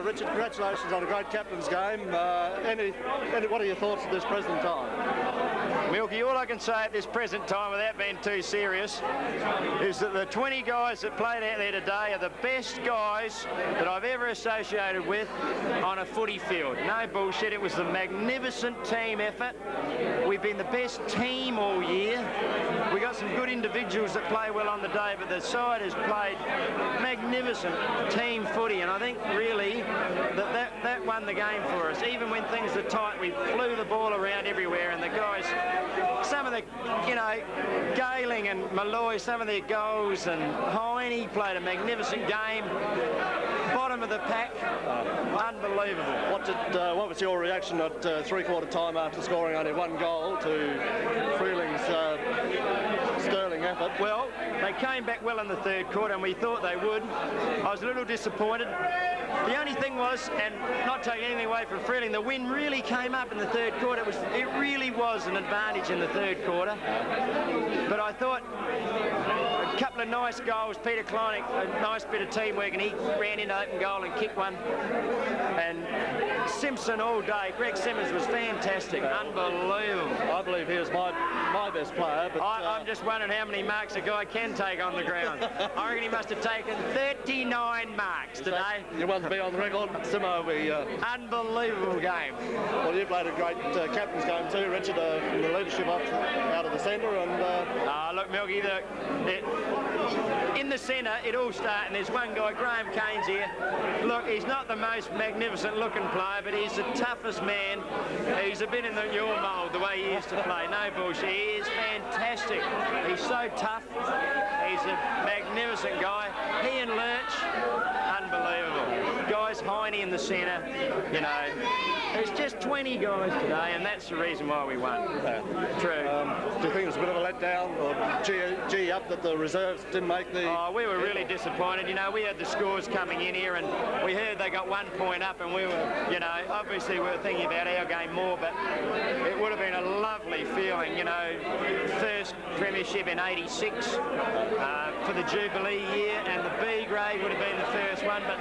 Richard, congratulations on a Great Captain's Game. What are your thoughts at this present time? Milky, all I can say at this present time, without being too serious, is that the 20 guys that played out there today are the best guys that I've ever associated with on a footy field. No bullshit, it was a magnificent team effort. We've been the best team all year. We got some good individuals that play well on the day, but the side has played magnificent team footy, and I think really that won the game for us. Even when things were tight, we flew the ball around everywhere, and the guys, some of the, Gayling and Malloy, some of their goals, and Heine played a magnificent game. Bottom of the pack, unbelievable. What was your reaction at three-quarter time after scoring only 1 goal to Freeling's sterling effort? Well, they came back well in the third quarter, and we thought they would. I was a little disappointed. The only thing was, and not taking anything away from Freeling, the win really came up in the third quarter. It really was an advantage in the third quarter. But I thought a couple of nice goals. Peter Kleinig, a nice bit of teamwork, and he ran into open goal and kicked one. And Simpson all day. Greg Simmons was fantastic, unbelievable. I believe he was my best player. But I'm just wondering how many marks a guy can take on the ground. I reckon he must have taken 39 marks today. You want to be on the record? Simo, unbelievable game. Well, you played a great captain's game too, Richard, in the leadership out of the centre. And look, Milky, in the centre, it all starts, and there's one guy, Graham Kane's here. Look, he's not the most magnificent looking player, but he's the toughest man. He's a bit in your mould, the way he used to play. No bullshit. He is fantastic. He's so tough. He's a magnificent guy. He and Lurch, unbelievable. Guys, Heine in the centre, There's just 20 guys today, and that's the reason why we won. True. Do you think it was a bit of a letdown, or G up that the reserves didn't make the... Oh, we were really disappointed. We had the scores coming in here, and we heard they got 1 point up, and we were, obviously we were thinking about our game more, but it would have been a lovely feeling, first premiership in '86 for the Jubilee year, and the B grade would have been the first one, but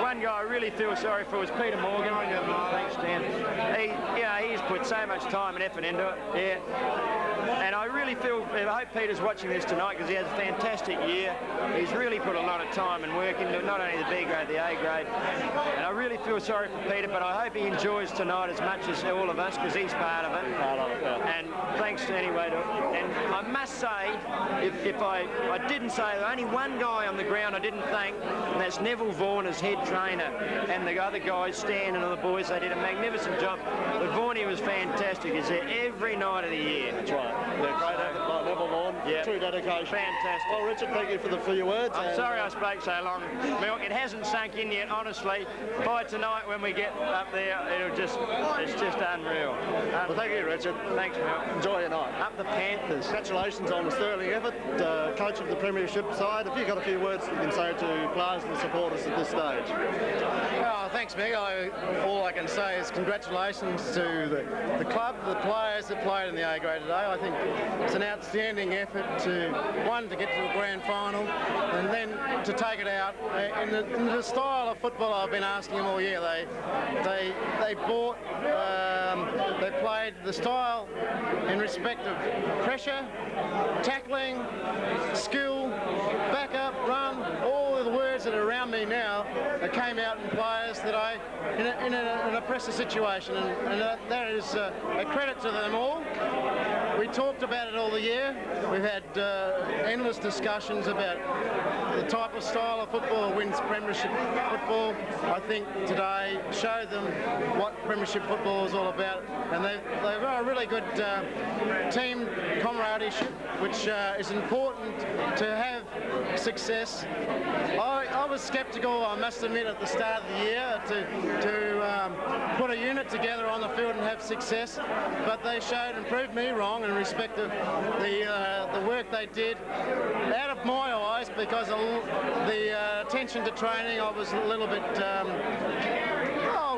one guy I really feel sorry for was Peter Morgan. Thanks, Dan. He's put so much time and effort into it. Yeah. And I really I hope Peter's watching this tonight because he has a fantastic year. He's really put a lot of time and work into not only the B grade, the A grade. And I really feel sorry for Peter, but I hope he enjoys tonight as much as all of us because he's part of it. And thanks anyway to... And I must say, if I didn't say, there only one guy on the ground I didn't thank, and that's Neville Vaughan as head trainer, and the other guys, Stan and the boys, they did a magnificent job. But Vaughanie was fantastic. He's there every night of the year. That's right. Yeah, great effort by Neville Vaughan. Yeah. True dedication. Fantastic. Well, Richard, thank you for your words. I'm sorry I spoke so long. Milk, it hasn't sunk in yet, honestly. By tonight, when we get up there, it's just unreal. Well, thank you, Richard. Thanks, Milk. Enjoy your night. Up the Panthers. Congratulations on the sterling effort. Coach of the Premiership side, have you got a few words you can say to players and supporters at this stage? Oh, thanks, Meg. All I can say is congratulations to the club, the players that played in the A grade today. I think it's an outstanding effort to get to the grand final and then to take it out in the style of football I've been asking them all year. They played the style in respect of pressure, tackling, skill, back up, run, all of the words that are around me now that came out in players that in a pressure situation, and that is a credit to them all. We talked about it all the year. We've had endless discussions about the type of style of football that wins Premiership football. I think today showed them what Premiership football is all about, and they've got a really good team camaraderie, which is important to have success. I was sceptical, I must admit, at the start of the year to put a unit together on the field and have success, but they showed and proved me wrong in respect of the work they did. Out of my eyes, because of the attention to training, I was a little bit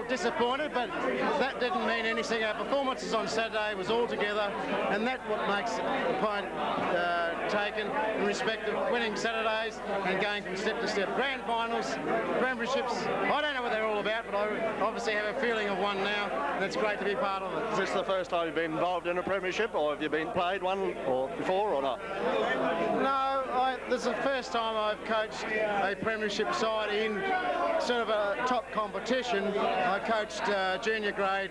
disappointed, but that didn't mean anything. Our performances on Saturday was all together, and that's what makes the point taken in respect of winning Saturdays and going from step to step. Grand finals, premierships, I don't know what they're all about, but I obviously have a feeling of one now, and it's great to be part of it. Is this the first time you've been involved in a premiership, or have you played one before or not? No, this is the first time I've coached a premiership side in sort of a top competition. I coached junior grade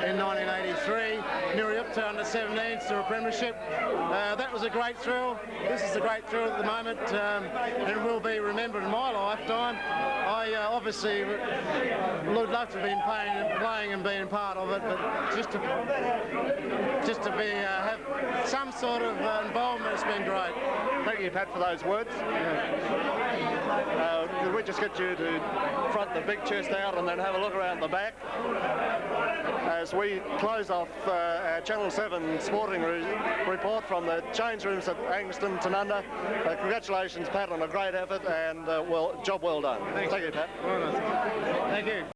in 1983, nearly up to under 17s to a premiership. That was a great thrill. This is a great thrill at the moment, and will be remembered in my lifetime. I obviously would love to have been playing and being part of it, but just to have some sort of involvement has been great. Thank you, Pat, for those words. Could we just get you to front the big chest out and then have a look around the back as we close off our Channel 7 sporting report from the change rooms at Angaston Panthers. Congratulations, Pat, on a great effort, and job well done. Thank you, Pat. Thank you.